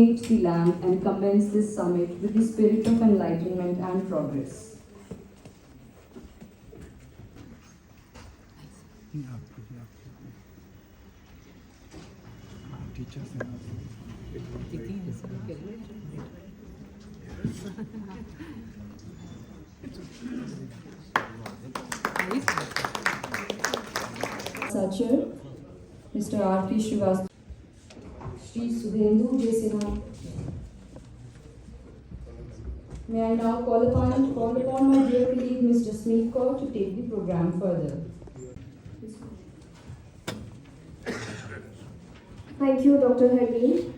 illuminate the lamp and commence this summit with the spirit of enlightenment and progress. Sachar, Mr. R.P. Srivastava, Shri Subhendu J. Sinha. May I now call upon my dear colleague, Ms. Jasmeet Kaur, to take the program further. Thank you, Dr. Harleen.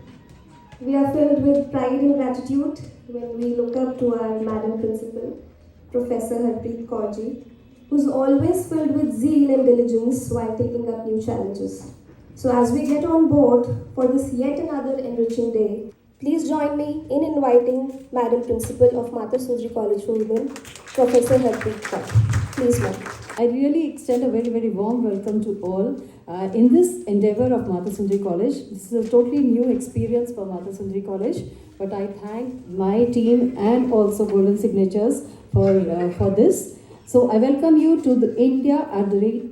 We are filled with pride and gratitude when we look up to our Madam Principal, Professor Harpreet Kaur Ji, who's always filled with zeal and diligence while taking up new challenges. So as we get on board for this yet another enriching day, please join me in inviting Madam Principal of Mata Sundari College for Women, Professor Harpreet Kaur. Please, ma'am. I really extend a very, very warm welcome to all in this endeavor of Mata Sundari College. This is a totally new experience for Mata Sundari College, but I thank my team and also Golden Signatures for this. So I welcome you to the India at the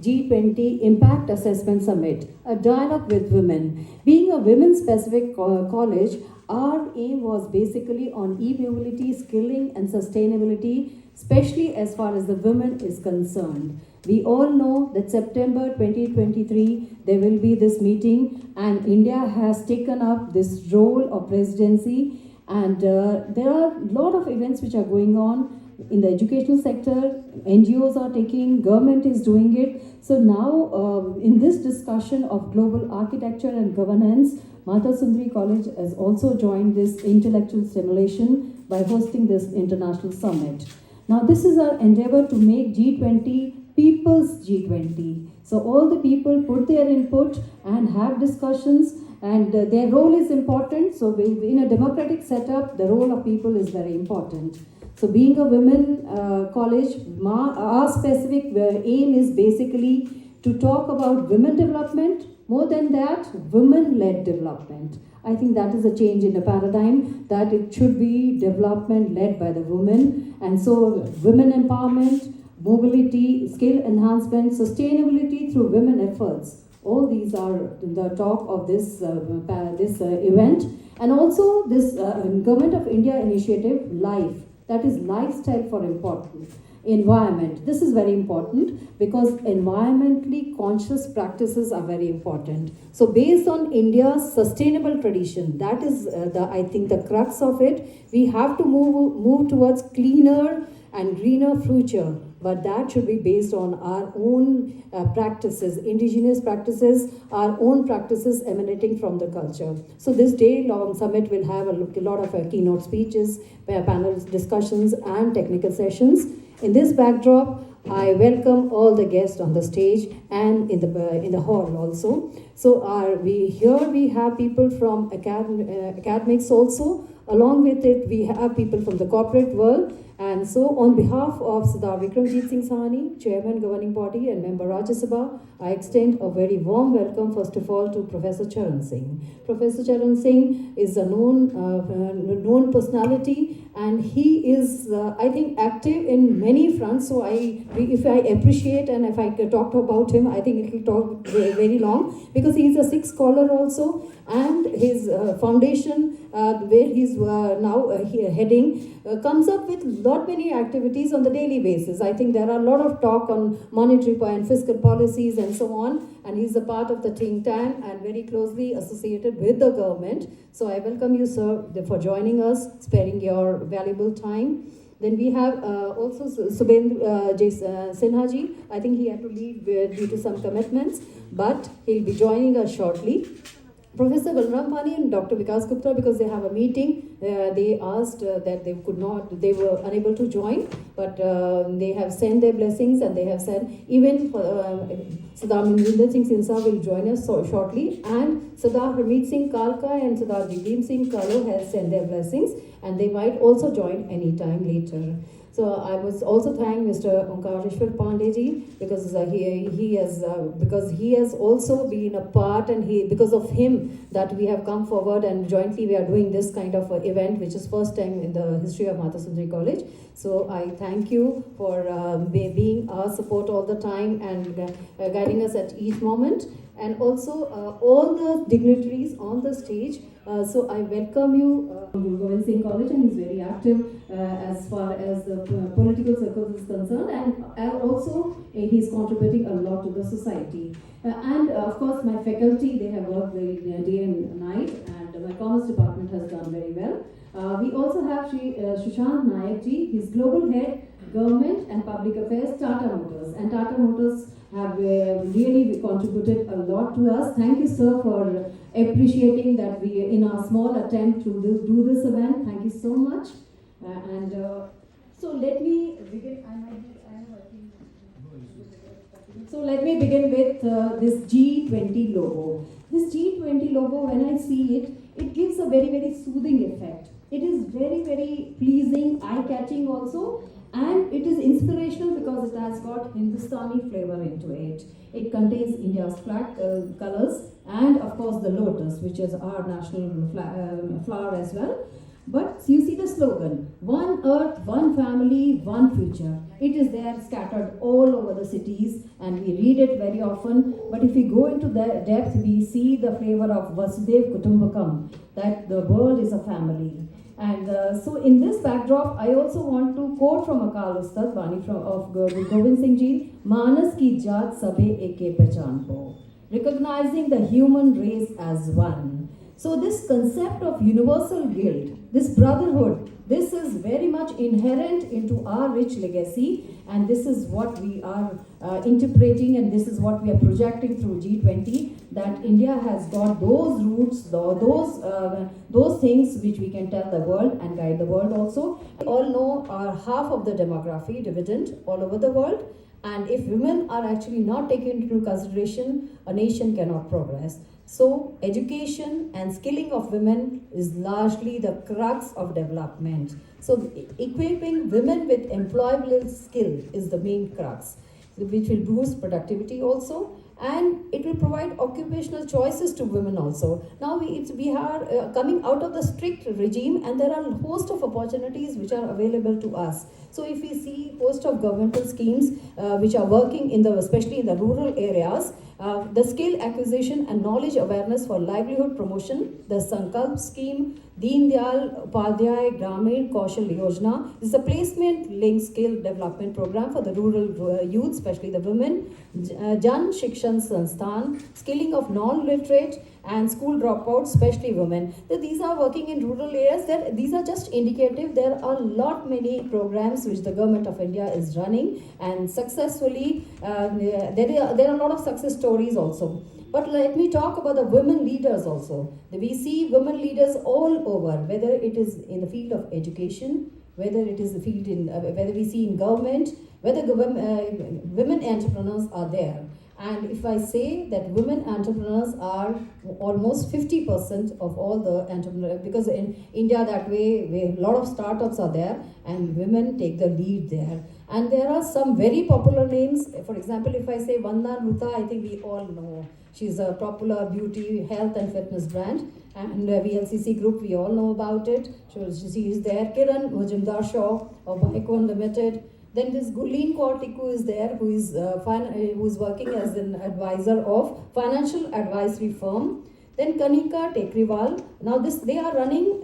G20 Impact Assessment Summit, a dialogue with women. Being a women-specific college, our aim was basically on e-mobility, skilling and sustainability, especially as far as the women is concerned. We all know that September 2023, there will be this meeting and India has taken up this role of presidency, and there are a lot of events which are going on in the educational sector. NGOs are taking, government is doing it. So now in this discussion of global architecture and governance, Mata Sundari College has also joined this intellectual stimulation by hosting this international summit. Now this is our endeavor to make G20 people's G20. So all the people put their input and have discussions, and their role is important. So in a democratic setup, the role of people is very important. So being a women college, our specific aim is basically to talk about women development. More than that, women-led development. I think that is a change in the paradigm, that it should be development led by the women. And so women empowerment, mobility, skill enhancement, sustainability through women efforts. All these are the talk of this event. And also this Government of India initiative, LIFE, that is lifestyle for important. Environment. This is very important because environmentally conscious practices are very important. So based on India's sustainable tradition, that is I think the crux of it. We have to move towards cleaner and greener future, but that should be based on our own practices, indigenous practices, our own practices emanating from the culture. So this day-long summit will have a lot of keynote speeches, panel discussions and technical sessions. In this backdrop, I welcome all the guests on the stage and in the hall also. So we have people from academics also. Along with it, we have people from the corporate world. And so on behalf of Sardar Vikramjit Singh Sahni, Chairman Governing Body and Member Rajya Sabha, I extend a very warm welcome first of all to Professor Charan Singh. Professor Charan Singh is a known personality, and he is, I think, active in many fronts. So if I appreciate and if I talk about him, I think it will talk very long, because he is a Sikh scholar also, and his foundation, where he's now heading, comes up with lot many activities on the daily basis. I think there are a lot of talk on monetary and fiscal policies and so on, and he's a part of the think tank and very closely associated with the government. So I welcome you, sir, for joining us, sparing your valuable time. Then we have also Subhendu J. Sinha ji. I think he had to leave due to some commitments, but he'll be joining us shortly. Professor Balram Pani and Dr. Vikas Gupta, because they have a meeting they asked that they were unable to join, but they have sent their blessings, and they have said even Sardar Manjinder Singh Sinsa will join us shortly, and Sardar Harmeet Singh Kalka and Sardar Jagdeep Singh Kalo has sent their blessings, and they might also join anytime later. So I must also thank Mr. Omkareshwar Pandey because he has also been a part, and because of him that we have come forward and jointly we are doing this kind of event, which is first time in the history of Mata Sundari College. So I thank you for being our support all the time and guiding us at each moment, and also all the dignitaries on the stage. So I welcome you, Guru Gobind Singh College, and he's very active as far as the political circles is concerned, and also he's contributing a lot to the society. And of course, my faculty, they have worked very day and night, and my commerce department has done very well. We also have Sushant Nayak ji, he's global head, government and public affairs, Tata Motors, and Tata Motors have really contributed a lot to us. Thank you, sir, for appreciating that we, in our small attempt to do this event. Thank you so much. So let me begin. So let me begin with this G20 logo. This G20 logo, when I see it, it gives a very, very soothing effect. It is very, very pleasing, eye-catching also. And it is inspirational because it has got Hindustani flavor into it. It contains India's flag colors and of course the lotus, which is our national flower as well. But you see the slogan, one earth, one family, one future. It is there scattered all over the cities and we read it very often. But if we go into the depth, we see the flavor of Vasudev Kutumbakam, that the world is a family. And so in this backdrop, I also want to quote from Akal Ustad Bani of Guru Gobind Singh Ji, Manas ki jaat sabhe eke pehchan ho, recognizing the human race as one. So this concept of universal guild, this brotherhood, this is very much inherent into our rich legacy, and this is what we are interpreting, and this is what we are projecting through G20, that India has got those roots, those things which we can tell the world and guide the world also. We all know our half of the demography dividend all over the world, and if women are actually not taken into consideration, a nation cannot progress. So education and skilling of women is largely the crux of development. So equipping women with employable skill is the main crux, which will boost productivity also, and it will provide occupational choices to women also. Now we are coming out of the strict regime, and there are a host of opportunities which are available to us. So if we see host of governmental schemes which are working especially in the rural areas, the skill acquisition and knowledge awareness for livelihood promotion, the Sankalp scheme, Deen Dayal Upadhyay Gramin Kaushal Yojana is a placement-linked skill development program for the rural youth, especially the women. Jan Shikshan Sansthan, skilling of non-literate and school dropouts, especially women. So these are working in rural areas. These are just indicative. There are many programs which the government of India is running, and successfully there are a lot of success stories also. But let me talk about the women leaders also. We see women leaders all over, whether it is in the field of education, whether it is the field whether we see in government, whether women entrepreneurs are there. And if I say that women entrepreneurs are almost 50% of all the entrepreneurs, because in India that way, a lot of startups are there and women take the lead there. And there are some very popular names. For example, if I say Vanda Nuta, I think we all know. She's a popular beauty, health and fitness brand. And VLCC Group, we all know about it. She is there. Kiran Mujumdar Shaw of Bicon Limited. Then this Gulleen Kaur Tikku is there, who is working as an advisor of financial advisory firm. Then Kanika Tekriwal. Now they are running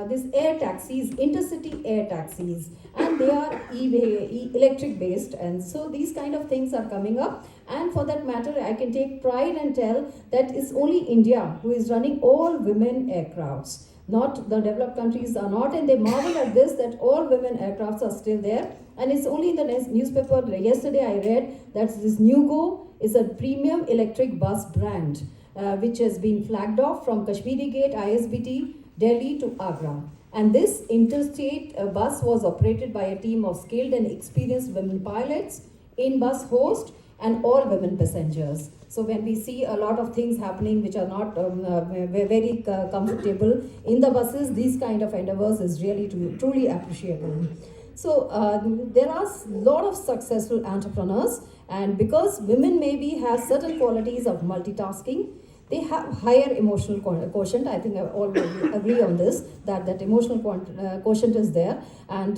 this air taxis, intercity air taxis, and they are electric based. And so these kind of things are coming up. And for that matter, I can take pride and tell that it's only India who is running all women aircrafts. Not the developed countries are not, and they marvel at this, that all women aircrafts are still there. And it's only in the newspaper yesterday I read that this Nugo is a premium electric bus brand which has been flagged off from Kashmiri Gate, ISBT, Delhi to Agra. And this interstate bus was operated by a team of skilled and experienced women pilots, in-bus host, and all women passengers. So when we see a lot of things happening which are not very comfortable in the buses, these kind of endeavors is really truly appreciable. So there are a lot of successful entrepreneurs, and because women maybe have certain qualities of multitasking, they have higher emotional quotient. I think I all agree on this, that emotional quotient is there. And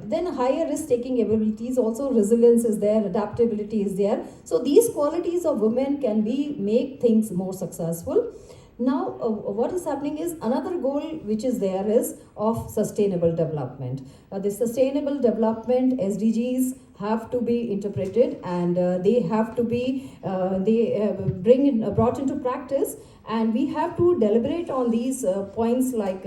then higher risk-taking abilities, also resilience is there, adaptability is there. So these qualities of women can make things more successful. Now, what is happening is another goal which is there is of sustainable development. The sustainable development SDGs have to be interpreted, and they have to be brought into practice, and we have to deliberate on these points like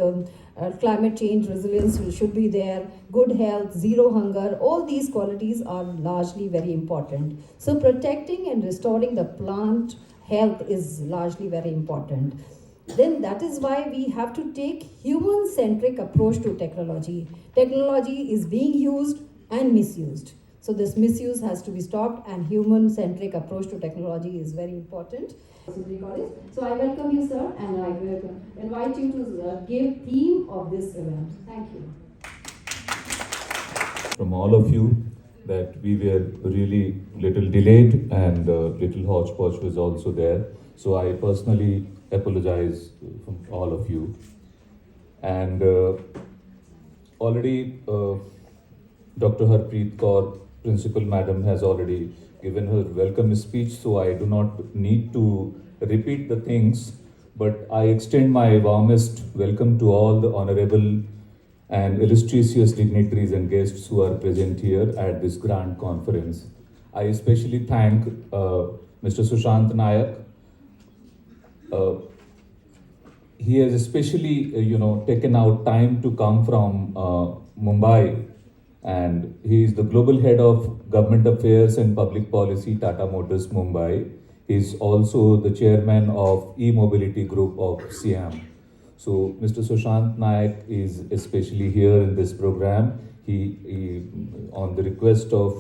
climate change, resilience should be there, good health, zero hunger. All these qualities are largely very important. So protecting and restoring the plant health is largely very important. Then that is why we have to take human-centric approach to technology. Technology is being used and misused. So this misuse has to be stopped, and human-centric approach to technology is very important. So I welcome you, sir, and I will invite you to give theme of this event. Thank you. From all of you, that we were really little delayed, and little hodgepodge was also there. So I personally apologize from all of you. And already Dr. Harpreet Kaur, Principal Madam, has already given her welcome speech, so I do not need to repeat the things, but I extend my warmest welcome to all the honorable and illustrious dignitaries and guests who are present here at this grand conference. I especially thank Mr. Sushant Nayak. He has especially, taken out time to come from Mumbai, and he is the global head of Government Affairs and Public Policy, Tata Motors Mumbai. He is also the chairman of E-Mobility Group of Siam. So Mr. Sushant Nayak is especially here in this program. He on the request of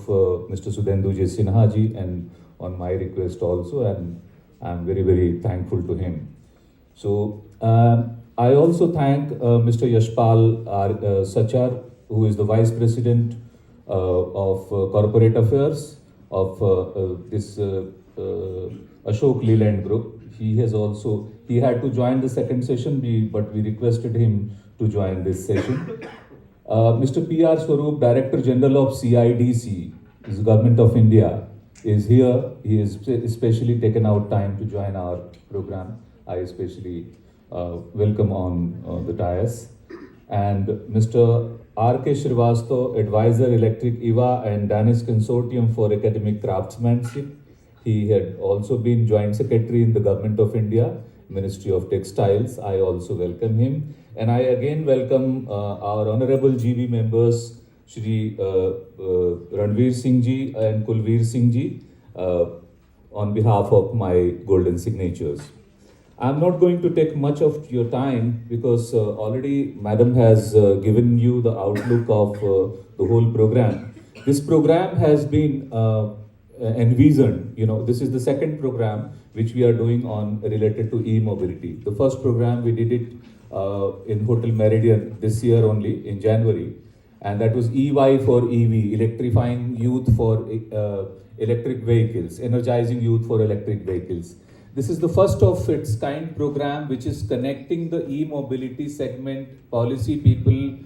Mr. Sudhendu J. Sinha ji, and on my request also, and I'm very, very thankful to him. So I also thank Mr. Yashpal Sachar, who is the Vice President of Corporate Affairs of this Ashok Leland Group. He had to join the second session, but we requested him to join this session. Mr. P.R. Swaroop, Director General of CIDC, is the Government of India, is here. He has especially taken out time to join our program. I especially welcome on the dais. And Mr. R.K. Srivastava, Advisor Electric EVA and Danish Consortium for Academic Craftsmanship. He had also been Joint Secretary in the Government of India, Ministry of Textiles. I also welcome him. And I again welcome our Honorable GB members, Shri Ranveer Singh ji and Kulveer Singh ji, on behalf of my golden signatures. I'm not going to take much of your time because already Madam has given you the outlook of the whole program. This program has been envisioned, this is the second program which we are doing on related to e-mobility. The first program we did it in Hotel Meridian this year only in January, and that was EY for EV, electrifying youth for electric vehicles, energizing youth for electric vehicles. This is the first of its kind program which is connecting the e-mobility segment, policy people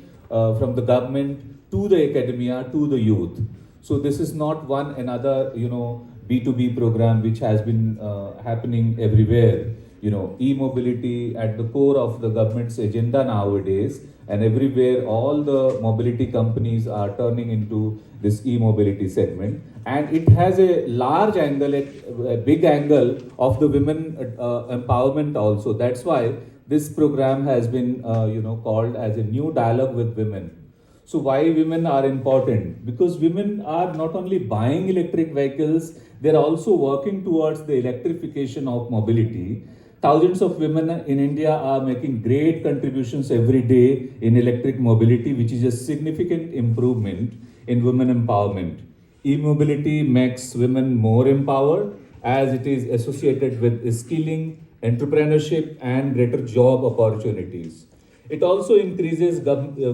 from the government to the academia, to the youth. So this is not one another, B2B program which has been happening everywhere. E-mobility at the core of the government's agenda nowadays, and everywhere all the mobility companies are turning into this e-mobility segment. And it has a large angle, a big angle of the women empowerment also. That's why this program has been, called as a new dialogue with women. So why women are important? Because women are not only buying electric vehicles, they're also working towards the electrification of mobility. thousands of women in India are making great contributions every day in electric mobility, which is a significant improvement in women empowerment. E-mobility makes women more empowered as it is associated with skilling, entrepreneurship, and greater job opportunities. It also increases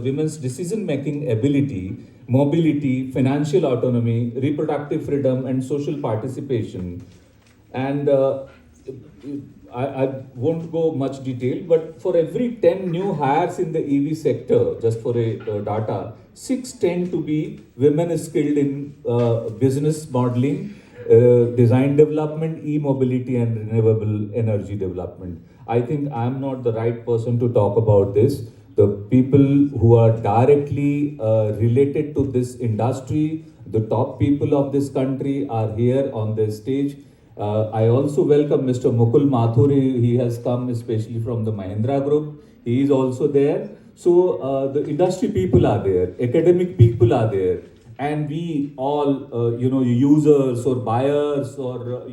women's decision-making ability, mobility, financial autonomy, reproductive freedom, and social participation. And I won't go much detail, but for every 10 new hires in the EV sector, just for a data, 6 tend to be women skilled in business modeling, design development, e-mobility, and renewable energy development. I think I'm not the right person to talk about this. The people who are directly related to this industry, the top people of this country are here on this stage. I also welcome Mr. Mukul Mathuri. He has come especially from the Mahindra Group. He is also there. So the industry people are there, academic people are there, and we all, users or buyers or,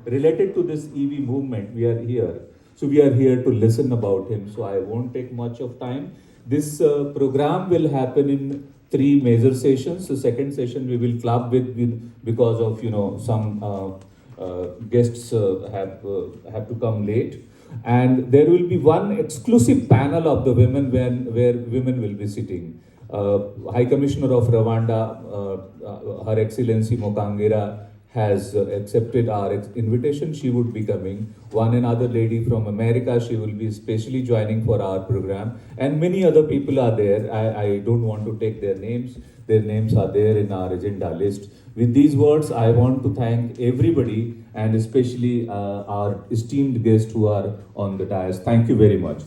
related to this EV movement, we are here. So we are here to listen about him. So I won't take much of time. This program will happen in 3 major sessions. The second session we will club with because of, some guests have to come late, and there will be one exclusive panel of the women where women will be sitting. High Commissioner of Rwanda, Her Excellency Mokangira, has accepted our invitation. She would be coming. One another lady from America, she will be specially joining for our program, and many other people are there. I don't want to take their names. Their names are there in our agenda list. With these words, I want to thank everybody, and especially our esteemed guests who are on the dais. Thank you very much.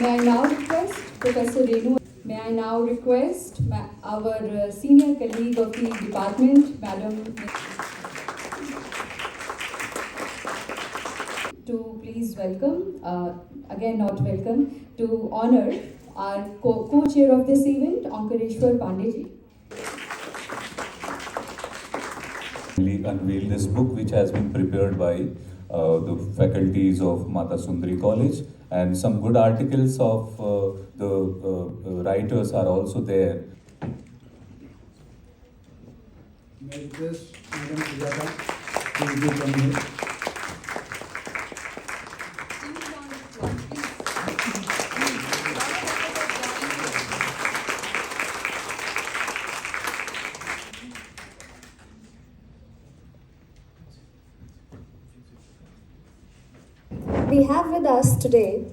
May I now request Professor Renu? May I now request our senior colleague of the department, Madam, to please welcome, again not welcome, to honor our co-chair of this event, Ankareshwar Pandeyji. Unveil this book, which has been prepared by the faculties of Mata Sundari College, and some good articles of the writers are also there. May I request Madam Sujata to be from here. We have with us today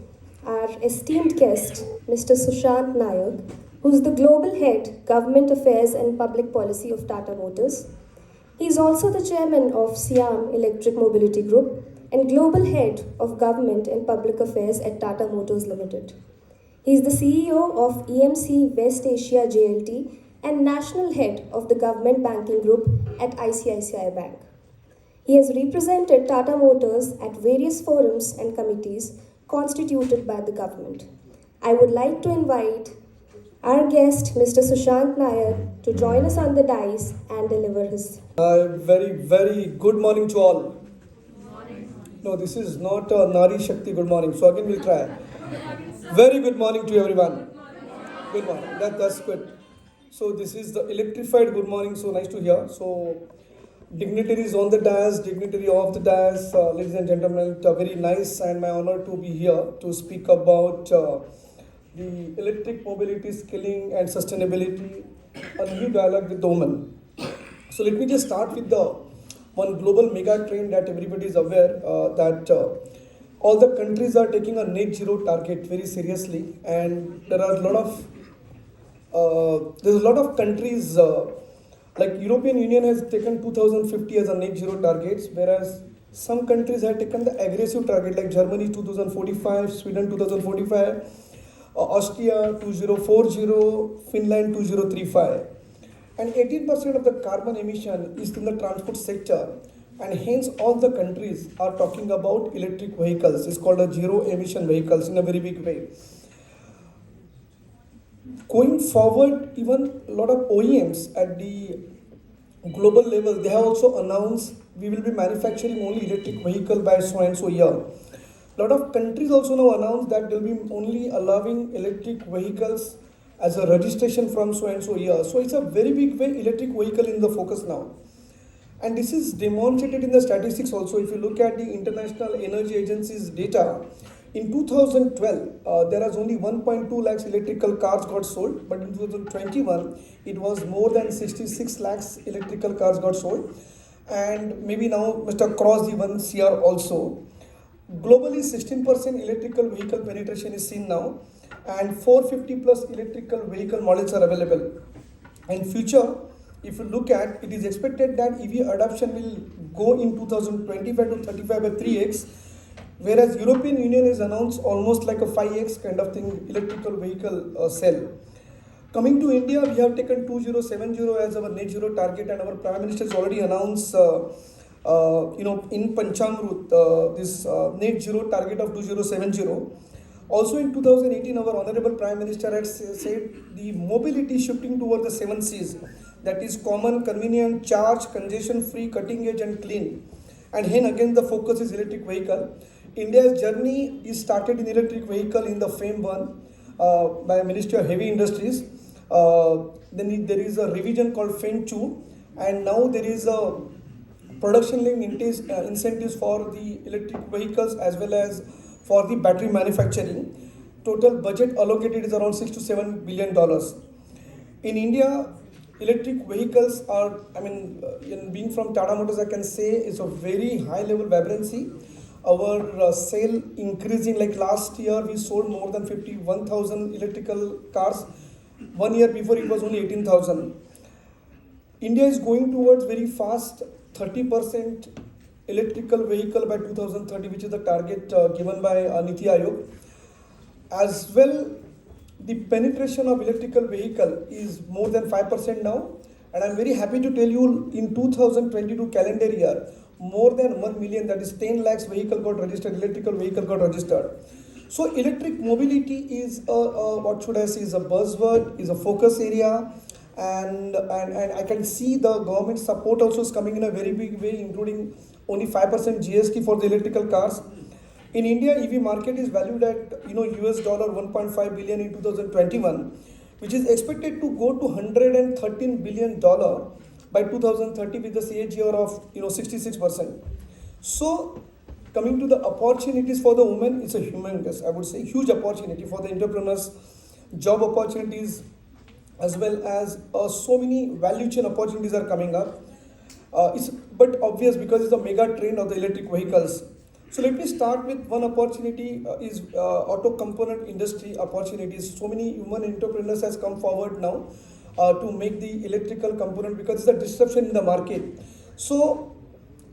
our esteemed guest, Mr. Sushant Nayak, who is the Global Head, Government Affairs and Public Policy of Tata Motors. He is also the Chairman of Siam Electric Mobility Group and Global Head of Government and Public Affairs at Tata Motors Limited. He is the CEO of EMC West Asia JLT and National Head of the Government Banking Group at ICICI Bank. He has represented Tata Motors at various forums and committees constituted by the government. I would like to invite our guest, Mr. Sushant Nayak, to join us on the dais and deliver his. Very good morning to all. Good morning. No, this is not a Nari Shakti good morning. So again we'll try. Very good morning to everyone. Good morning. That's good. So this is the electrified good morning. So nice to hear. So dignitaries on the dais, dignitary of the dais, ladies and gentlemen, very nice and my honor to be here to speak about the electric mobility, skilling and sustainability, a new dialogue with the women. So let me just start with the one global mega trend that everybody is aware that all the countries are taking a net zero target very seriously, and there are a lot of countries like European Union has taken 2050 as a net zero targets, whereas some countries have taken the aggressive target like Germany 2045, Sweden 2045, Austria 2040, Finland 2035. And 18% of the carbon emission is in the transport sector, and hence all the countries are talking about electric vehicles. It's called a zero emission vehicles in a very big way. Going forward, even a lot of OEMs at the global level, they have also announced we will be manufacturing only electric vehicle by so and so year. A lot of countries also now announced that they'll be only allowing electric vehicles as a registration from so and so year. So it's a very big way electric vehicle in the focus now. And this is demonstrated in the statistics also. If you look at the International Energy Agency's data, in 2012, there was only 1.2 lakhs electrical cars got sold, but in 2021, it was more than 66 lakhs electrical cars got sold. And maybe now Mr. Cross the 1 CR also. Globally, 16% electrical vehicle penetration is seen now, and 450 plus electrical vehicle models are available. In future, if you look at, it is expected that EV adoption will go in 2025 to 35 by 3x, whereas European Union has announced almost like a 5x kind of thing electrical vehicle cell. Coming to India, we have taken 2070 as our net zero target, and our Prime Minister has already announced in Panchamrut this net zero target of 2070. Also in 2018, our Honorable Prime Minister had said the mobility shifting towards the 7 C's, that is common, convenient, charge, congestion free, cutting edge and clean. And hence again the focus is electric vehicle. India's journey is started in electric vehicle in the FAME 1 by Ministry of Heavy Industries. Then there is a revision called FAME 2, and now there is a production linked incentives for the electric vehicles as well as for the battery manufacturing. Total budget allocated is around $6 to $7 billion. In India, electric vehicles are, in being from Tata Motors, I can say it's a very high level vibrancy. Our sale increasing, like last year we sold more than 51,000 electrical cars. 1 year before it was only 18,000. India is going towards very fast 30% electrical vehicle by 2030, which is the target given by Niti Aayog. As well, the penetration of electrical vehicle is more than 5% now, and I'm very happy to tell you in 2022 calendar year, more than 1 million, that is 10 lakhs vehicle got registered, electrical vehicle got registered. So electric mobility is what should I say, is a buzzword, is a focus area, and I can see the government support also is coming in a very big way, including only 5% GST for the electrical cars. In India, EV market is valued at US dollar 1.5 billion in 2021, which is expected to go to $113 billion by 2030 with the CAGR of 66%. So coming to the opportunities for the women, it's a humongous, I would say, huge opportunity for the entrepreneurs, job opportunities, as well as so many value chain opportunities are coming up. It's but obvious because it's a mega trend of the electric vehicles. So let me start with one opportunity is auto component industry opportunities. So many women entrepreneurs has come forward now to make the electrical component because it's a disruption in the market. So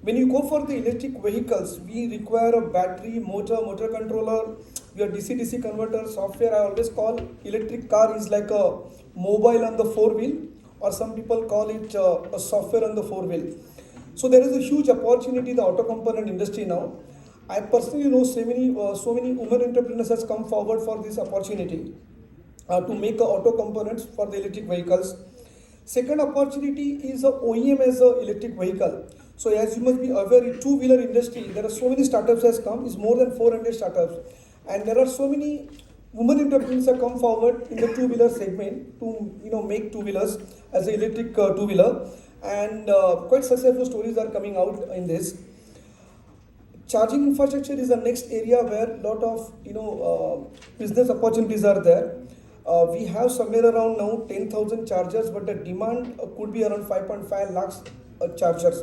when you go for the electric vehicles, we require a battery, motor controller, your DC-DC converter, software. I always call electric car is like a mobile on the 4-wheel, or some people call it a software on the 4-wheel. So there is a huge opportunity in the auto component industry now. I personally know so many women entrepreneurs has come forward for this opportunity to make auto components for the electric vehicles. Second opportunity is a OEM as a electric vehicle. So as you must be aware, in two-wheeler industry, there are so many startups has come. It's more than 400 startups, and there are so many women entrepreneurs have come forward in the two-wheeler segment to make two-wheelers as an electric two-wheeler, and quite successful stories are coming out in this. Charging infrastructure is the next area where a lot of business opportunities are there. We have somewhere around now 10,000 chargers, but the demand could be around 5.5 lakhs chargers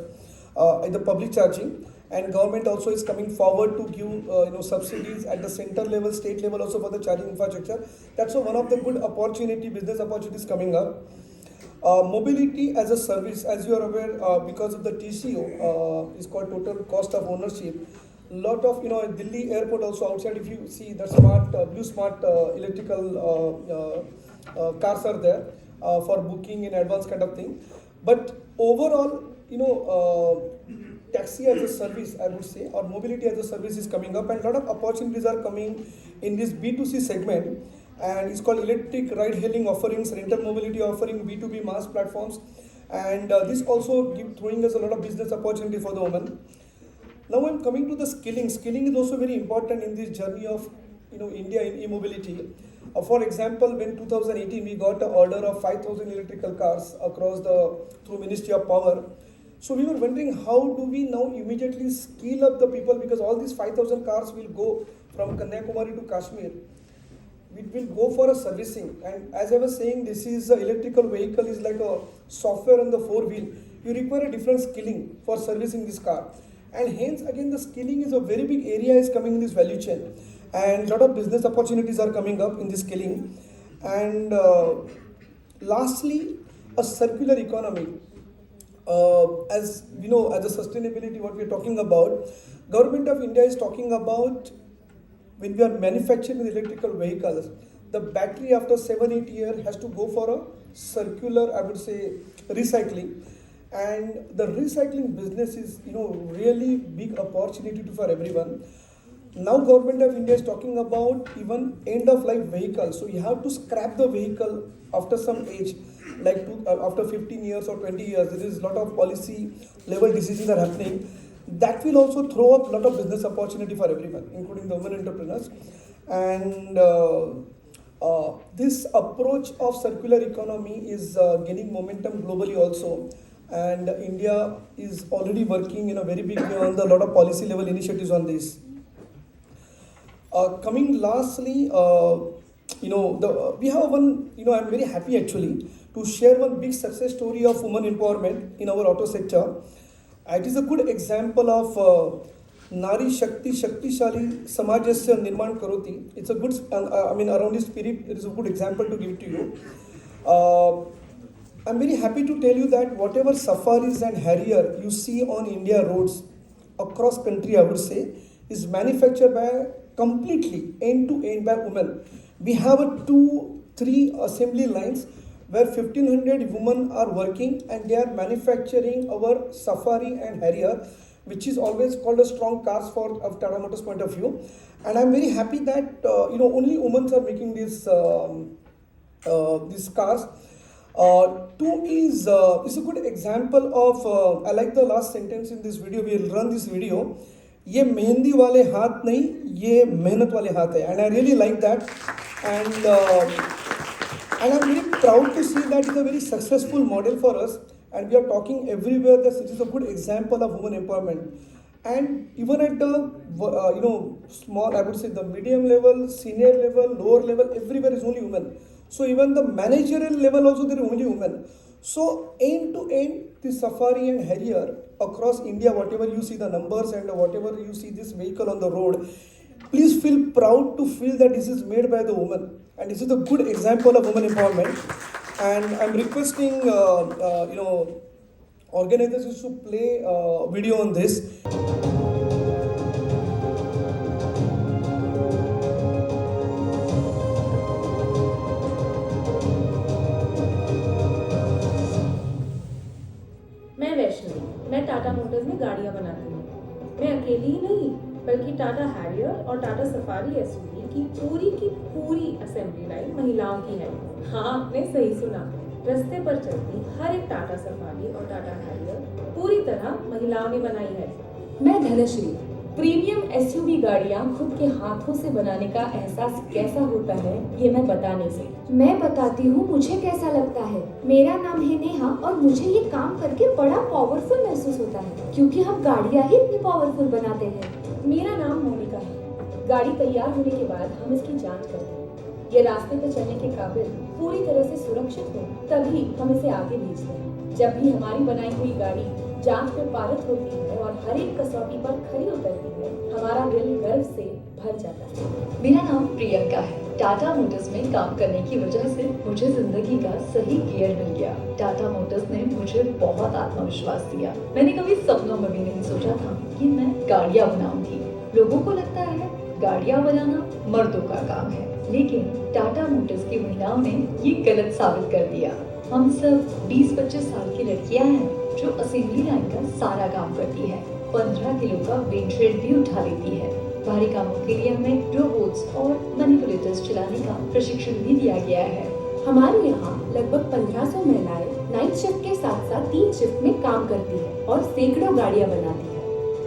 in the public charging, and government also is coming forward to give subsidies at the center level, state level also for the charging infrastructure. That's one of the good business opportunities coming up. Mobility as a service, as you are aware, because of the TCO, is called total cost of ownership. lot of Delhi airport also outside. If you see the smart blue smart electrical cars are there for booking in advance kind of thing. But overall, taxi as a service, I would say, or mobility as a service is coming up, and a lot of opportunities are coming in this B2C segment, and it's called electric ride hailing offerings, rental mobility offering, B2B mass platforms, and this also throwing us a lot of business opportunity for the women. Now I'm coming to the skilling. Skilling is also very important in this journey of India in e-mobility. For example, when 2018 we got an order of 5,000 electrical cars across through Ministry of Power. So we were wondering how do we now immediately skill up the people, because all these 5,000 cars will go from Kanyakumari to Kashmir. We will go for a servicing, and as I was saying, this is an electrical vehicle is like a software on the four wheel. You require a different skilling for servicing this car, and hence again the skilling is a very big area is coming in this value chain, and a lot of business opportunities are coming up in this skilling. And lastly, a circular economy. As we know, as a sustainability, what we are talking about, Government of India is talking about when we are manufacturing electrical vehicles, the battery after 7-8 years has to go for a circular, I would say, recycling. And the recycling business is, really big opportunity for everyone. Now Government of India is talking about even end of life vehicles. So you have to scrap the vehicle after some age, like after 15 years or 20 years. There is a lot of policy level decisions are happening. That will also throw up a lot of business opportunity for everyone, including the women entrepreneurs. And this approach of circular economy is gaining momentum globally also. And India is already working in a very big way on a lot of policy level initiatives on this. Coming lastly, we have one, I'm very happy actually to share one big success story of women empowerment in our auto sector. It is a good example of Nari Shakti Shaktishali Samajasya Nirman Karoti. It's a good, around this spirit, it is a good example to give to you. I'm very happy to tell you that whatever safaris and Harrier you see on India roads across country, I would say, is manufactured by completely end to end by women. We have 2-3 assembly lines where 1,500 women are working, and they are manufacturing our Safari and Harrier, which is always called a strong cars for Tata Motors point of view. And I'm very happy that only women are making these cars. Is a good example of. I like the last sentence in this video. We'll run this video. ये मेहंदी वाले हाथ नहीं, ये मेहनत वाले हाथ है, and I really like that, and I'm very proud to see that it's a very successful model for us, and we are talking everywhere that it is a good example of women empowerment. And even at the small, I would say the medium level, senior level, lower level, everywhere is only women. So even the managerial level also there are only women. So end to end, the Safari and Harrier across India, whatever you see the numbers and whatever you see this vehicle on the road, please feel proud to feel that this is made by the woman, and this is a good example of women empowerment. And I'm requesting organizers to play a video on this. मैं Tata Motors में गाड़ियाँ बनाती हूँ। मैं अकेली ही नहीं, बल्कि Tata Harrier और टाटा सफारी एसयूवी की पूरी असेंबली लाइन महिलाओं की है। हाँ, आपने सही सुना। रास्ते पर चलती हर एक टाटा सफारी और टाटा हैरियर पूरी तरह महिलाओं ने बनाई है। मैं धनश्री। प्रीमियम एसयूवी गाड़ियाँ खुद के हाथों से बनाने का एहसास कैसा होता है, ये मैं बता नहीं सकती। मैं बताती हूँ मुझे कैसा लगता है। मेरा नाम है नेहा और मुझे ये काम करके बड़ा पावरफुल महसूस होता है, क्योंकि हम गाड़ियाँ ही इतनी पावरफुल बनाते हैं। मेरा नाम मोनिका है। गाड़ी तैयार होने के बाद हम इसकी जांच करते हैं। ये रास्ते पर चलने के काबिल पूरी तरह से सुरक्षित हो, तभी हम इसे आगे भेजते हैं। जब भी हमारी बनाई हुई गाड़ी जांच में पारित होती है और हर एक कसौटी पर खरी उतरती है, हमारा दिल गर्व से भर जाता है। मेरा नाम प्रियंका है। टाटा मोटर्स में काम करने की वजह से मुझे जिंदगी का सही गियर मिल गया। टाटा मोटर्स ने मुझे बहुत आत्मविश्वास दिया। मैंने कभी सपनों में भी नहीं सोचा था कि मैं गाड़ियाँ बनाऊंगी। लोगों को लगता है गाड़ियां बनाना मर्दों का काम है, लेकिन टाटा मोटर्स की महिलाओं ने ये गलत साबित कर दिया। हम सब 20-25 साल की लड़कियां हैं जो असेंबली लाइन का सारा काम करती है, 15 किलो का वेट शेड भी उठा लेती है। भारी कामों के लिए हमें रोबोट्स और मैनिपुलेटर्स चलाने का प्रशिक्षण भी दिया गया है। हमारे यहाँ लगभग 1500 महिलाएं नाइट शिफ्ट के साथ साथ 3 शिफ्ट में काम करती है और सैकड़ों गाड़ियाँ बनाती है।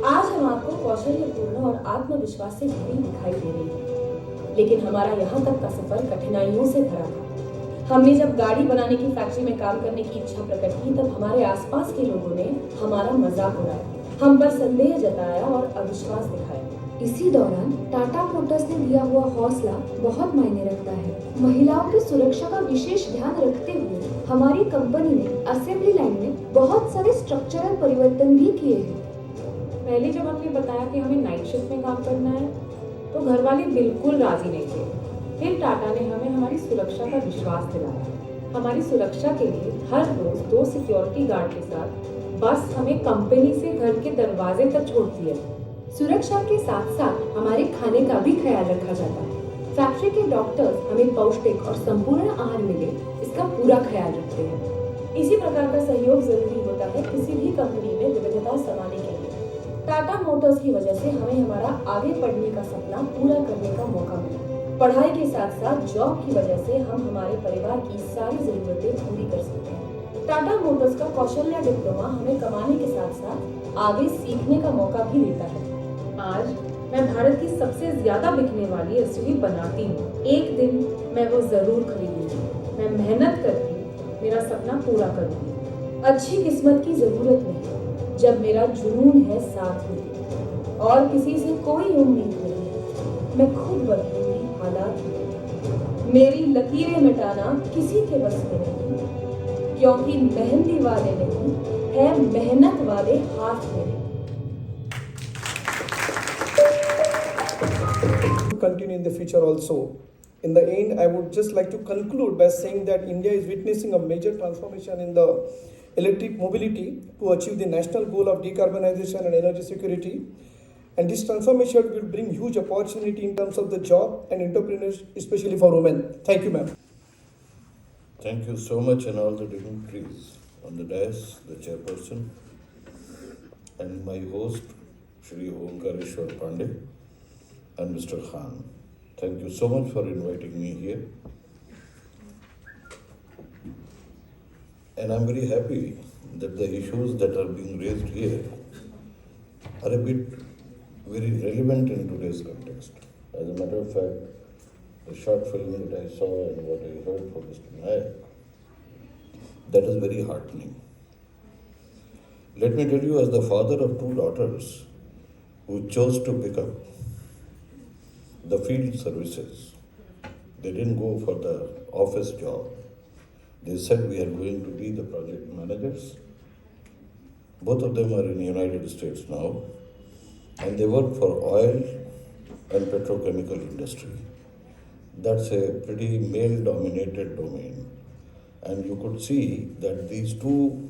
आज हम आपको कौशल्यपूर्ण और आत्मविश्वास से भरी दिखाई दे रही है, लेकिन हमारा यहाँ तक का सफर कठिनाइयों से भरा था। हमने जब गाड़ी बनाने की फैक्ट्री में काम करने की इच्छा प्रकट की, तब हमारे आसपास के लोगों ने हमारा मजाक उड़ाया, हम पर संदेह जताया और अविश्वास दिखाया। इसी दौरान टाटा मोटर्स ने दिया हुआ हौसला बहुत मायने रखता है। महिलाओं की सुरक्षा का विशेष ध्यान रखते हुए हमारी कंपनी ने असेंबली लाइन में बहुत सारे स्ट्रक्चरल परिवर्तन भी किए हैं। पहले जब हमने बताया कि हमें नाइट शिफ्ट में काम करना है, तो घर वाले बिल्कुल राजी नहीं थे। फिर टाटा ने हमें हमारी सुरक्षा का विश्वास दिलाया। हमारी सुरक्षा के लिए हर रोज 2 सिक्योरिटी गार्ड के साथ बस हमें कंपनी से घर के दरवाजे तक छोड़ती है। सुरक्षा के साथ साथ हमारे खाने का भी ख्याल रखा जाता है। फैक्ट्री के डॉक्टर्स हमें पौष्टिक और संपूर्ण आहार मिले, इसका पूरा ख्याल रखते हैं। इसी प्रकार का सहयोग जरूरी होता है किसी भी कंपनी में विविधता समाने के लिए। टाटा मोटर्स की वजह से हमें हमारा आगे बढ़ने का सपना पूरा करने का मौका मिला। पढ़ाई के साथ साथ जॉब की वजह से हम हमारे परिवार की सारी जरूरतें पूरी कर सकते हैं। टाटा मोटर्स का कौशल्य डिप्लोमा हमें कमाने के साथ साथ आगे सीखने का मौका भी देता है। आज मैं भारत की सबसे ज्यादा बिकने वाली एसयूवी बनाती हूँ। एक दिन मैं वो जरूर खरीदूंगी। मैं मेहनत करके मेरा सपना पूरा करूंगी। अच्छी किस्मत की जरूरत नहीं, जब मेरा जुनून है साथ में और किसी से कोई उम्मीद नहीं, मैं खुद बदलूंगी हालात में। मेरी लकीरें मिटाना किसी के बस में नहीं, क्योंकि मेहंदी वाले नहीं है मेहनत वाले हाथ में। Continue in the future also. In the end, I would just like to conclude by saying that India is witnessing a major transformation in the electric mobility to achieve the national goal of decarbonization and energy security. And this transformation will bring huge opportunity in terms of the job and entrepreneurs, especially for women. Thank you, ma'am. Thank you so much, and all the dignitaries on the dais, the chairperson, and my host, Shri Omkareshwar Pandey, and Mr. Khan. Thank you so much for inviting me here. And I'm very happy that the issues that are being raised here are a bit very relevant in today's context. As a matter of fact, the short film that I saw and what I heard from Mr. Nayak, that is very heartening. Let me tell you, as the father of 2 daughters who chose to pick up the field services, they didn't go for the office job. They said, we are going to be the project managers. Both of them are in the United States now, and they work for oil and petrochemical industry. That's a pretty male-dominated domain. And you could see that these 2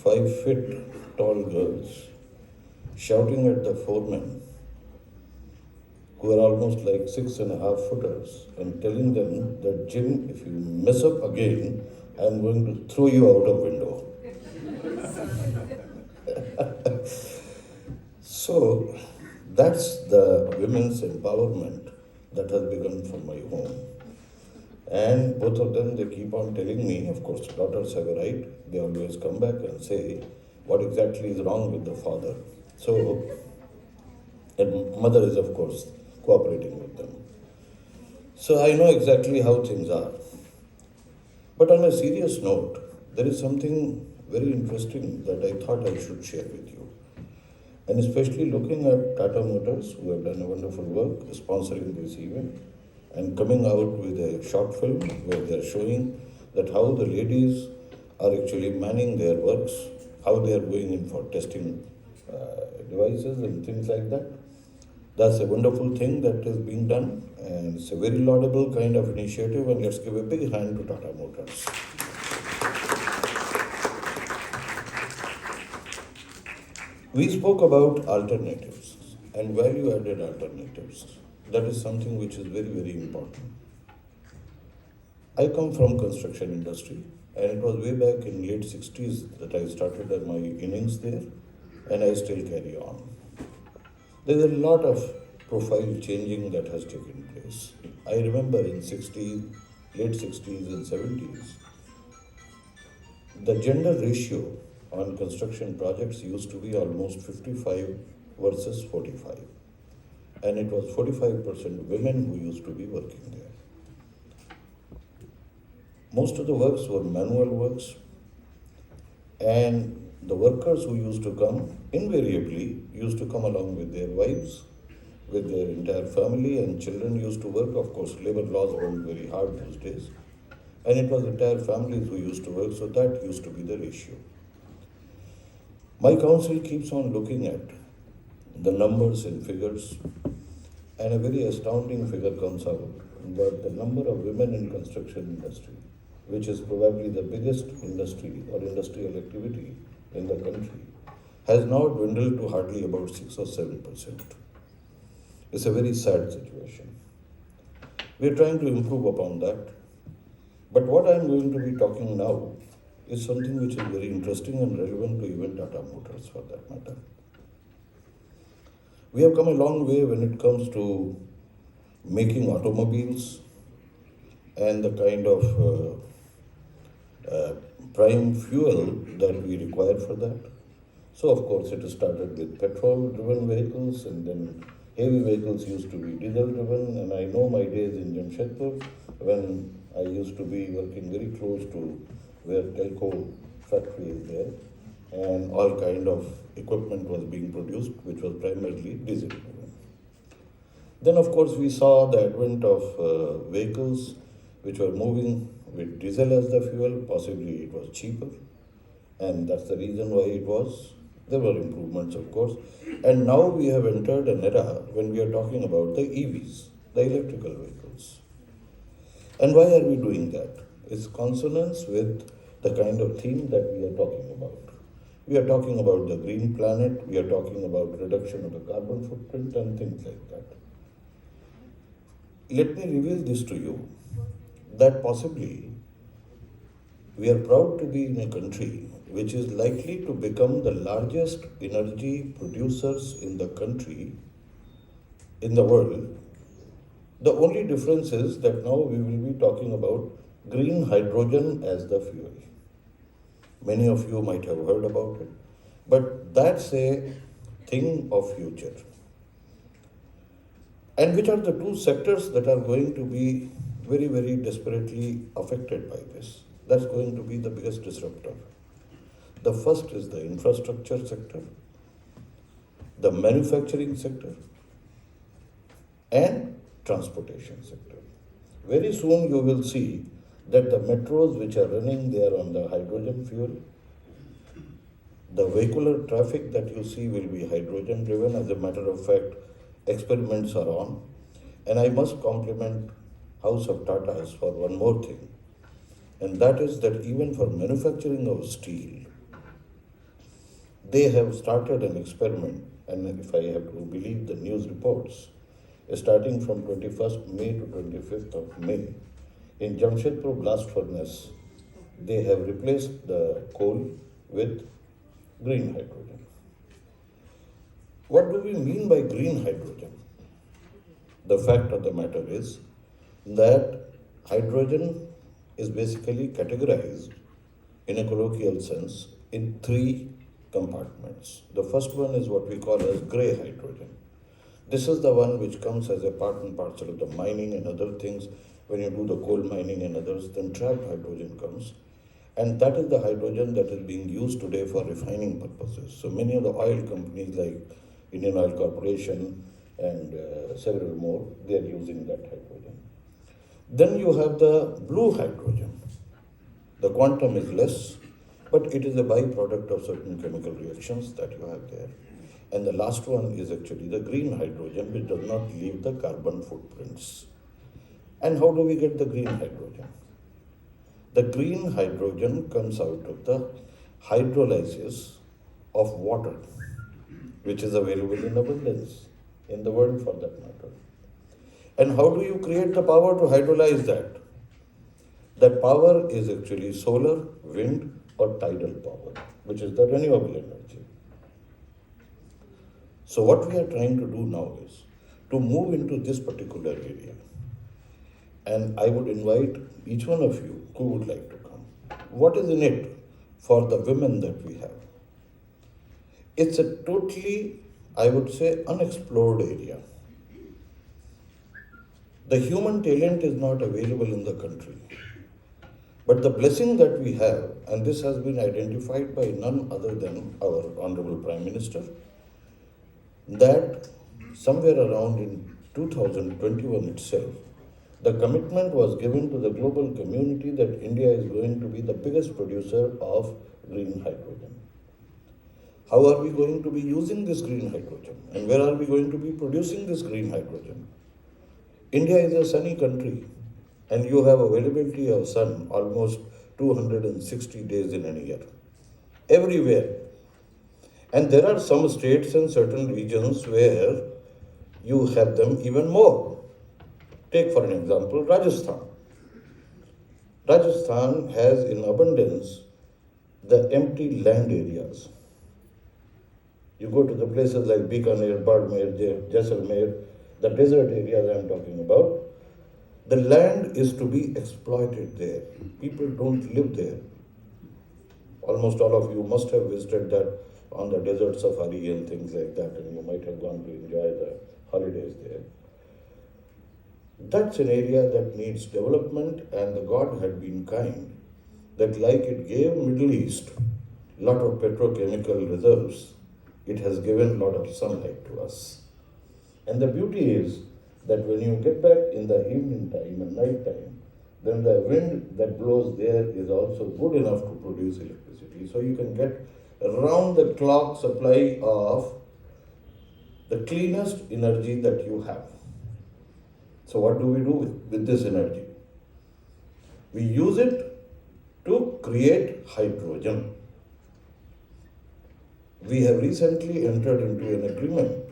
5-foot tall girls shouting at the foremen, who are almost like 6.5 footers, and telling them that, Jim, if you mess up again, I'm going to throw you out of window. So that's the women's empowerment that has begun from my home. And both of them, they keep on telling me, of course, daughters have a right, they always come back and say what exactly is wrong with the father. So, and mother is, of course, cooperating with them. So I know exactly how things are. But on a serious note, there is something very interesting that I thought I should share with you. And especially looking at Tata Motors, who have done a wonderful work sponsoring this event and coming out with a short film where they are showing that how the ladies are actually manning their works, how they are going in for testing devices and things like that. That's a wonderful thing that is being done, and it's a very laudable kind of initiative, and let's give a big hand to Tata Motors. We spoke about alternatives, and value-added alternatives. That is something which is very, very important. I come from construction industry, and it was way back in late 60s that I started my innings there, and I still carry on. There's a lot of profile changing that has taken place. I remember in late 60s and 70s, the gender ratio on construction projects used to be almost 55 versus 45. And it was 45% women who used to be working there. Most of the works were manual works, and the workers who used to come invariably used to come along with their wives, with their entire family, and children used to work. Of course, labor laws weren't very hard those days. And it was entire families who used to work, so that used to be the ratio. My council keeps on looking at the numbers and figures, and a very astounding figure comes out that the number of women in construction industry, which is probably the biggest industry or industrial activity in the country, has now dwindled to hardly about 6 or 7%. It's a very sad situation. We are trying to improve upon that. But what I'm going to be talking now is something which is very interesting and relevant to even Tata Motors for that matter. We have come a long way when it comes to making automobiles and the kind of prime fuel that we require for that. So of course it started with petrol-driven vehicles, and then heavy vehicles used to be diesel-driven. And I know my days in Jamshedpur when I used to be working very close to where telco factory is there, and all kind of equipment was being produced, which was primarily diesel-driven. Then of course we saw the advent of vehicles which were moving with diesel as the fuel. Possibly it was cheaper, and that's the reason why there were improvements, of course. And now we have entered an era when we are talking about the EVs, the electrical vehicles. And why are we doing that? It's consonance with the kind of theme that we are talking about. We are talking about the green planet, we are talking about reduction of the carbon footprint and things like that. Let me reveal this to you, that possibly we are proud to be in a country which is likely to become the largest energy producers in the country, in the world. The only difference is that now we will be talking about green hydrogen as the fuel. Many of you might have heard about it, but that's a thing of future. And which are the two sectors that are going to be very, very desperately affected by this? That's going to be the biggest disruptor. The first is the infrastructure sector, the manufacturing sector, and transportation sector. Very soon you will see that the metros which are running there on the hydrogen fuel, the vehicular traffic that you see will be hydrogen driven. As a matter of fact, experiments are on. And I must compliment House of Tatas for one more thing. And that is that even for manufacturing of steel, they have started an experiment, and if I have to believe the news reports, starting from 21st May to 25th of May, in Jamshedpur blast furnace, they have replaced the coal with green hydrogen. What do we mean by green hydrogen? The fact of the matter is that hydrogen is basically categorized in a colloquial sense in three compartments. The first one is what we call as grey hydrogen. This is the one which comes as a part and parcel of the mining and other things. When you do the coal mining and others, then trapped hydrogen comes. And that is the hydrogen that is being used today for refining purposes. So many of the oil companies like Indian Oil Corporation and several more, they are using that hydrogen. Then you have the blue hydrogen. The quantum is less, but it is a byproduct of certain chemical reactions that you have there. And the last one is actually the green hydrogen, which does not leave the carbon footprints. And how do we get the green hydrogen? The green hydrogen comes out of the hydrolysis of water, which is available in abundance. in the world for that matter. And how do you create the power to hydrolyze that? That power is actually solar, wind, or tidal power, which is the renewable energy. So what we are trying to do now is to move into this particular area. And I would invite each one of you who would like to come. What is in it for the women that we have? It's a totally, I would say, unexplored area. The human talent is not available in the country. But the blessing that we have, and this has been identified by none other than our Honorable Prime Minister, that somewhere around in 2021 itself, the commitment was given to the global community that India is going to be the biggest producer of green hydrogen. How are we going to be using this green hydrogen? And where are we going to be producing this green hydrogen? India is a sunny country, and you have availability of sun almost 260 days in a year. Everywhere. And there are some states and certain regions where you have them even more. Take for an example, Rajasthan. Rajasthan has in abundance the empty land areas. You go to the places like Bikaner, Bardmer, Jaisalmer, the desert areas I am talking about. The land is to be exploited there. People don't live there. Almost all of you must have visited that on the desert safari and things like that, and you might have gone to enjoy the holidays there. That's an area that needs development, and the God had been kind that like it gave Middle East a lot of petrochemical reserves, it has given a lot of sunlight to us. And the beauty is that when you get back in the evening time and night time, then the wind that blows there is also good enough to produce electricity. So you can get around the clock supply of the cleanest energy that you have. So what do we do with this energy? We use it to create hydrogen. We have recently entered into an agreement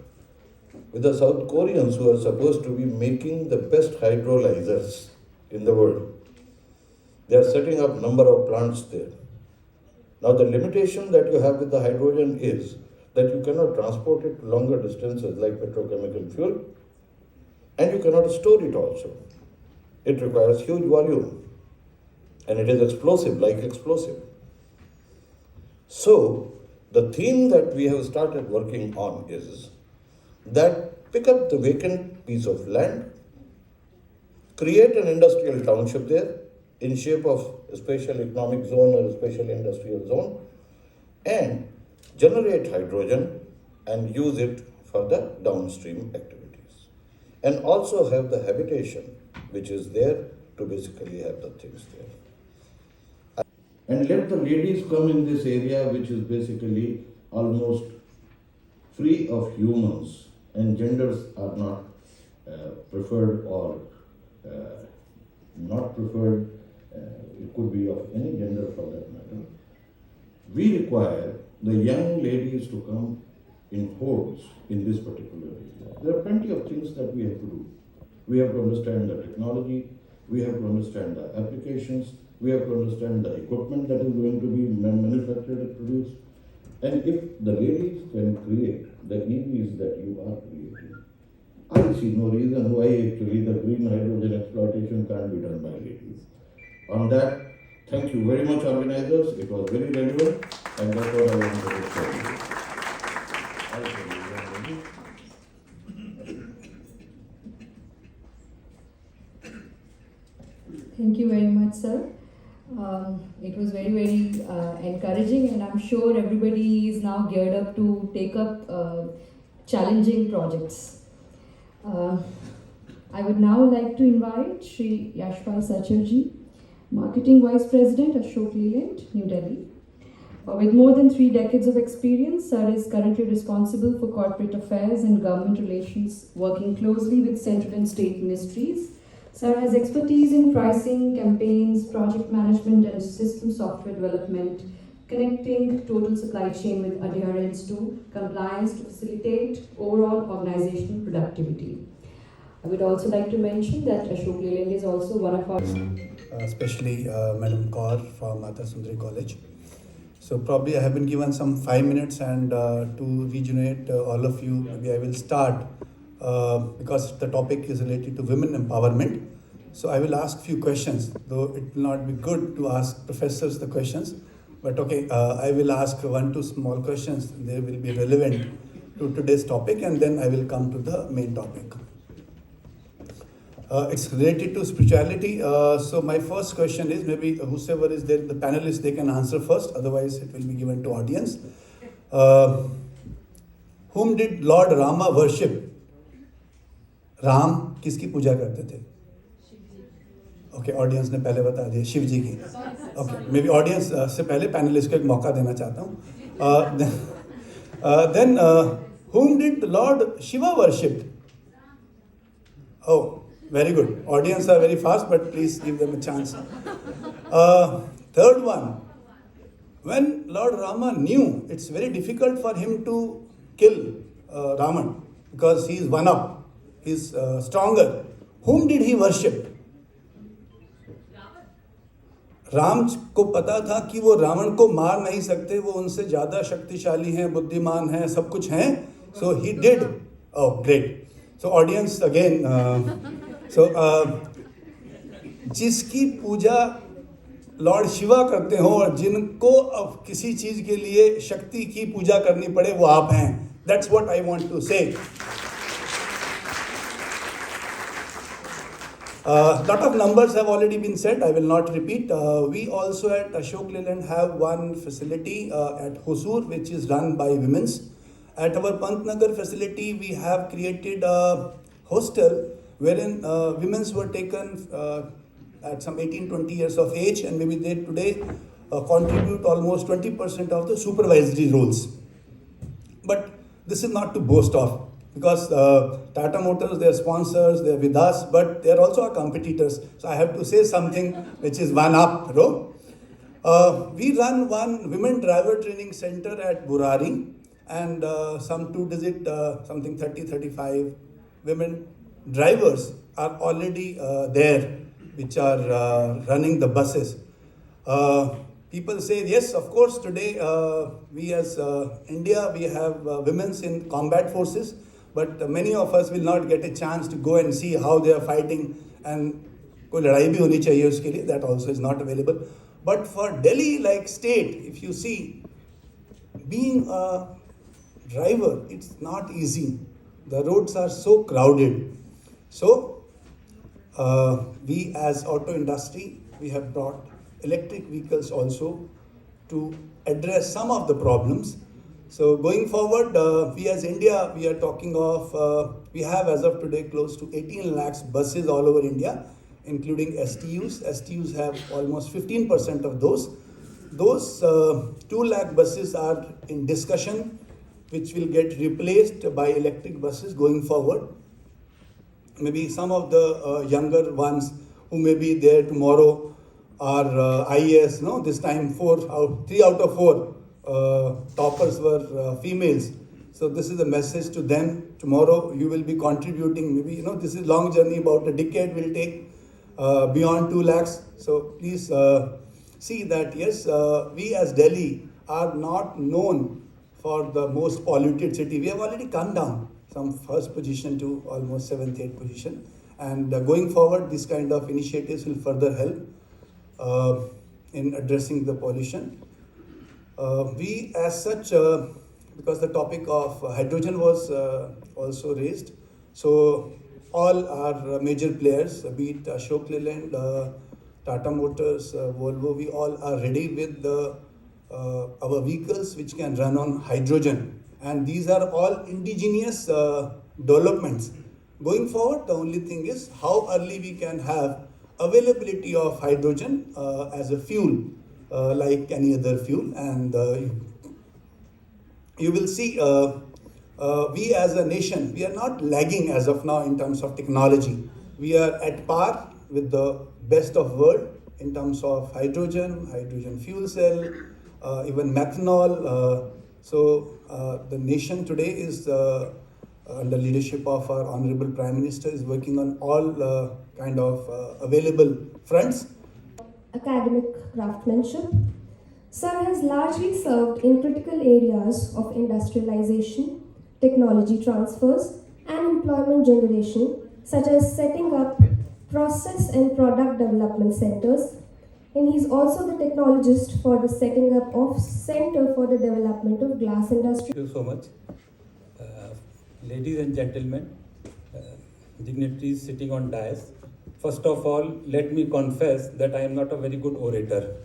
with the South Koreans, who are supposed to be making the best hydrolyzers in the world. They are setting up number of plants there. Now the limitation that you have with the hydrogen is that you cannot transport it to longer distances like petrochemical fuel, and you cannot store it also. It requires huge volume, and it is explosive, like explosive. So the theme that we have started working on is that pick up the vacant piece of land, create an industrial township there in shape of a special economic zone or a special industrial zone, and generate hydrogen and use it for the downstream activities. And also have the habitation which is there to basically have the things there. And let the ladies come in this area which is basically almost free of humans, and genders are not preferred or not preferred. It could be of any gender for that matter. We require the young ladies to come in hordes in this particular area. There are plenty of things that we have to do. We have to understand the technology, we have to understand the applications, we have to understand the equipment that is going to be manufactured and produced. And if the ladies can create the EVs that you are creating, I see no reason why actually the green hydrogen exploitation can't be done by ladies. On that, thank you very much, organizers. It was very relevant, and that's what I wanted to say. Thank you very much, sir. It was very, very encouraging, and I'm sure everybody is now geared up to take up challenging projects. I would now like to invite Shri Yashpal Sacharji, Marketing Vice President, Ashok Leyland, New Delhi. With more than 3 decades of experience, Sir is currently responsible for corporate affairs and government relations, working closely with central and state ministries. Sir has expertise in pricing, campaigns, project management, and system software development, connecting total supply chain with adherence to compliance to facilitate overall overall organizational productivity. I would also like to mention that Ashok Leland is also one of our especially Madam Kaur from Mata Sundari College. So probably I have been given some 5 minutes, and to regenerate all of you, maybe I will start because the topic is related to women empowerment. So I will ask few questions, though it will not be good to ask professors the questions. But okay, I will ask 1-2 small questions. They will be relevant to today's topic, and then I will come to the main topic. It's related to spirituality. So my first question is, maybe whosoever is there, the panelists, they can answer first. Otherwise, it will be given to audience. Whom did Lord Rama worship? Ram किसकी पूजा करते थे? Okay, audience ने पहले बता दिया, शिव जी की. Okay, may be audience से पहले पैनलिस्ट को एक मौका देना चाहता हूँ. Then whom did Lord Shiva worship? Oh, very good. Audience are very fast, but please give them a chance. Third one, when Lord Rama knew it's very difficult for him to kill Raman because he is one up, he is stronger, whom did he worship? Ram को पता था कि वो रावण को मार नहीं सकते, वो उनसे ज़्यादा शक्तिशाली हैं, बुद्धिमान हैं, सब कुछ हैं. So he did. Oh, great. So audience again. जिसकी पूजा लॉर्ड शिवा करते हो और जिनको अब किसी चीज़ के लिए शक्ति की पूजा करनी पड़े, वो आप हैं. That's what I want to say. Lot of numbers have already been said. I will not repeat. We also at Ashok Leland have one facility at Hosur, which is run by women's. At our Pantnagar facility, we have created a hostel wherein women's were taken at some 18-20 years of age, and maybe they today contribute almost 20% of the supervisory roles. But this is not to boast of, because Tata Motors, they are sponsors, they are with us, but they are also our competitors. So I have to say something which is one up, bro. We run one women driver training center at Burari, and some 2-digit, something 30-35 women drivers are already there, which are running the buses. People say, yes, of course, today we as India, we have women's in combat forces, but many of us will not get a chance to go and see how they are fighting, and कोई लड़ाई भी होनी चाहिए उसके लिए, that also is not available. But for Delhi like state, if you see, being a driver, it's not easy. The roads are so crowded. So we as auto industry, we have brought electric vehicles also to address some of the problems. So going forward, we as India, we are talking of, we have as of today close to 18 lakhs buses all over India, including STUs. STUs have almost 15% of those. Those 2 lakh buses are in discussion, which will get replaced by electric buses going forward. Maybe some of the younger ones who may be there tomorrow are IAS, no? This time 3 out of 4 toppers were females. So this is a message to them. Tomorrow you will be contributing, maybe, this is long journey, about a decade will take beyond 2 lakhs. So please see that, yes, we as Delhi are not known for the most polluted city. We have already come down from first position to almost 7th, 8th position. And going forward, this kind of initiatives will further help in addressing the pollution. We as such, because the topic of hydrogen was also raised, so all our major players, be it Ashok Leland, Tata Motors, Volvo, we all are ready with our vehicles which can run on hydrogen. And these are all indigenous developments. Going forward, the only thing is how early we can have availability of hydrogen as a fuel, like any other fuel. And you will see we as a nation, we are not lagging as of now in terms of technology. We are at par with the best of world in terms of hydrogen, hydrogen fuel cell, even methanol. So the nation today is under leadership of our Honorable Prime Minister, is working on all kind of available fronts. Academic craftsmanship. Sir has largely served in critical areas of industrialization, technology transfers, and employment generation, such as setting up process and product development centers. And he's also the technologist for the setting up of Center for the Development of Glass Industry. Thank you so much. Ladies and gentlemen, dignitaries sitting on dais. First of all, let me confess that I am not a very good orator.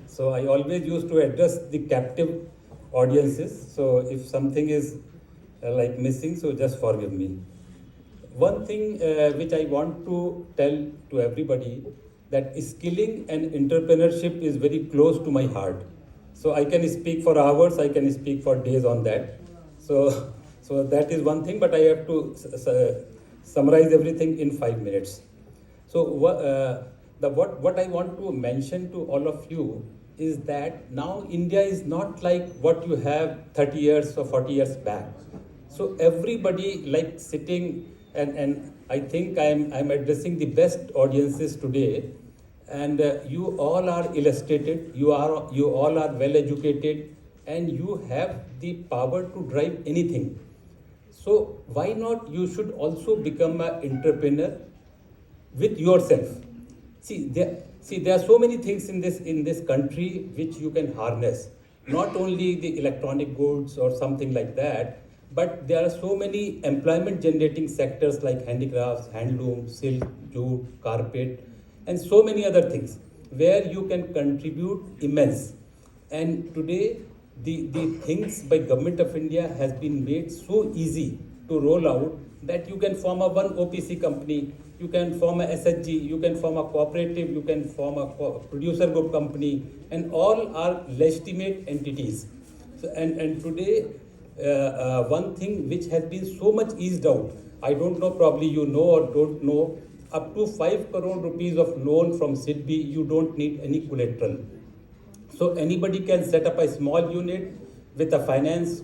So I always used to address the captive audiences. So if something is like missing, so just forgive me. One thing which I want to tell to everybody, that skilling and entrepreneurship is very close to my heart. So I can speak for hours, I can speak for days on that. So that is one thing, but I have to summarize everything in 5 minutes. So what I want to mention to all of you is that now India is not like what you have 30 years or 40 years back. So everybody like sitting, and I think I'm addressing the best audiences today, and you all are illustrated, you all are well educated, and you have the power to drive anything. So why not you should also become an entrepreneur with yourself. See, there are so many things in this country which you can harness. Not only the electronic goods or something like that, but there are so many employment generating sectors like handicrafts, handloom, silk, jute, carpet, and so many other things where you can contribute immense. And today, the things by Government of India has been made so easy to roll out that you can form a one OPC company, you can form a SHG, you can form a cooperative, you can form a producer group company, and all are legitimate entities. So, and today, one thing which has been so much eased out, I don't know, probably you know or don't know, up to 5 crore rupees of loan from SIDBI, you don't need any collateral. So anybody can set up a small unit with a finance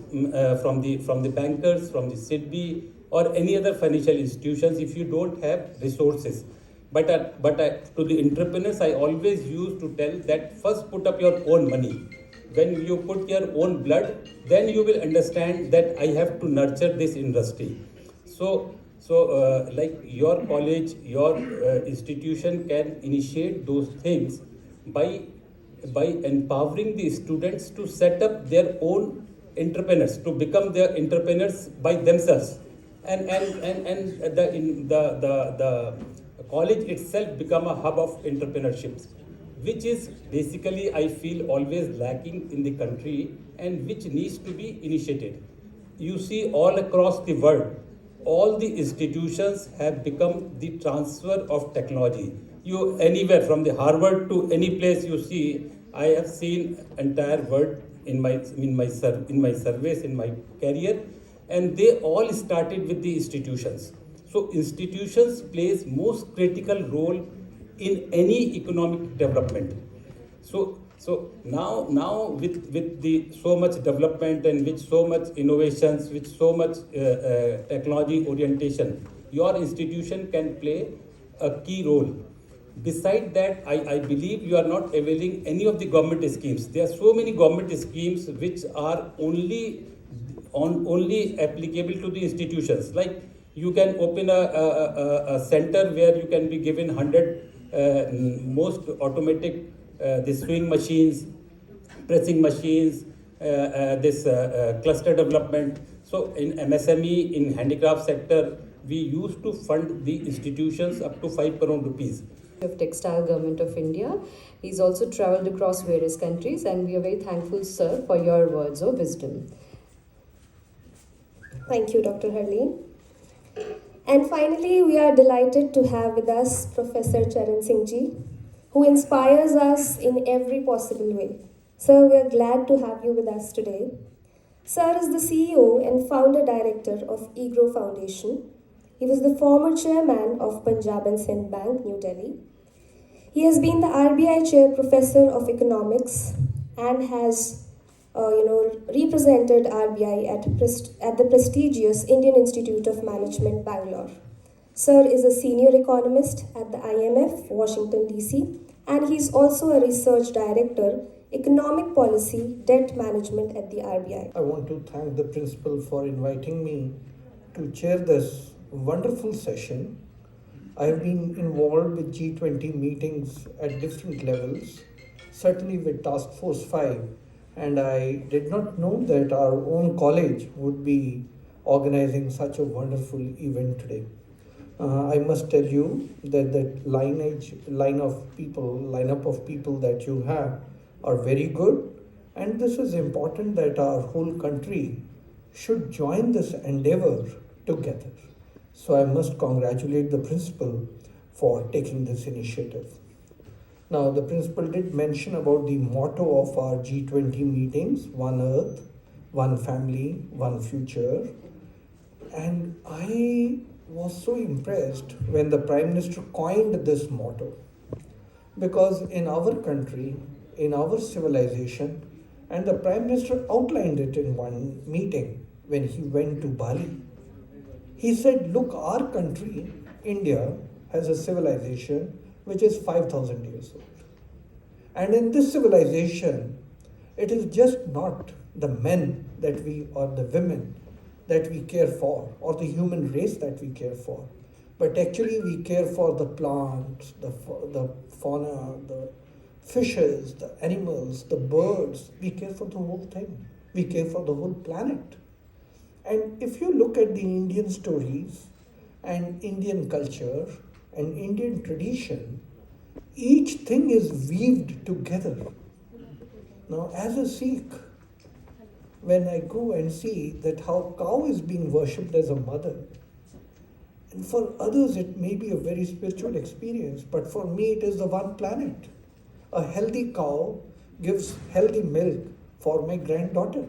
from the bankers, from the SIDBI, or any other financial institutions if you don't have resources. But to the entrepreneurs, I always used to tell that first put up your own money. When you put your own blood, then you will understand that I have to nurture this industry. So like your college, your institution can initiate those things by empowering the students to set up their own entrepreneurs, to become their entrepreneurs by themselves, and the college itself become a hub of entrepreneurship, which is basically, I feel, always lacking in the country and which needs to be initiated. You see all across the world, all the institutions have become the transfer of technology. You anywhere from the Harvard to any place you see, I have seen entire world in my surveys, in my career, and they all started with the institutions. So institutions plays most critical role in any economic development. So now with the so much development and with so much innovations, with so much technology orientation, your institution can play a key role. Beside that, I believe you are not availing any of the government schemes. There are so many government schemes which are only applicable to the institutions. Like you can open a center where you can be given 100 most automatic the sewing machines, pressing machines, this cluster development. So in MSME, in handicraft sector, we used to fund the institutions up to 5 crore rupees. Of Textile Government of India. He's also traveled across various countries, and we are very thankful, sir, for your words of wisdom. Thank you, Dr. Harleen. And finally, we are delighted to have with us Professor Charan Singh Ji, who inspires us in every possible way. Sir, we are glad to have you with us today. Sir is the CEO and founder director of eGrow Foundation. He was the former chairman of Punjab and Sindh Bank, New Delhi. He has been the RBI Chair Professor of Economics and has represented RBI at the prestigious Indian Institute of Management, Bangalore. Sir is a senior economist at the IMF, Washington, D.C., and he's also a research director, economic policy, debt management at the RBI. I want to thank the principal for inviting me to chair this wonderful session. I have been involved with G20 meetings at different levels, certainly with Task Force 5, and I did not know that our own college would be organizing such a wonderful event today. I must tell you that lineup of people that you have are very good, and this is important that our whole country should join this endeavor together. So I must congratulate the principal for taking this initiative. Now, the principal did mention about the motto of our G20 meetings: One Earth, One Family, One Future. And I was so impressed when the Prime Minister coined this motto, because in our country, in our civilization, and the Prime Minister outlined it in one meeting when he went to Bali. He said, look, our country, India, has a civilization which is 5,000 years old. And in this civilization, it is just not the men that we, or the women that we care for, or the human race that we care for, but actually we care for the plants, the fauna, the fishes, the animals, the birds. We care for the whole thing. We care for the whole planet. And if you look at the Indian stories and Indian culture and Indian tradition, each thing is weaved together. Now, as a Sikh, when I go and see that how cow is being worshipped as a mother, and for others it may be a very spiritual experience, but for me it is the one planet. A healthy cow gives healthy milk for my granddaughter.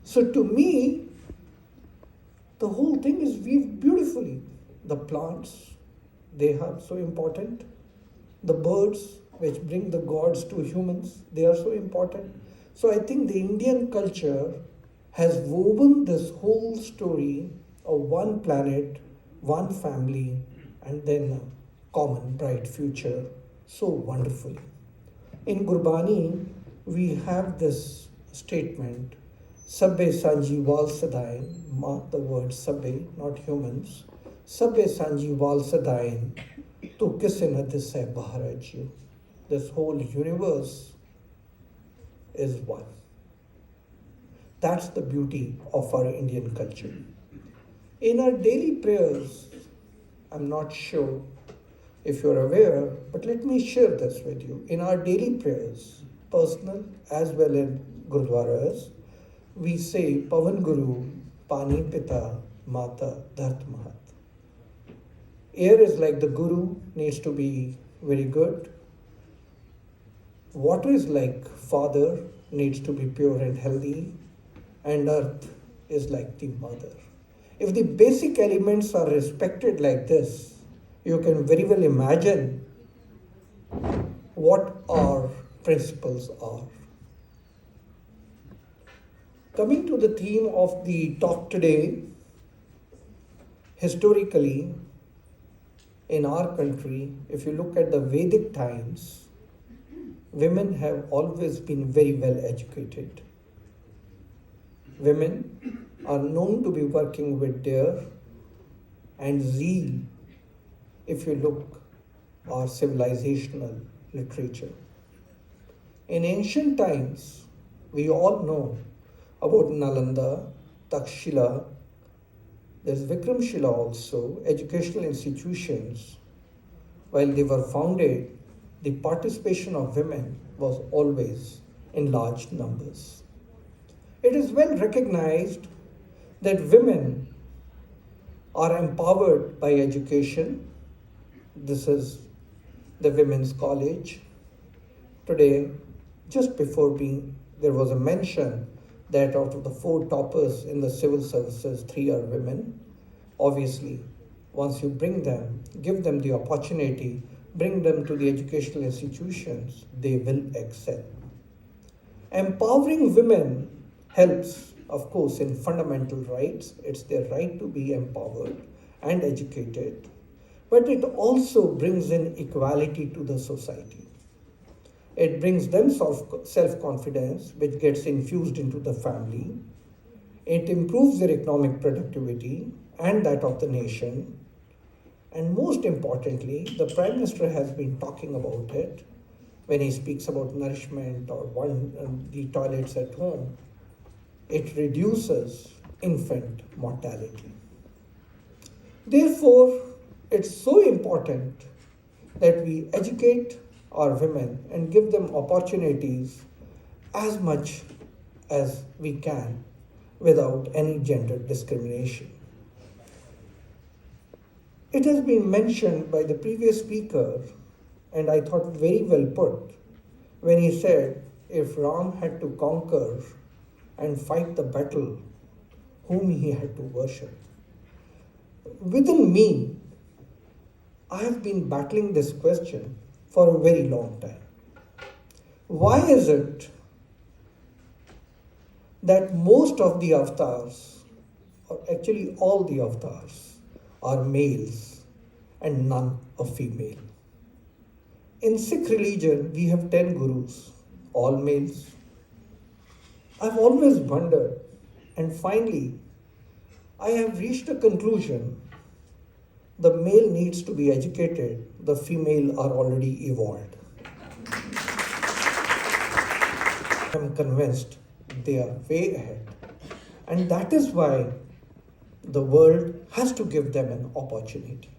So to me, the whole thing is weaved beautifully. The plants, they are so important. The birds, which bring the gods to humans, they are so important. So I think the Indian culture has woven this whole story of one planet, one family, and then a common bright future so wonderfully. In Gurbani, we have this statement, Sabbe Sanji Wal Sadain, mark the word Sabbe, not humans, Sabbe Sanji Wal Sadain, Tu Kisse Na Disse Baharaju. This whole universe is one. That's the beauty of our Indian culture. In our daily prayers, I'm not sure if you're aware, but let me share this with you. In our daily prayers, personal as well as Gurdwaras, we say Pavan Guru, Pani Pita, Mata, Dhart Mahat. Air is like the Guru, needs to be very good. Water is like father, needs to be pure and healthy. And earth is like the mother. If the basic elements are respected like this, you can very well imagine what our principles are. Coming to the theme of the talk today, historically, in our country, if you look at the Vedic times, women have always been very well educated. Women are known to be working with dare and zeal if you look our civilizational literature. In ancient times, we all know about Nalanda, Takshila, there's Vikramshila also, educational institutions. While they were founded, the participation of women was always in large numbers. It is well recognized that women are empowered by education. This is the Women's College. Today, just before there was a mention that out of the 4 toppers in the civil services, 3 are women. Obviously, once you bring them, give them the opportunity, bring them to the educational institutions, they will excel. Empowering women helps, of course, in fundamental rights. It's their right to be empowered and educated, but it also brings in equality to the society. It brings them self-confidence, which gets infused into the family. It improves their economic productivity and that of the nation. And most importantly, the Prime Minister has been talking about it when he speaks about nourishment or the toilets at home. It reduces infant mortality. Therefore, it's so important that we educate our women and give them opportunities as much as we can without any gender discrimination. It has been mentioned by the previous speaker, and I thought very well put, when he said, if Ram had to conquer and fight the battle, whom he had to worship. Within me, I have been battling this question for a very long time. Why is it that most of the avatars, or actually all the avatars, are males and none are female? In Sikh religion, we have 10 gurus, all males. I've always wondered, and finally, I have reached a conclusion. The male needs to be educated, the female are already evolved. I'm convinced they are way ahead. And that is why the world has to give them an opportunity.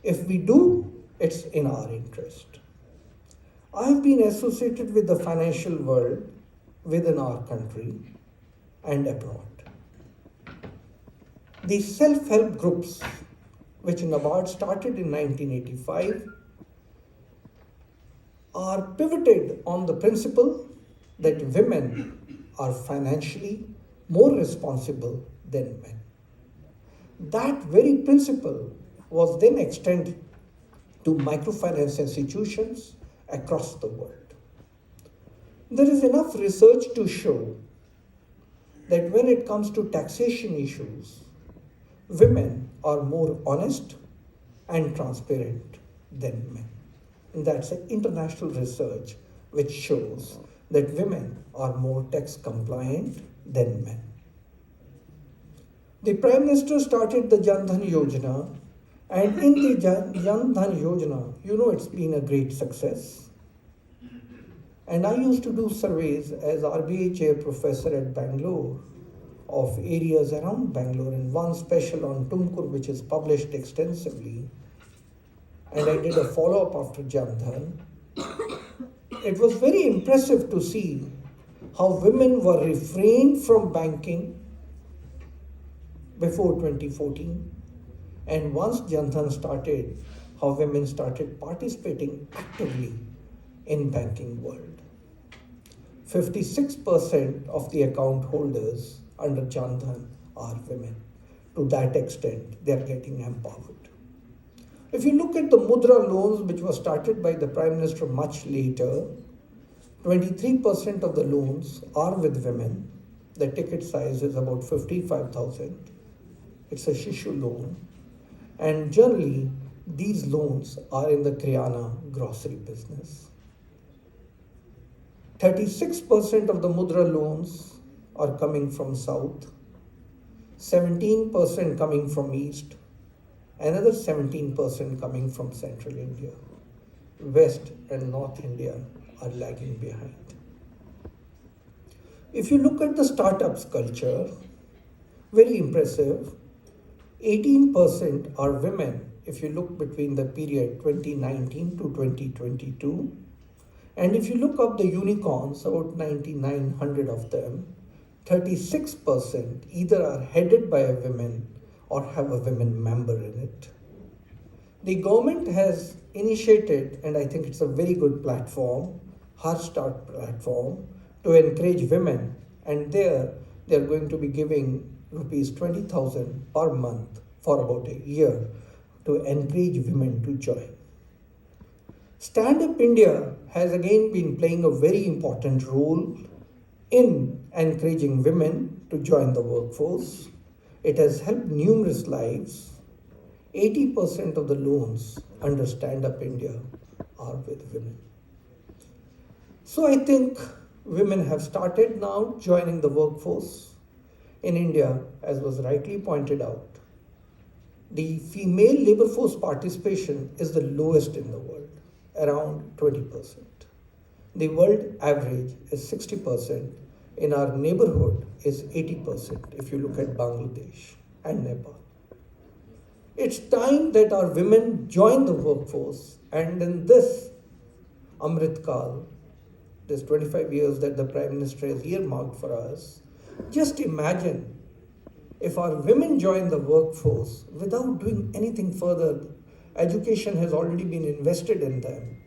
If we do, it's in our interest. I have been associated with the financial world within our country and abroad. The self-help groups, which NABARD started in 1985, are pivoted on the principle that women are financially more responsible than men. That very principle was then extended to microfinance institutions across the world. There is enough research to show that when it comes to taxation issues, women are more honest and transparent than men. And that's an international research which shows that women are more tax compliant than men. The Prime Minister started the Jan Dhan Yojana, and in the Jan Dhan Yojana, it's been a great success. And I used to do surveys as RBI chair professor at Bangalore of areas around Bangalore, and one special on Tumkur, which is published extensively. And I did a follow-up after Jan Dhan. It was very impressive to see how women were refrained from banking before 2014. And once Jan Dhan started, how women started participating actively in banking world. 56% of the account holders under Jan Dhan are women. To that extent, they are getting empowered. If you look at the Mudra loans, which was started by the Prime Minister much later, 23% of the loans are with women. The ticket size is about 55,000. It's a Shishu loan. And generally, these loans are in the Kriana grocery business. 36% of the Mudra loans are coming from South, 17% coming from East, another 17% coming from Central India. West and North India are lagging behind. If you look at the startups culture, very impressive. 18% are women if you look between the period 2019 to 2022. And if you look up the unicorns, about 9,900 of them, 36% either are headed by a woman or have a women member in it. The government has initiated, and I think it's a very good platform, Har Start platform, to encourage women, and they're going to be giving rupees 20,000 per month for about a year to encourage women to join. Stand Up India has again been playing a very important role in encouraging women to join the workforce. It has helped numerous lives. 80% of the loans under Stand Up India are with women. So I think women have started now joining the workforce. In India, as was rightly pointed out, the female labor force participation is the lowest in the world, around 20%. The world average is 60%. In our neighborhood is 80% if you look at Bangladesh and Nepal. It's time that our women join the workforce, and in this Amrit Kal, this 25 years that the Prime Minister has earmarked for us, just imagine if our women join the workforce without doing anything further. Education has already been invested in them,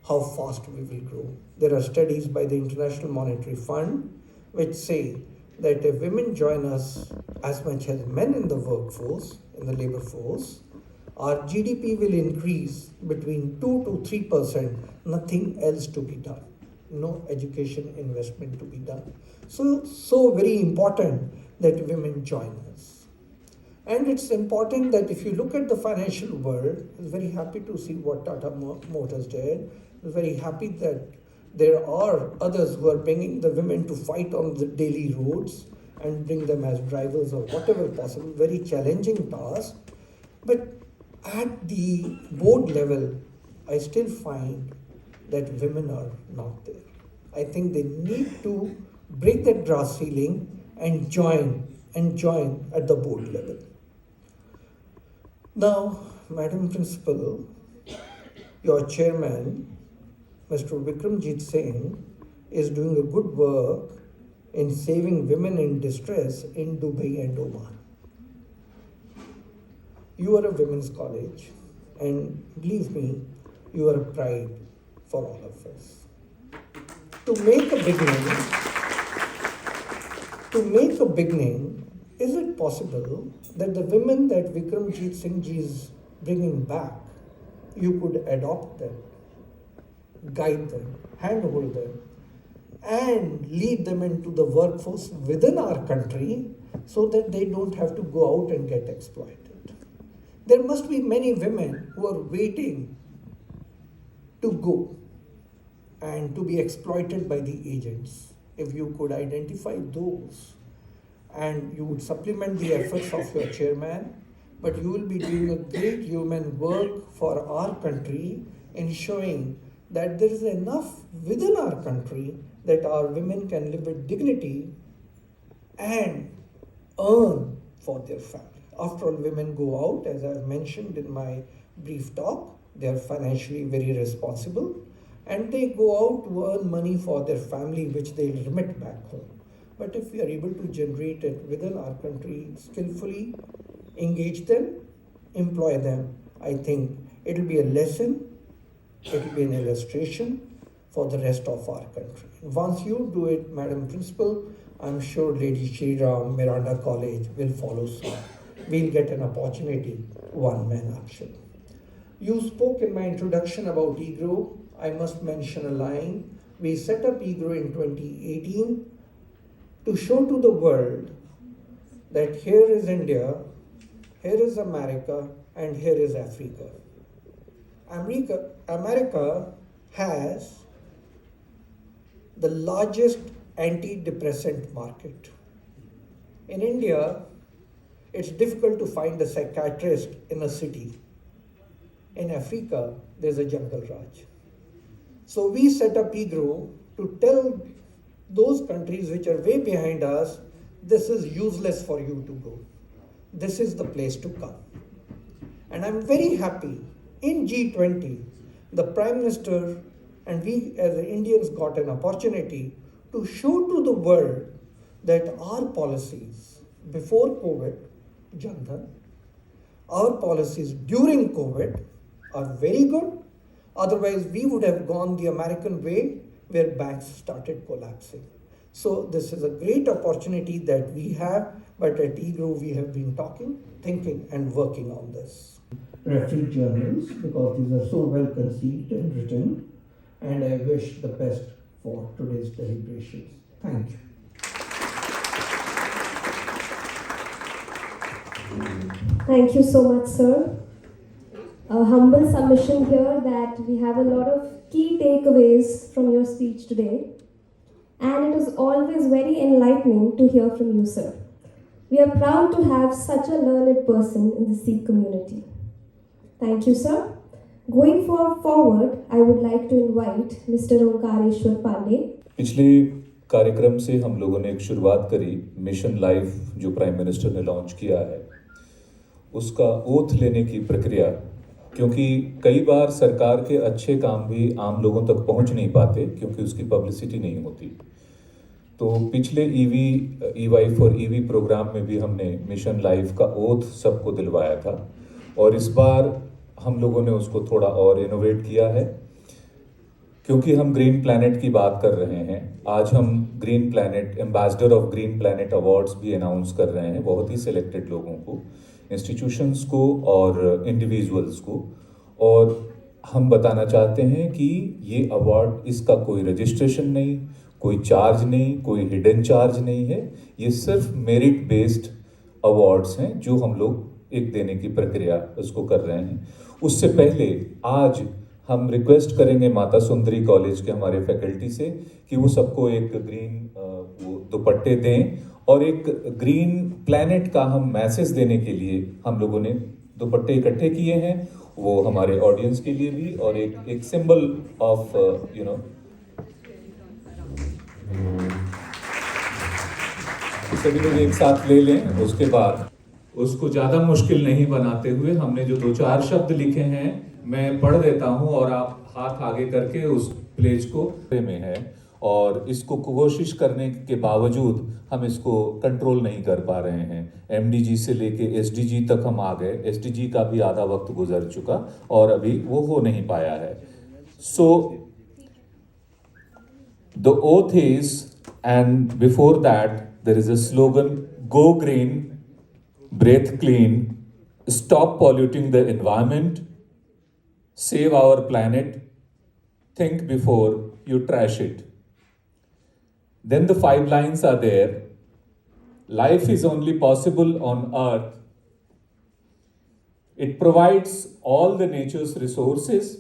how fast we will grow. There are studies by the International Monetary Fund which say that if women join us as much as men in the workforce, in the labor force, our GDP will increase between 2 to 3%, nothing else to be done. No education investment to be done. So very important that women join us. And it's important that if you look at the financial world, I'm very happy to see what Tata Motors did. I'm very happy that there are others who are bringing the women to fight on the daily roads and bring them as drivers or whatever possible. Very challenging task. But at the board level, I still find that women are not there. I think they need to break that glass ceiling and join at the board level. Now, Madam Principal, your chairman, Mr. Vikramjit Singh, is doing a good work in saving women in distress in Dubai and Oman. You are a women's college, and believe me, you are a pride for all of us. To make a beginning, is it possible that the women that Vikramjit Singh ji is bringing back, you could adopt them, guide them, handhold them, and lead them into the workforce within our country so that they don't have to go out and get exploited? There must be many women who are waiting to go and to be exploited by the agents. If you could identify those, and you would supplement the efforts of your chairman, but you will be doing a great human work for our country, ensuring that there is enough within our country that our women can live with dignity and earn for their family. After all, women go out, as I mentioned in my brief talk, they are financially very responsible, and they go out to earn money for their family, which they remit back home. But if we are able to generate it within our country, skillfully engage them, employ them, I think it will be a lesson, it will be an illustration for the rest of our country. Once you do it, Madam Principal, I'm sure Lady Shriram, Miranda College will follow suit. We'll get an opportunity, one-man action. You spoke in my introduction about EGROW. I must mention a line. We set up EGROW in 2018 to show to the world that here is India, here is America, and here is Africa. America has the largest antidepressant market. In India, it's difficult to find a psychiatrist in a city. In Africa, there's a jungle raj. So we set up EGROW to tell those countries which are way behind us, this is useless for you to go. This is the place to come. And I'm very happy, in G20, the Prime Minister and we as Indians got an opportunity to show to the world that our policies before COVID, Jan Dhan, our policies during COVID are very good. Otherwise, we would have gone the American way where banks started collapsing. So this is a great opportunity that we have, but at eGrow we have been talking, thinking and working on this. Reference journals, because these are so well conceived and written, and I wish the best for today's deliberations. Thank you. Thank you so much, sir. A humble submission here that we have a lot of key takeaways from your speech today. And it is always very enlightening to hear from you, sir. We are proud to have such a learned person in the Sikh community. Thank you, sir. Going forward, I would like to invite Mr. Omkareshwar Pandey. पिछले कार्यक्रम से हम लोगों ने एक शुरुआत करी, mission life जो प्राइम मिनिस्टर ने लॉन्च किया है, उसका ओथ लेने की प्रक्रिया, क्योंकि कई बार सरकार के अच्छे काम भी आम लोगों तक पहुंच नहीं पाते क्योंकि उसकी पब्लिसिटी नहीं होती। तो पिछले EY फॉर EV प्रोग्राम में भी हमने मिशन लाइफ का ओथ सबको दिलवाया था, और इस बार हम लोगों ने उसको थोड़ा और इनोवेट किया है, क्योंकि हम ग्रीन प्लैनेट की बात कर रहे हैं। आज हम green planet ambassador of green planet awards भी अनाउंस कर रहे हैं, बहुत ही सिलेक्टेड लोगों को, इंस्टीट्यूशंस को और इंडिविजुअल्स को। और हम बताना चाहते हैं कि ये अवार्ड, इसका कोई रजिस्ट्रेशन नहीं, कोई चार्ज नहीं, कोई हिडन चार्ज नहीं है। ये सिर्फ मेरिट बेस्ड अवार्ड्स हैं जो हम लोग एक देने की प्रक्रिया उसको कर रहे हैं। उससे पहले आज हम रिक्वेस्ट करेंगे माता सुंदरी कॉलेज के हमारे फैकल्टी से कि वो सबको एक ग्रीन वो दुपट्टे दें, और एक ग्रीन प्लैनेट का हम मैसेज देने के लिए हम लोगों ने दुपट्टे इकट्ठे किए हैं, वो हमारे ऑडियंस के लिए भी, और एक सिंबल ऑफ सभी लोग एक साथ ले लें। उसके बाद उसको ज़्यादा मुश्किल नहीं बनाते हुए हमने जो 2-4 शब्द लिखे हैं मैं पढ़ देता हूं, और आप हाथ आगे करके उस प्लेज को में है, और इसको कोशिश करने के बावजूद हम इसको कंट्रोल नहीं कर पा रहे हैं। MDG से लेके SDG तक हम आ गए, SDG का भी आधा वक्त गुजर चुका और अभी वो हो नहीं पाया है। So the oath is, and before that there is a slogan, go green, breathe clean, stop polluting the environment, save our planet, think before you trash it. Then the 5 lines are there. Life is only possible on earth. It provides all the nature's resources.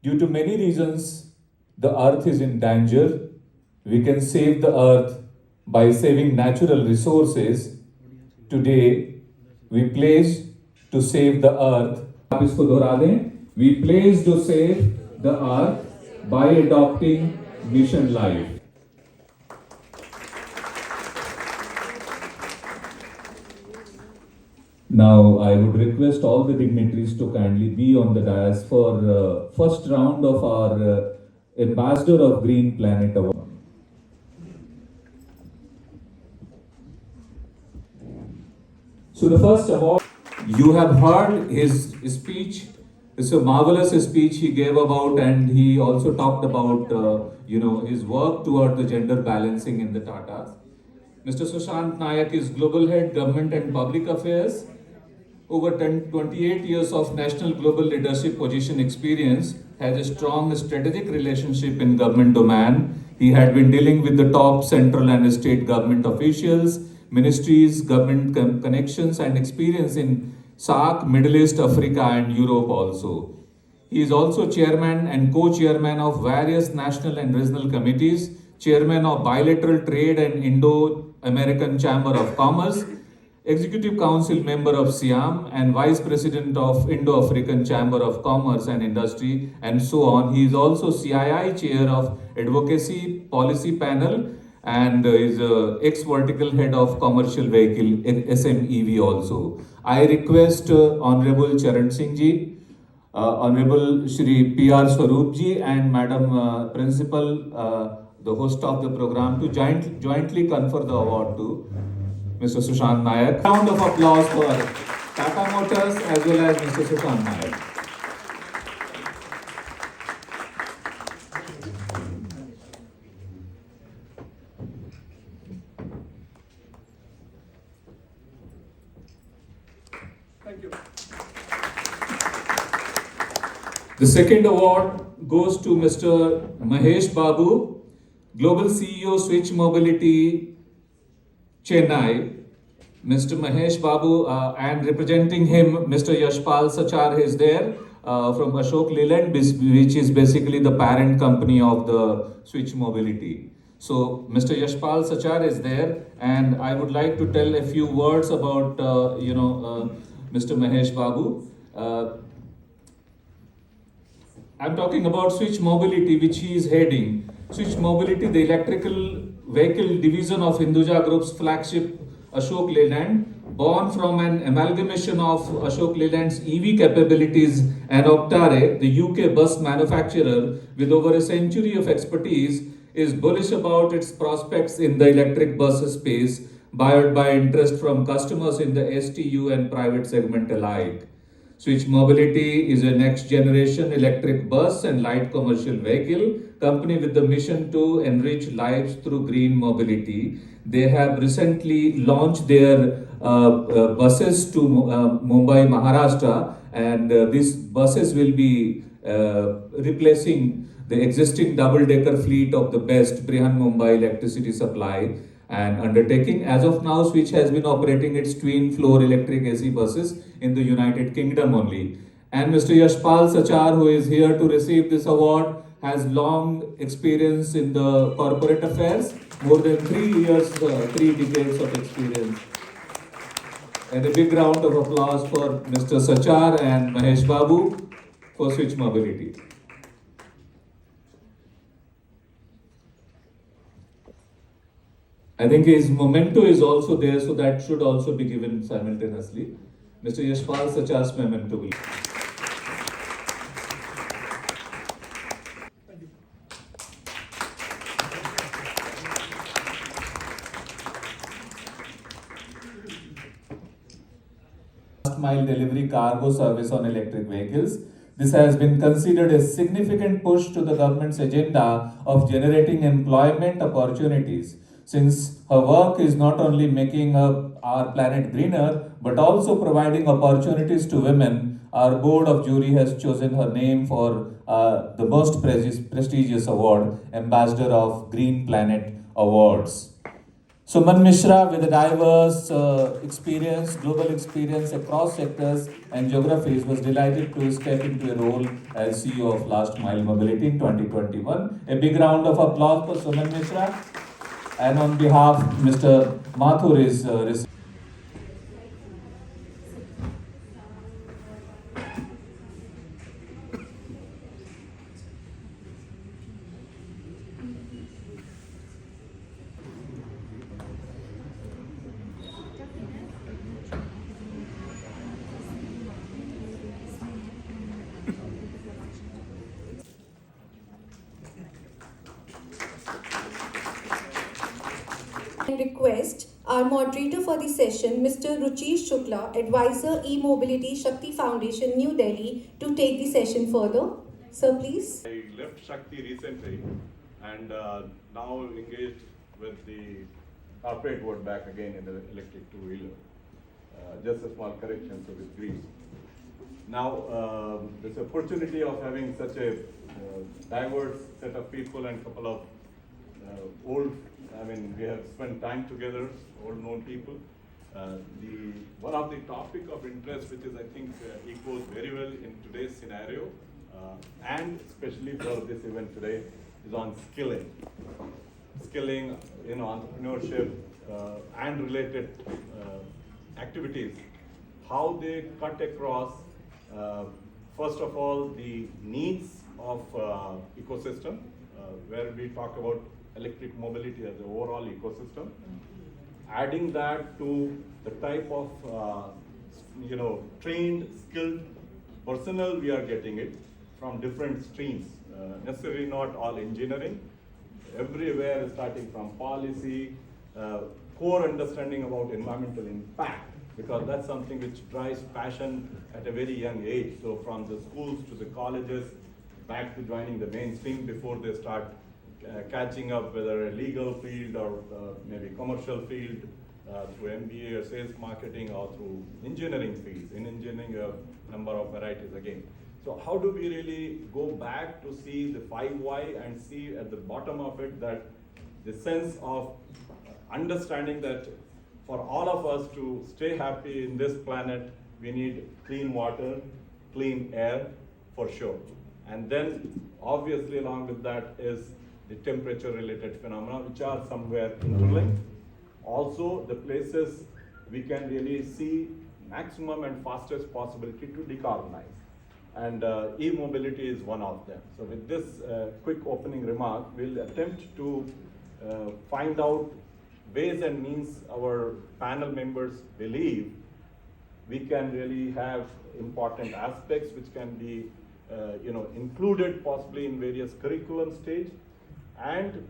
Due to many reasons, the earth is in danger. We can save the earth by saving natural resources. Today, we pledge to save the earth. आप इसको दोहरा दें. We pledge to save the earth by adopting Mission Life. Now, I would request all the dignitaries to kindly be on the dais for first round of our Ambassador of Green Planet Award. So the first award, you have heard his speech. It's a marvelous speech he gave about, and he also talked about his work toward the gender balancing in the Tatas. Mr. Sushant Nayak is Global Head, Government and Public Affairs. Over 28 years of national global leadership position experience, has a strong strategic relationship in government domain. He had been dealing with the top central and state government officials, ministries, government connections and experience in SAARC, Middle East, Africa and Europe also. He is also chairman and co-chairman of various national and regional committees, chairman of Bilateral Trade and Indo-American Chamber of Commerce, executive council member of SIAM and vice president of Indo-African Chamber of Commerce and Industry, and so on. He is also CII chair of Advocacy Policy Panel, and is ex-vertical head of commercial vehicle in SMEV also. I request Honorable Charan Singh ji, Honorable Shri P.R. Swaroop ji and Madam Principal, the host of the program, to jointly confer the award to Mr. Sushant Nayak. Round of applause for Tata Motors as well as Mr. Sushant Nayak. Thank you. The second award goes to Mr. Mahesh Babu, Global CEO Switch Mobility, Chennai. Mr. Mahesh Babu and representing him, Mr. Yashpal Sachar is there from Ashok Leyland, which is basically the parent company of the Switch Mobility. So Mr. Yashpal Sachar is there, and I would like to tell a few words about Mr. Mahesh Babu. I'm talking about Switch Mobility, which he is heading. Switch Mobility, the electrical vehicle division of Hinduja Group's flagship Ashok Leyland, born from an amalgamation of Ashok Leyland's EV capabilities and Octare, the UK bus manufacturer with over a century of expertise, is bullish about its prospects in the electric bus space, buoyed by interest from customers in the STU and private segment alike. Switch Mobility is a next generation electric bus and light commercial vehicle company with the mission to enrich lives through green mobility. They have recently launched their buses to Mumbai, Maharashtra, and these buses will be replacing the existing double-decker fleet of the best Brihan Mumbai electricity supply and undertaking. As of now, Switch has been operating its twin-floor electric AC buses in the United Kingdom only. And Mr. Yashpal Sachar, who is here to receive this award, has long experience in the corporate affairs, more than 3 years, 3 decades of experience. And a big round of applause for Mr. Sachar and Mahesh Babu for Switch Mobility. I think his memento is also there, so that should also be given simultaneously. Mr. Yashpal Sachar's memento will. Last mile delivery cargo service on electric vehicles. This has been considered a significant push to the government's agenda of generating employment opportunities, since her work is not only making our planet greener, but also providing opportunities to women. Our board of jury has chosen her name for the most prestigious award, Ambassador of Green Planet Awards. Suman Mishra, with a diverse experience, global experience across sectors and geographies, was delighted to step into a role as CEO of Last Mile Mobility in 2021. A big round of applause for Suman Mishra. And on behalf, Mr. Mathur is receiving. Request our moderator for the session, Mr. Ruchi Shukla, Advisor E-Mobility Shakti Foundation, New Delhi, to take the session further. Sir, please. I left Shakti recently and now engaged with the corporate world back again in the electric two-wheeler. Just a small correction, so with Greece. Now, this opportunity of having such a diverse set of people and couple of we have spent time together, old known people. One of the topic of interest, which is I think echoes very well in today's scenario, and especially for this event today, is on skilling. Skilling, entrepreneurship and related activities, how they cut across, first of all, the needs of ecosystem, where we talk about electric mobility as an overall ecosystem, adding that to the type of trained, skilled personnel we are getting it from different streams, necessarily not all engineering, everywhere starting from policy, core understanding about environmental impact, because that's something which drives passion at a very young age. So from the schools to the colleges, back to joining the mainstream before they start catching up, whether a legal field or maybe commercial field, through MBA or sales marketing or through engineering fields. In engineering, a number of varieties again. So how do we really go back to see the 5 why and see at the bottom of it that the sense of understanding that for all of us to stay happy in this planet, we need clean water, clean air, for sure. And then obviously along with that is the temperature related phenomena, which are somewhere interlinked. Also the places we can really see maximum and fastest possibility to decarbonize. And e-mobility is one of them. So with this quick opening remark, we'll attempt to find out ways and means our panel members believe we can really have important aspects which can be included possibly in various curriculum stage, and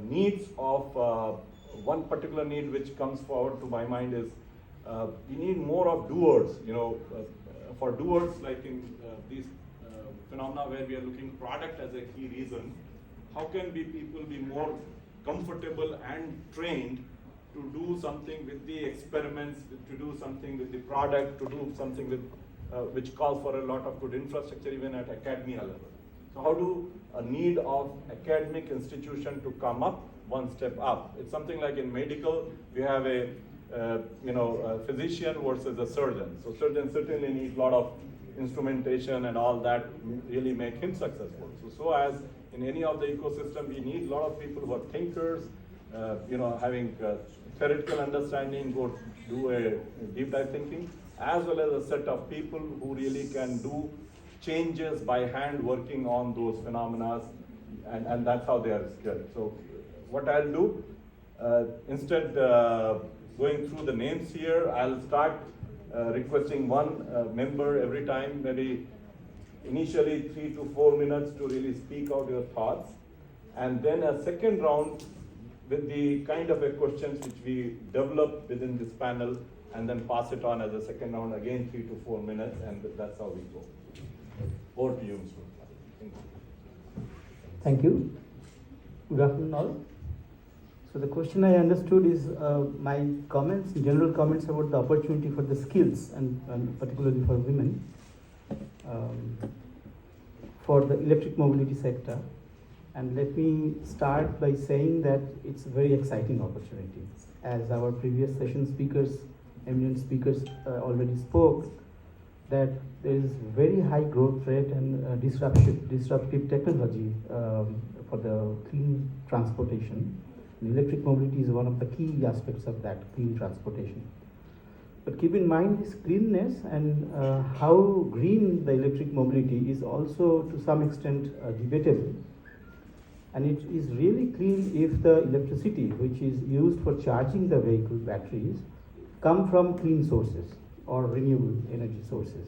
needs of one particular need which comes forward to my mind is we need more of doers, for doers like in these phenomena where we are looking product as a key reason. How can people be more comfortable and trained to do something with the experiments, to do something with the product, to do something with which calls for a lot of good infrastructure even at academia level. So how do a need of academic institution to come up one step up? It's something like in medical, we have a physician versus a surgeon. So surgeon certainly needs a lot of instrumentation and all that really make him successful. So as in any of the ecosystem, we need a lot of people who are thinkers, having theoretical understanding, go do a deep dive thinking, as well as a set of people who really can do changes by hand working on those phenomena, and that's how they are skilled. So what I'll do, instead going through the names here, I'll start requesting one member every time, maybe initially 3 to 4 minutes to really speak out your thoughts, and then a second round with the kind of a questions which we develop within this panel, and then pass it on as a second round, again 3 to 4 minutes, and that's how we go. Over to you, Mr. Thank you. Thank you. Good afternoon all. So the question I understood is my comments, general comments about the opportunity for the skills and particularly for women for the electric mobility sector. And let me start by saying that it's a very exciting opportunity. As our previous session speakers, eminent speakers already spoke, that there is very high growth rate and disruptive technology for the clean transportation. And electric mobility is one of the key aspects of that, clean transportation. But keep in mind this cleanness and how green the electric mobility is also to some extent debatable. And it is really clean if the electricity which is used for charging the vehicle batteries come from clean sources or renewable energy sources.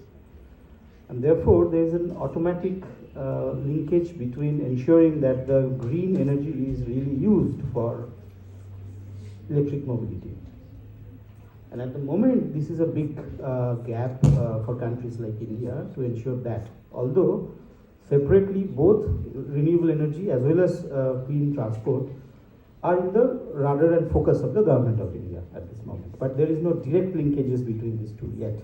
And therefore there is an automatic linkage between ensuring that the green energy is really used for electric mobility. And at the moment this is a big gap for countries like India to ensure that. Although separately both renewable energy as well as clean transport are in the radar and focus of the government of India at this moment. But there is no direct linkages between these two yet.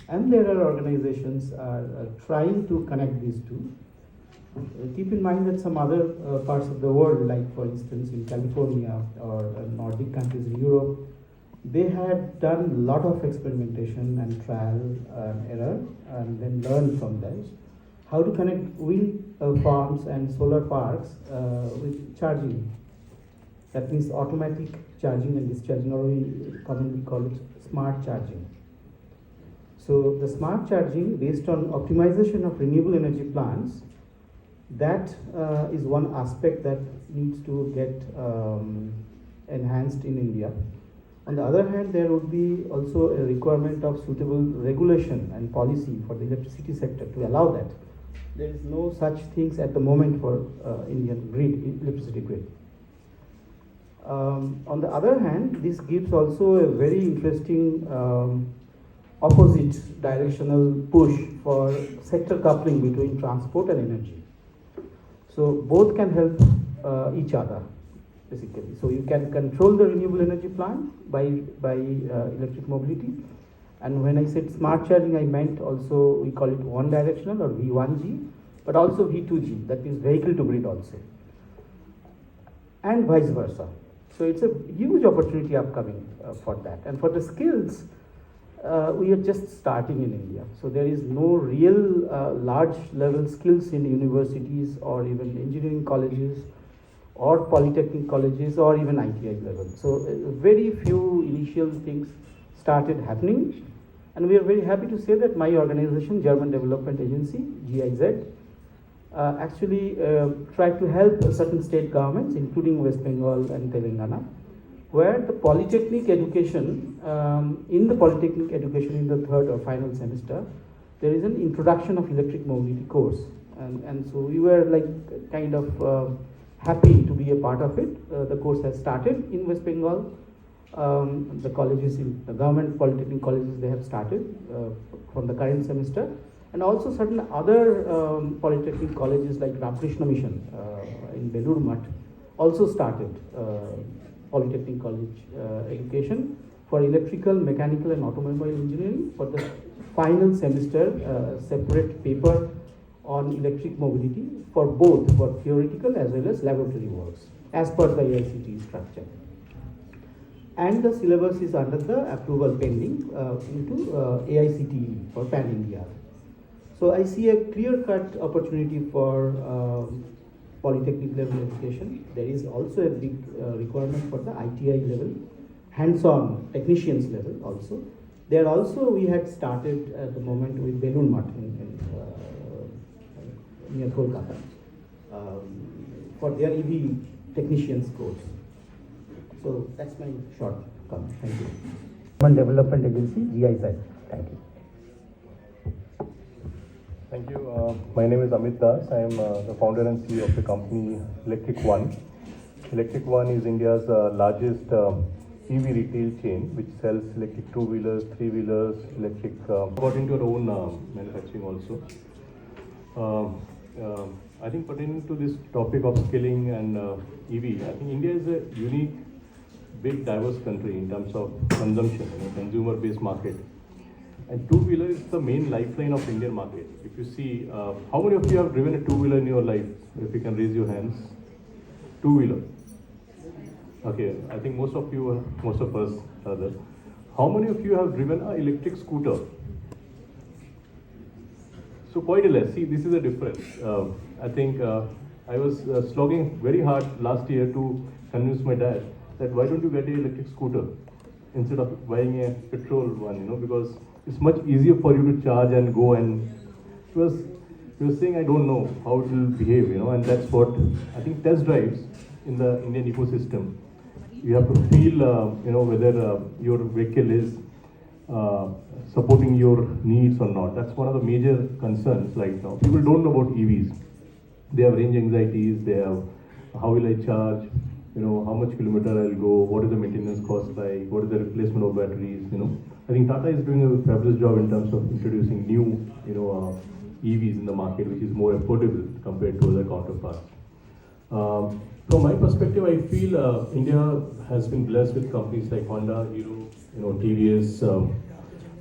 And there are organizations are trying to connect these two. Keep in mind that some other parts of the world, like for instance in California or Nordic countries in Europe, they had done a lot of experimentation and trial and error and then learned from this. How to connect wind farms and solar parks with charging. That means automatic charging and discharging, or we commonly call it smart charging. So the smart charging based on optimization of renewable energy plants, that is one aspect that needs to get enhanced in India. On the other hand, there would be also a requirement of suitable regulation and policy for the electricity sector to allow that. There is no such things at the moment for Indian grid, electricity grid. On the other hand, this gives also a very interesting opposite directional push for sector coupling between transport and energy. So both can help each other. basically. So you can control the renewable energy plant by electric mobility. And when I said smart charging, I meant also we call it one directional or V1G, but also V2G, that means vehicle to grid also, and vice versa. So it's a huge opportunity upcoming for that. And for the skills, we are just starting in India. So there is no real large level skills in universities or even engineering colleges or polytechnic colleges or even ITI level. So very few initial things started happening. And we are very happy to say that my organization, German Development Agency, GIZ, actually tried to help certain state governments, including West Bengal and Telangana, where the polytechnic education, in the polytechnic education in the third or final semester, there is an introduction of electric mobility course. And so we were like kind of happy to be a part of it. The course has started in West Bengal. The colleges, in the government polytechnic colleges, they have started from the current semester. And also certain other polytechnic colleges like Ramakrishna Mission in Belur Math also started polytechnic college education for electrical, mechanical and automobile engineering for the final semester, separate paper on electric mobility for both, for theoretical as well as laboratory works as per the AICTE structure. And the syllabus is under the approval pending into AICTE for Pan India. So I see a clear-cut opportunity for polytechnic level education. There is also a big requirement for the ITI level, hands-on technicians level also. There also we had started at the moment with Belur Math near Kolkata for their EV technicians course. So that's my short comment. Thank you. Human Development Agency, GIZ. Thank you. Thank you. My name is Amit Das. I am the founder and CEO of the company Electric One. Electric One is India's largest EV retail chain, which sells electric two-wheelers, three-wheelers, electric. Got into our own manufacturing also. I think pertaining to this topic of skilling and EV, I think India is a unique, big, diverse country in terms of consumption, consumer-based market. And two-wheeler is the main lifeline of Indian market. If you see, how many of you have driven a two-wheeler in your life? If you can raise your hands. Two-wheeler. Okay, I think most of you, most of us are there. How many of you have driven an electric scooter? So quite a less. See, this is a difference. I think I was slogging very hard last year to convince my dad that why don't you get an electric scooter instead of buying a petrol one, because it's much easier for you to charge and go. And he was saying, I don't know how it will behave, and that's what I think test drives in the Indian ecosystem. You have to feel, whether your vehicle is supporting your needs or not. That's one of the major concerns right now. People don't know about EVs. They have range anxieties. They have how will I charge? How much kilometer I'll go? What is the maintenance cost like? What is the replacement of batteries? I think Tata is doing a fabulous job in terms of introducing new, EVs in the market, which is more affordable compared to other counterparts. From my perspective, I feel India has been blessed with companies like Honda, Hero, TVS,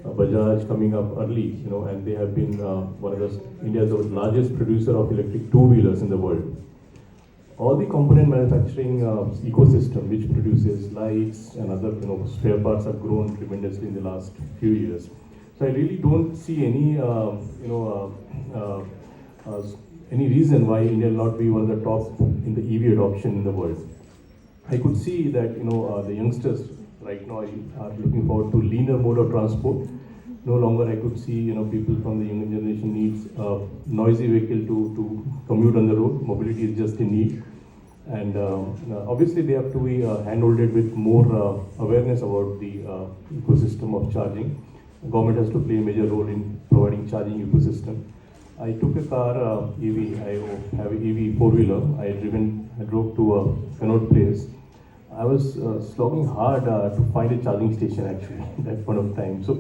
Bajaj coming up early, and they have been one of India's largest producer of electric two-wheelers in the world. All the component manufacturing ecosystem, which produces lights and other spare parts, have grown tremendously in the last few years. So I really don't see any any reason why India will not be one of the top in the EV adoption in the world. I could see that the youngsters right now are looking forward to leaner mode of transport. No longer I could see people from the younger generation needs a noisy vehicle to commute on the road. Mobility is just a need, and obviously they have to be handholded with more awareness about the ecosystem of charging. The government has to play a major role in providing charging ecosystem. I took a car EV. I have an EV four-wheeler. I drove to a Connaught Place. I was slogging hard to find a charging station actually at that point of time. So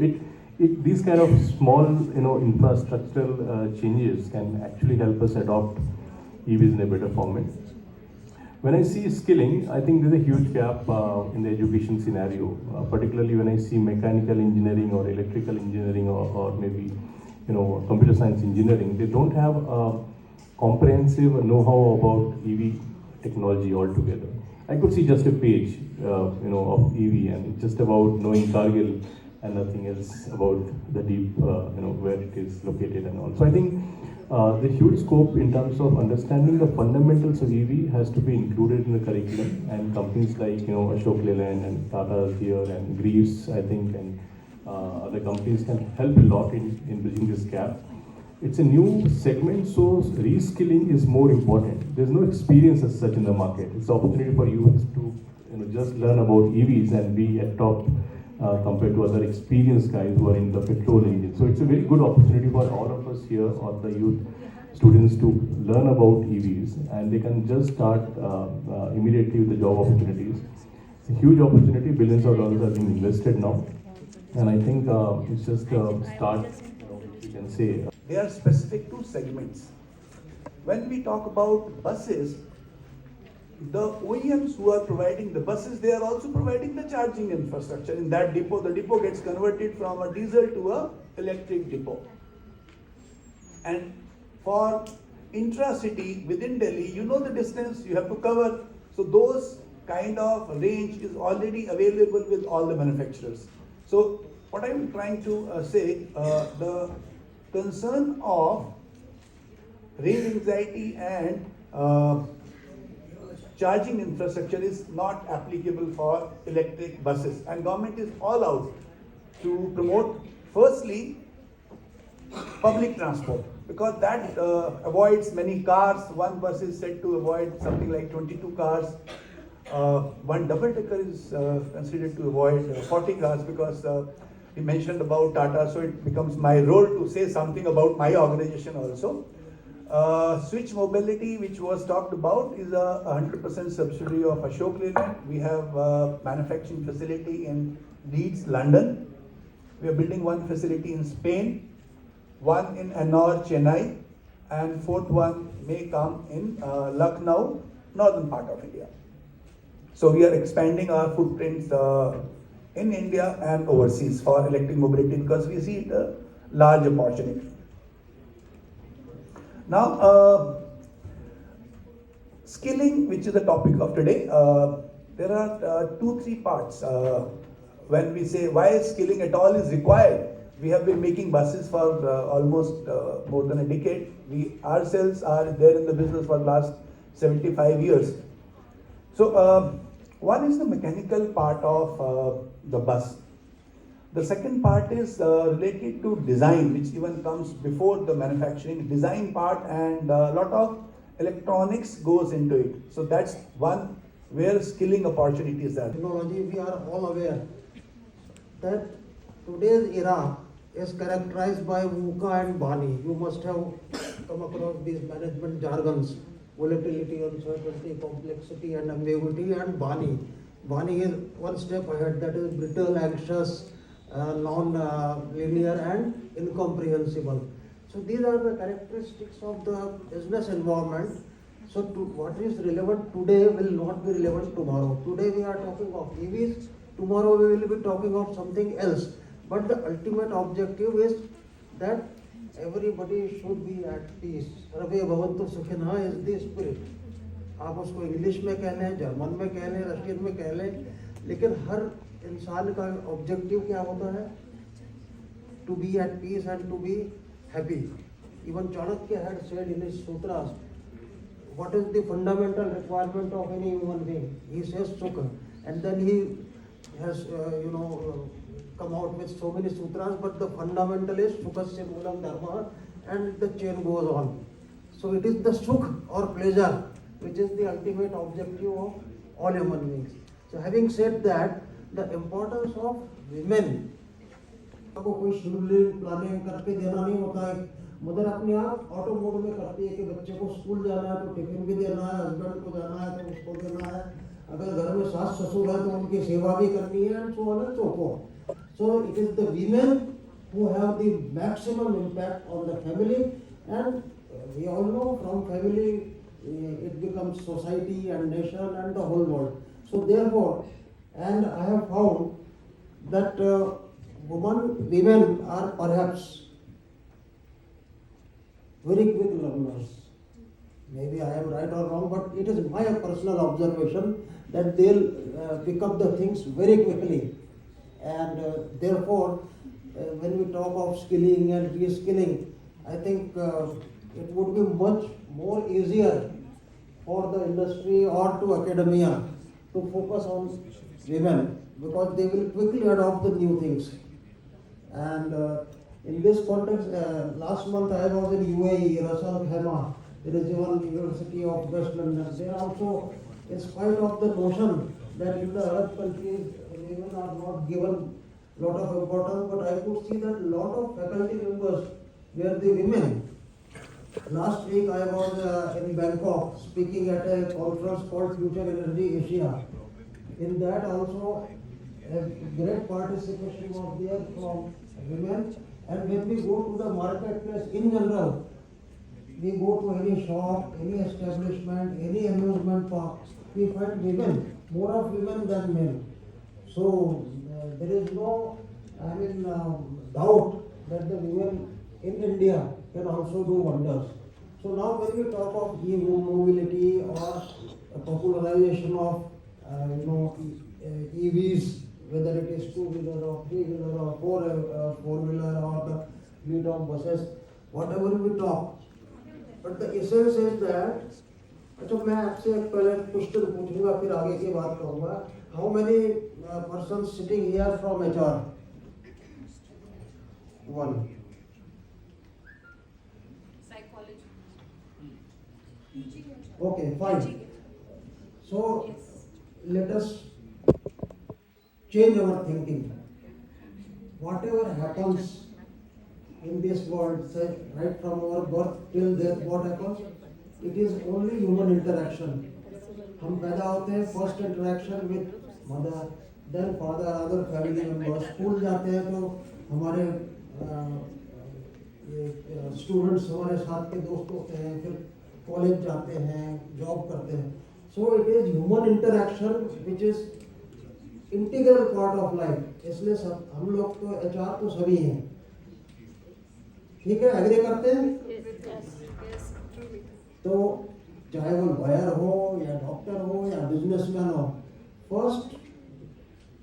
these kind of small, infrastructural changes can actually help us adopt EVs in a better format. when I see skilling, I think there's a huge gap in the education scenario, particularly when I see mechanical engineering or electrical engineering or maybe computer science engineering. They don't have a comprehensive know-how about EV technology altogether. I could see just a page, of EV, and it's just about knowing Cargill and nothing else about the deep, where it is located and all. So I think the huge scope in terms of understanding the fundamentals of EV has to be included in the curriculum, and companies like Ashok Leyland and Tata here and Greaves, I think, and other companies can help a lot in bridging this gap. It's a new segment, so reskilling is more important. There's no experience as such in the market. It's an opportunity for youth to just learn about EVs and be at top compared to other experienced guys who are in the petrol engine. So it's a very good opportunity for all of us here or the youth students to learn about EVs, and they can just start immediately with the job opportunities. It's a huge opportunity. Billions of dollars are being invested now, and I think it's just a start, you can say. They are specific to segments. When we talk about buses, the OEMs who are providing the buses, they are also providing the charging infrastructure in that depot. The depot gets converted from a diesel to a electric depot. And for intra-city within Delhi, the distance you have to cover. So those kind of range is already available with all the manufacturers. So what I'm trying to say, the concern of range anxiety and charging infrastructure is not applicable for electric buses, and government is all out to promote firstly public transport, because that avoids many cars. One bus is said to avoid something like 22 cars. One double decker is considered to avoid 40 cars, because he mentioned about Tata, so it becomes my role to say something about my organization also. Switch Mobility, which was talked about, is a 100% subsidiary of Ashok Leyland. We have a manufacturing facility in Leeds, London. We are building one facility in Spain, one in Ennore, Chennai, and fourth one may come in Lucknow, northern part of India. So we are expanding our footprints in India and overseas for electric mobility, because we see it a large opportunity. Now, skilling, which is the topic of today, there are 2-3 parts. When we say why skilling at all is required, we have been making buses for almost more than a decade. We ourselves are there in the business for the last 75 years. So, one is the mechanical part of the bus. The second part is related to design, which even comes before the manufacturing design part, and a lot of electronics goes into it. So that's one where skilling opportunities are. Technology, we are all aware that today's era is characterized by VUCA and BANI. You must have come across these management jargons: volatility, uncertainty, complexity, and ambiguity. And BANI. BANI is one step ahead, that is brittle, anxious, non-linear, and incomprehensible. So these are the characteristics of the business environment. So what is relevant today will not be relevant tomorrow. Today we are talking of EVs, tomorrow we will be talking of something else. But the ultimate objective is that everybody should be at peace. Sarve bhavantu sukhina is the spirit. आप उसको English में कह लें, German में कह लें, Russian में कह लें, लेकिन हर इंसान का ऑब्जेक्टिव क्या होता है? To be at peace and to be happy. Even Chanakya had said in his sutras, what is the fundamental requirement of any human being? He says sukha, and then he has come out with so many sutras, but the fundamental is sukhasya moolam dharma, and the chain goes on. So it is the sukh or pleasure which is the ultimate objective of all human beings. So having said that, the importance of women, को कोई scheduling planning करके देना नहीं होता है. Mother अपने आप auto mode में करती है कि बच्चे को स्कूल जाना है तो टिफिन भी देना है, हस्बैंड को जाना है तो उसको देना है, अगर घर में सास ससुर है तो उनकी सेवा भी करनी है, and so on and so forth. So it is the women who have the maximum impact on the family, and we all know from family it becomes society and nation and the whole world. So therefore, and I have found that women are perhaps very quick learners. Maybe I am right or wrong, but it is my personal observation that they'll pick up the things very quickly. And therefore, when we talk of skilling and reskilling, I think it would be much more easier for the industry or to academia to focus on women, because they will quickly adopt the new things. And in this context, last month I was in UAE, Ras Al Khaimah. There is one University of West London. They are also, in spite of the notion that in the Arab countries women are not given lot of importance, but I could see that lot of faculty members were the women. Last week I was in Bangkok speaking at a conference called Future Energy Asia. In that also a great participation was there from women. And when we go to the marketplace in general, we go to any shop, any establishment, any amusement park, we find women, more of women than men. So there is no, doubt that the women in India can also do wonders. So now when we talk of e-mobility or popularization of EVs, whether it is two-wheeler or three-wheeler or four-wheeler or the fleet of buses, whatever we talk. But the essence is that, अच्छा मैं आपसे पहले question पूछूंगा फिर आगे की बात करूंगा. How many persons sitting here from HR? One. Psychology. Okay, fine. So let us change our thinking. Whatever happens in this world, say right from our birth till death, what happens? It is only human interaction. हम पैदा होते हैं, first interaction with mother, then father, other family members. School जाते हैं तो हमारे students हमारे साथ के दोस्त होते हैं, फिर college जाते हैं, job करते हैं. So it is human interaction which is integral part of life. इसलिए सब हम लोग तो HR तो सभी हैं. ठीक है, एग्री करते हैं? तो चाहे वो लॉयर हो या डॉक्टर हो या बिजनेसमैन हो, first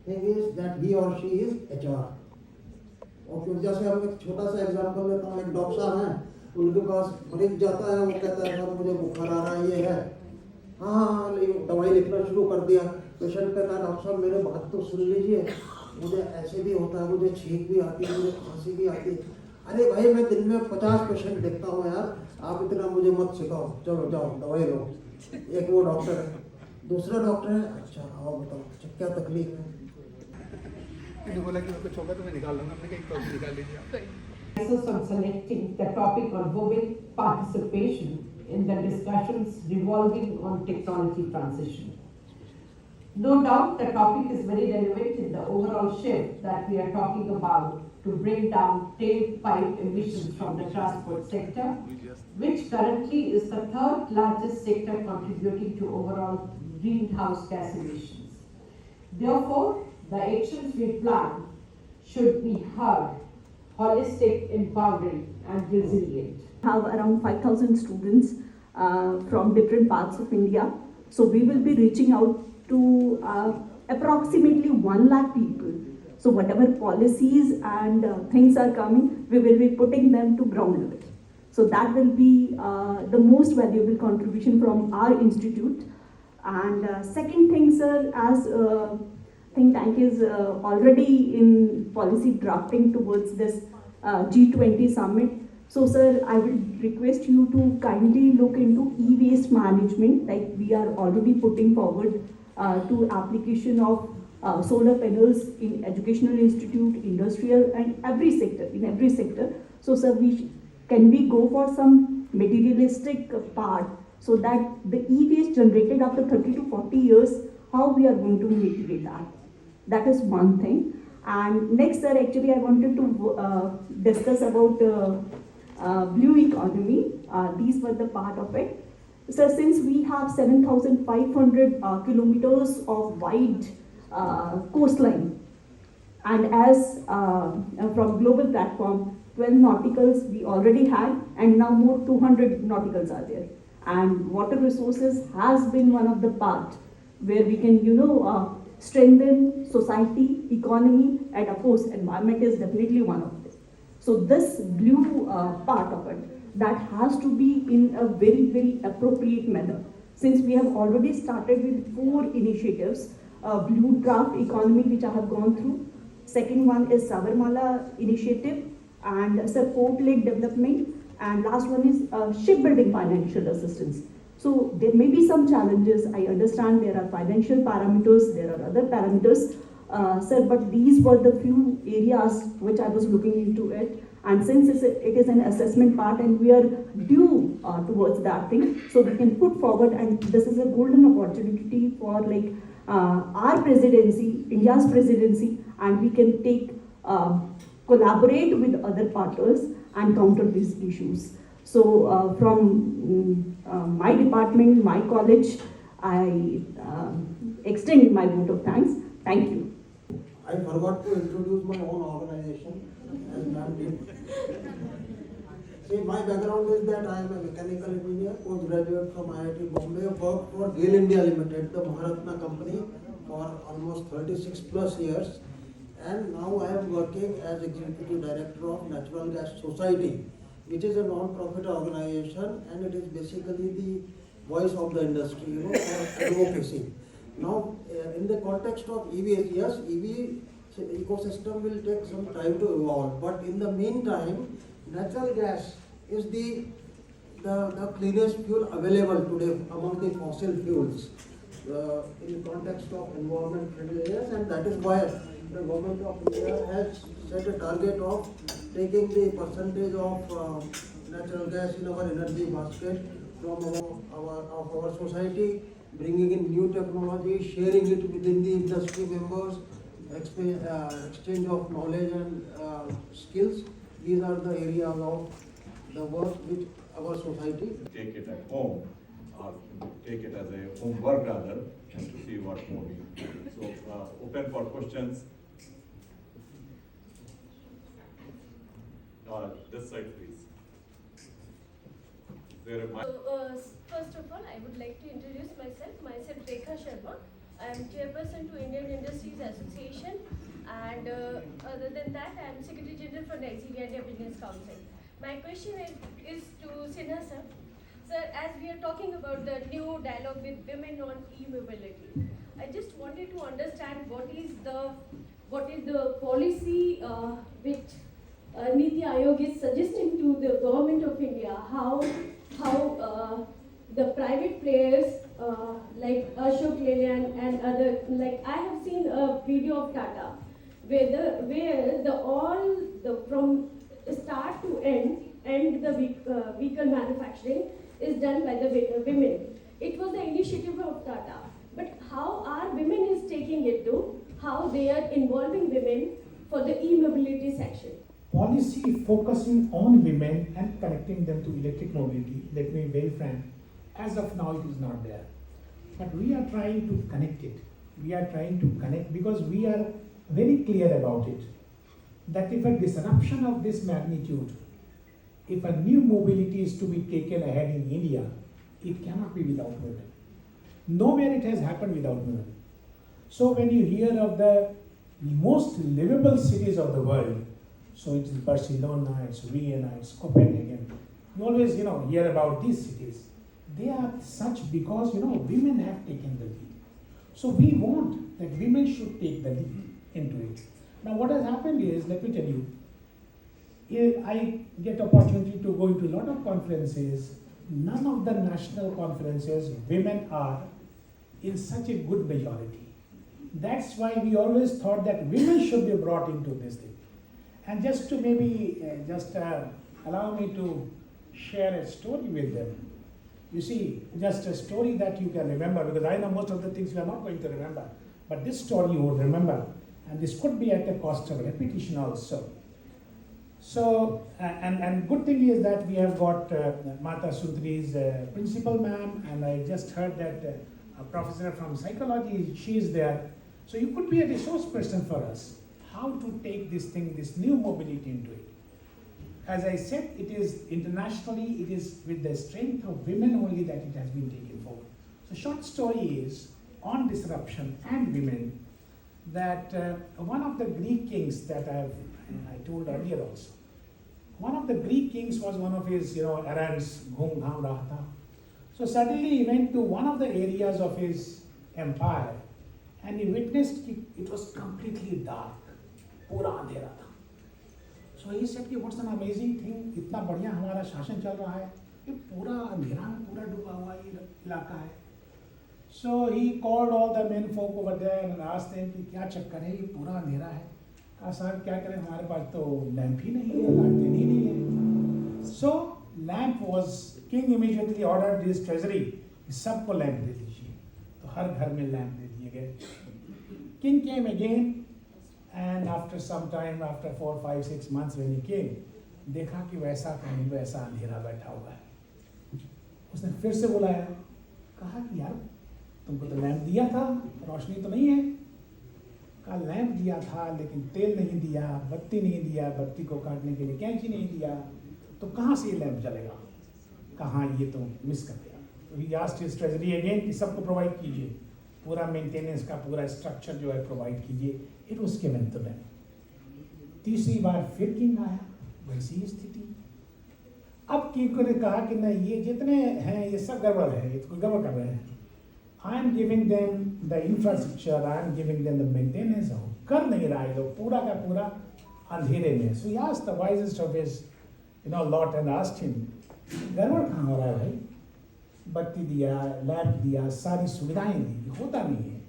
thing is that he और शी इज HR. और जैसे हम एक छोटा सा एग्जांपल लेता हूँ, एक डॉक्टर साहब हैं, उनके पास मरीज जाता है, वो कहता है सर मुझे बुखार आ रहा है, ये है, हाँ दवाई लिखना शुरू कर दिया. पेशेंट कहता है डॉक्टर साहब मेरे बात तो सुन लीजिए, मुझे ऐसे भी होता है, मुझे छींक भी आती है, मुझे खांसी भी आती है. अरे भाई मैं दिन में 50 पेशेंट देखता हूँ यार, आप इतना मुझे मत सिखाओ, चलो जाओ दवाई लो. एक वो डॉक्टर है, दूसरा डॉक्टर है, अच्छा आओ बताओ क्या तकलीफ है. बोला कि मेरे को छोका तो मैं निकाल लूंगा, हमने कहीं निकाल लीजिए. On selecting the topic on women participation in the discussions revolving on technology transition. No doubt the topic is very relevant in the overall shift that we are talking about to bring down tailpipe emissions from the transport sector, which currently is the third largest sector contributing to overall greenhouse gas emissions. Therefore, the actions we plan should be heard, holistic, empowering and resilient. Have around 5,000 students from different parts of India. So we will be reaching out to approximately 1 lakh people. So whatever policies and things are coming, we will be putting them to ground level. So that will be the most valuable contribution from our institute. And second thing, sir, as think tank is already in policy drafting towards this G20 summit. So sir, I will request you to kindly look into e-waste management, like we are already putting forward to application of solar panels in educational institute, industrial and every sector. So sir, can we go for some materialistic part so that the e-waste generated after 30 to 40 years, how we are going to mitigate that? That is one thing. And next, sir, actually I wanted to discuss about blue economy. These were the part of it. So since we have 7,500 kilometers of wide coastline, and as from global platform, 12 nauticals we already had, and now more 200 nauticals are there. And water resources has been one of the part where we can, strengthen society, economy, and of course, environment is definitely one of them. So this blue part of it, that has to be in a very, very appropriate manner. Since we have already started with 4 initiatives, Blue Draft Economy, which I have gone through. Second one is Sagarmala Initiative and Port Lake Development. And last one is shipbuilding financial assistance. So there may be some challenges. I understand there are financial parameters, there are other parameters, sir, but these were the few areas which I was looking into it. And since it is an assessment part and we are due towards that thing, so we can put forward, and this is a golden opportunity for like our presidency, India's presidency, and we can take, collaborate with other partners and counter these issues. So from my department, my college, I extend my vote of thanks. Thank you. I forgot to introduce my own organization, as ma'am did. See, my background is that I am a mechanical engineer, postgraduate from IIT Bombay, worked for GAIL India Limited, the Maharatna company, for almost 36 plus years. And now I am working as Executive Director of Natural Gas Society, which is a non-profit organization, and it is basically the voice of the industry, for advocacy. Now, in the context of EVs, yes, EV ecosystem will take some time to evolve, but in the meantime, natural gas is the cleanest fuel available today among the fossil fuels in the context of environment friendliness, and that is why the government of India has set a target of taking the percentage of natural gas in our energy basket from our society, bringing in new technology, sharing it within the industry members, exchange of knowledge and skills. These are the areas of the work which our society. Take it at home, or take it as a homework rather, and to see what more we can do. So open for questions. This side, please. First of all, I would like to introduce myself. Myself, Rekha Sharma. I am chairperson to Indian Industries Association, and other than that, I am Secretary General for Nigeria India Business Council. My question is to Sinha sir. Sir, as we are talking about the new dialogue with women on e-mobility, I just wanted to understand what is the policy which Niti Aayog is suggesting to the government of India, how the private players like Ashok Leyland and other, like I have seen a video of Tata where from start to end the vehicle manufacturing is done by the women. It was the initiative of Tata, but how our women is taking it to, how they are involving women for the e-mobility section. Policy focusing on women and connecting them to electric mobility, let me be very frank, as of now it is not there. But we are trying to connect it. We are trying to connect because we are very clear about it. That if a disruption of this magnitude, if a new mobility is to be taken ahead in India, it cannot be without women. Nowhere it has happened without women. So when you hear of the most livable cities of the world, so it is Barcelona, it's Vienna, it's Copenhagen. You always, hear about these cities. They are such because, women have taken the lead. So we want that women should take the lead into it. Now what has happened is, let me tell you, I get opportunity to go into a lot of conferences. None of the national conferences, women are in such a good majority. That's why we always thought that women should be brought into this thing. And just to maybe allow me to share a story with them. You see, just a story that you can remember, because I know most of the things you are not going to remember, but this story you would remember, and this could be at the cost of repetition also. So, and good thing is that we have got Mata Sundari's principal ma'am, and I just heard that a professor from psychology, she is there. So you could be a resource person for us, how to take this thing, this new mobility into it. As I said, it is internationally, it is with the strength of women only that it has been taken forward. So short story is on disruption and women, that one of the Greek kings that I told earlier also, one of the Greek kings was one of his errands, ghum gham raha tha. So suddenly he went to one of the areas of his empire and he witnessed it was completely dark, pura andhera tha. So he said, what's an amazing thing, itna badhiya hamara shashan chal raha hai, ye pura andhera mein pura duba hua ye ilaka hai. So he called all the men folk over there and asked them कि क्या चक्कर है, ये पूरा अंधेरा है. कहा साहब क्या करें, हमारे पास तो लैंप ही नहीं है, लालटेन ही नहीं है. So lamp was, king immediately ordered his treasury कि सबको लैंप दे दीजिए. तो हर घर में लैंप दे दिए गए. King came again and after some time, after 4, 5, 6 months when he came, देखा कि वैसा कहीं वैसा अंधेरा बैठा हुआ है. उसने फिर से बुलाया, कहा कि यार तुमको तो लैंप दिया था, रोशनी तो नहीं है. कहा लैंप दिया था लेकिन तेल नहीं दिया, बत्ती नहीं दिया, बत्ती को काटने के लिए कैंची नहीं दिया, तो कहाँ से ये लैंप जलेगा. कहाँ ये तो मिस कर गया. तो he asked his treasury again कि सबको प्रोवाइड कीजिए, पूरा मेंटेनेंस का पूरा स्ट्रक्चर जो है प्रोवाइड कीजिए. It was given to them. तीसरी बार फिर किंग आया, वैसी स्थिति. अब किंग ने कहा कि नहीं, ये जितने हैं ये सब गड़बड़ है, ये तो गड़बड़ कर रहे हैं. I am giving them the infrastructure, I am giving them the maintenance. कर नहीं रहा है लोग, पूरा का पूरा अंधेरे में. So he asked the wisest of his lot and asked him, गड़बड़ कहाँ हो रहा है भाई, बत्ती दिया, लैंप दिया, सारी सुविधाएं दी, होता नहीं है.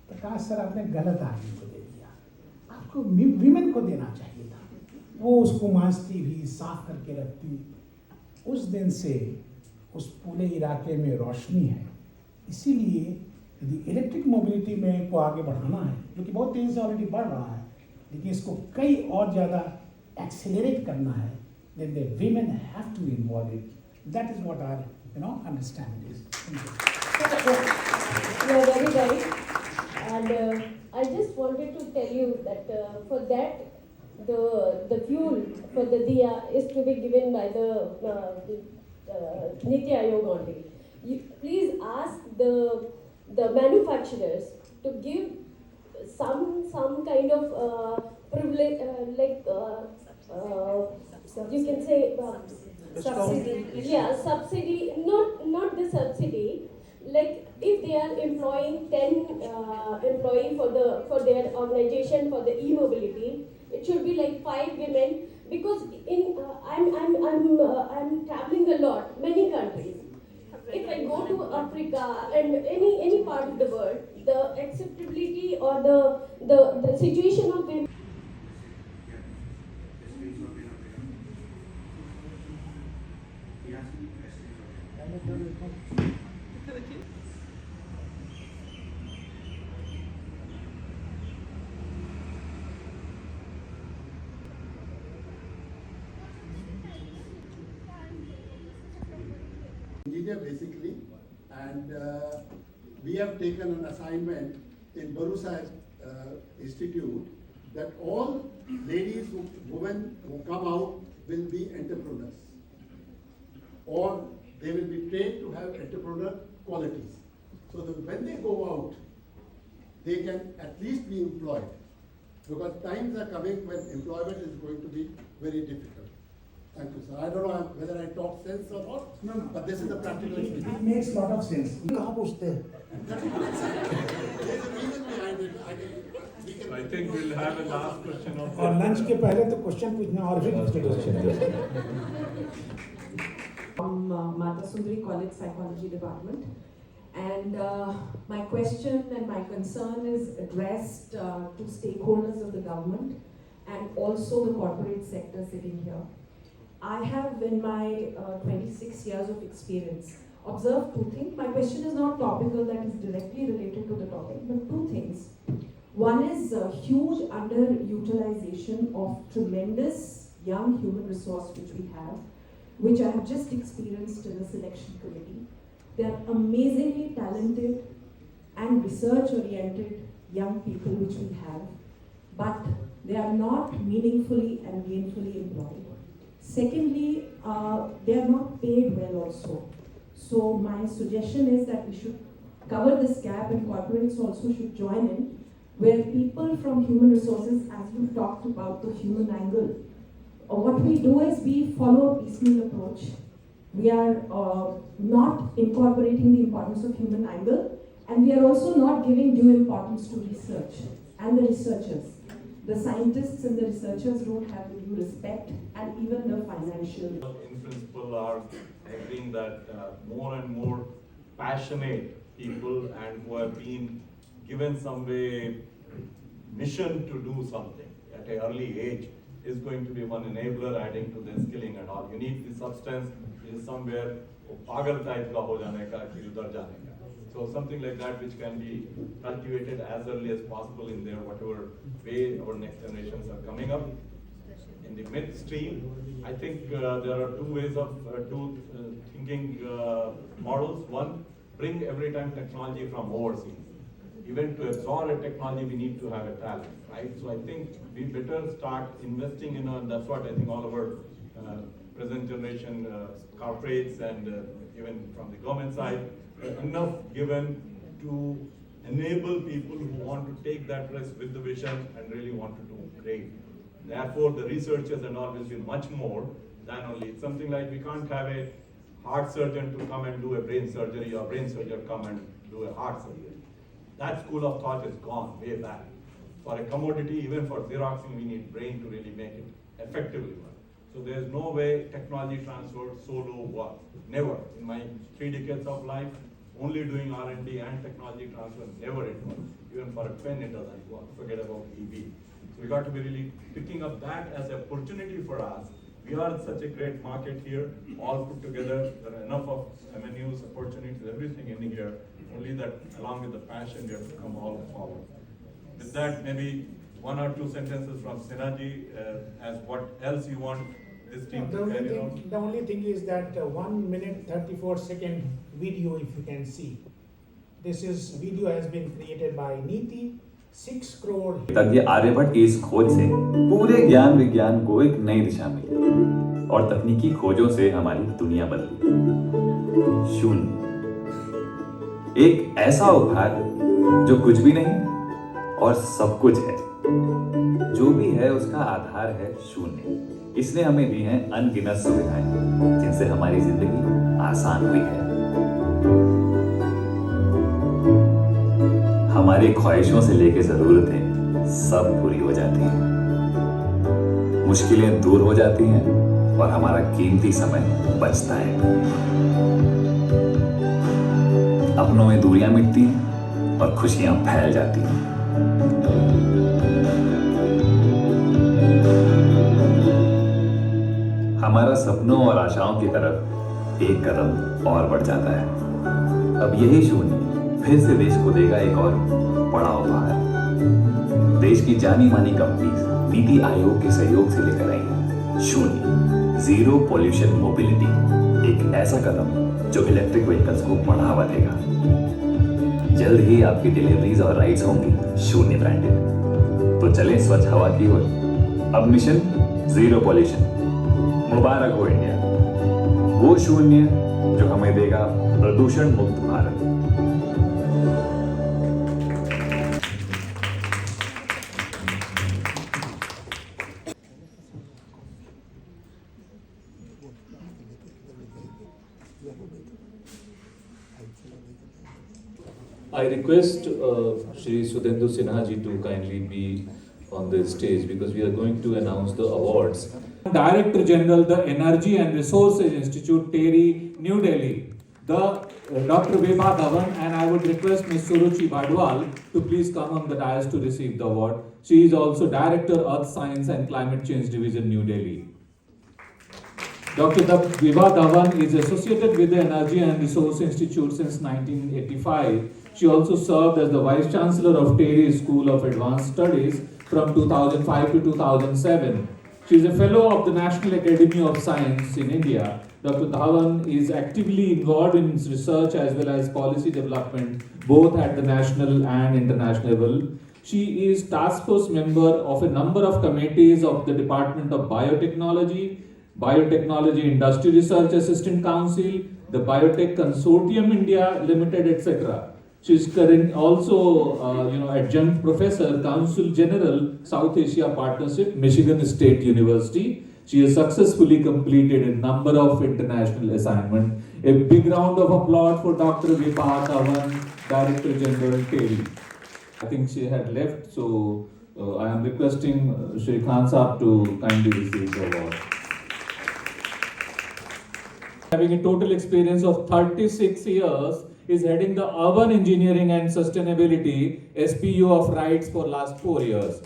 तो कहा सर आपने गलत आदमी को दे दिया, आपको विमेन को देना चाहिए था. वो उसको मांजती भी, साफ करके रखती. उस दिन से उस पूरे इलाके में रोशनी है. इसीलिए यदि इलेक्ट्रिक मोबिलिटी में को आगे बढ़ाना है, जो कि बहुत तेज़ी से ऑलरेडी बढ़ रहा है, लेकिन इसको कई और ज़्यादा एक्सेलरेट करना है, then the women have to be involved. That is what our understanding is. You are very right, and I just wanted to tell you that for that the fuel for the diya is to be given by the Niti Aayog only. Please ask the manufacturers to give some kind of privilege, you can say subsidy. Yeah, subsidy. Not the subsidy. Like if they are employing 10 employee for their organization for the e-mobility, it should be like 5 women, because I'm traveling a lot, many countries. If I go to Africa and any part of the world, the acceptability or the situation of women. Engineer basically, and we have taken an assignment in Barusa Institute that all women who come out will be entrepreneurs, or they will be trained to have entrepreneur qualities, so that when they go out, they can at least be employed, because times are coming when employment is going to be very difficult. Thank you, sir. I don't know whether I talk sense or not, no. But this is the practical experience. It makes a lot of sense. कहाँ पूछते हैं? There's a reason behind it. I think we'll have a last question. और lunch के पहले तो question पूछना और फिर from Mata Sundari College Psychology Department, and my question and my concern is addressed to stakeholders of the government and also the corporate sector sitting here. I have, in my 26 years of experience, observed 2 things. My question is not topical, that is directly related to the topic, but 2 things. One is a huge underutilization of tremendous young human resource which we have, which I have just experienced in the selection committee. They are amazingly talented and research-oriented young people which we have, but they are not meaningfully and gainfully employed. Secondly, they are not paid well also. So my suggestion is that we should cover this gap and corporates also should join in, where people from human resources, as you talked about the human angle, what we do is we follow a piecemeal approach. We are not incorporating the importance of human angle, and we are also not giving due importance to research and the researchers. The scientists and the researchers don't have the due respect, and even the financial. In principle, are agreeing that more and more passionate people and who have been given some way mission to do something at an early age is going to be one enabler adding to their skilling and all. You need the substance is somewhere pagal type ka ho jane ka ki udhar jane ka. So something like that which can be cultivated as early as possible in their whatever way our next generations are coming up. In the midstream, I think there are two ways of thinking models. One, bring every time technology from overseas. Even to absorb a technology, we need to have a talent, right? So I think we better start investing in, and that's what I think all of our present generation corporates and even from the government side, enough given to enable people who want to take that risk with the vision and really want to do great. Therefore, the researchers and all will be much more than only, it's something like we can't have a heart surgeon to come and do a brain surgery or brain surgeon come and do a heart surgery. That school of thought is gone way back. For a commodity, even for Xeroxing, we need brain to really make it effectively work. So there's no way technology transfer solo works. Never. In my 3 decades of life, only doing R&D and technology transfer, never it works. Even for a pen, it doesn't work. Forget about EV. So we got to be really picking up that as an opportunity for us. We are such a great market here, all put together. There are enough of avenues, opportunities, everything in here. Only that, along with the passion, we have to come all forward. With that, maybe 1 or 2 sentences from Sinaji as what else you want this team to carry on. The only thing is that 1 minute 34-second video, if you can see. This video has been created by Neeti. 6 crore. तज्ञ आर्यभट्ट की इस खोज से पूरे ज्ञान विज्ञान को एक नई दिशा मिली और तकनीकी खोजों से हमारी दुनिया बदली। शून्य, एक ऐसा उपहार जो कुछ भी नहीं और सब कुछ है। जो भी है उसका आधार है शून्य। इसने हमें दी हैं अनगिनत सुविधाएं जिनसे हमारी जिंदगी आसान हुई है। हमारी ख्वाहिशों से लेकर जरूरतें सब पूरी हो जाती हैं, मुश्किलें दूर हो जाती हैं और हमारा कीमती समय बचता है। अपनों में दूरियां मिटती हैं और खुशियां फैल जाती हैं। हमारा सपनों और आशाओं की तरफ एक कदम और बढ़ जाता है। अब यही शून्य फिर से देश को देगा एक और बड़ा उपहार। देश की जानी मानी कंपनीज नीति आयोग के सहयोग से लेकर आई है शून्य, जीरो पॉल्यूशन मोबिलिटी, एक ऐसा कदम जो इलेक्ट्रिक व्हीकल्स को बढ़ावा देगा। जल्द ही आपकी डिलीवरीज और राइड्स होंगी शून्य ब्रांडेड। तो चलें स्वच्छ हवा की ओर। अब मिशन जीरो पॉल्यूशन। मुबारक हो इंडिया, वो शून्य जो हमें देगा प्रदूषण मुक्त Bharat. I request Shri Sudhendu Sinha ji to kindly be on the stage because we are going to announce the awards. Director General, the Energy and Resources Institute, TERI, New Delhi, the Dr. Vibha Dhawan, and I would request Ms. Suruchi Badwal to please come on the dais to receive the award. She is also Director, Earth Science and Climate Change Division, New Delhi. Dr. Vibha Dhawan is associated with the Energy and Resource Institute since 1985. She also served as the Vice Chancellor of TERI School of Advanced Studies from 2005 to 2007. She is a fellow of the National Academy of Science in India. Dr. Dhawan is actively involved in research as well as policy development, both at the national and international level. She is task force member of a number of committees of the Department of Biotechnology, Biotechnology Industry Research Assistant Council, the Biotech Consortium India Limited, etc. She is also adjunct professor, Council General, South Asia Partnership, Michigan State University. She has successfully completed a number of international assignments. A big round of applause for Dr. Vibha Dhawan, Director General, TERI. I think she had left, so I am requesting Shri Khan Saab to kindly receive the award. Having a total experience of 36 years, is heading the Urban Engineering and Sustainability SPU of RITES for last 4 years.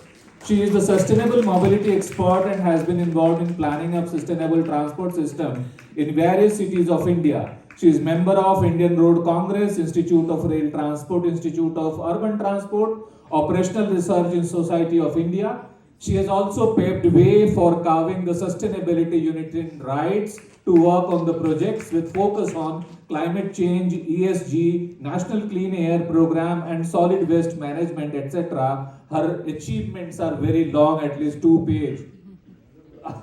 She is the sustainable mobility expert and has been involved in planning of sustainable transport system in various cities of India. She is member of Indian Road Congress, Institute of Rail Transport, Institute of Urban Transport, Operational Research in Society of India. She has also paved way for carving the sustainability unit in RITES to work on the projects with focus on climate change, ESG, National Clean Air Program and solid waste management, etc. Her achievements are very long, at least 2 pages.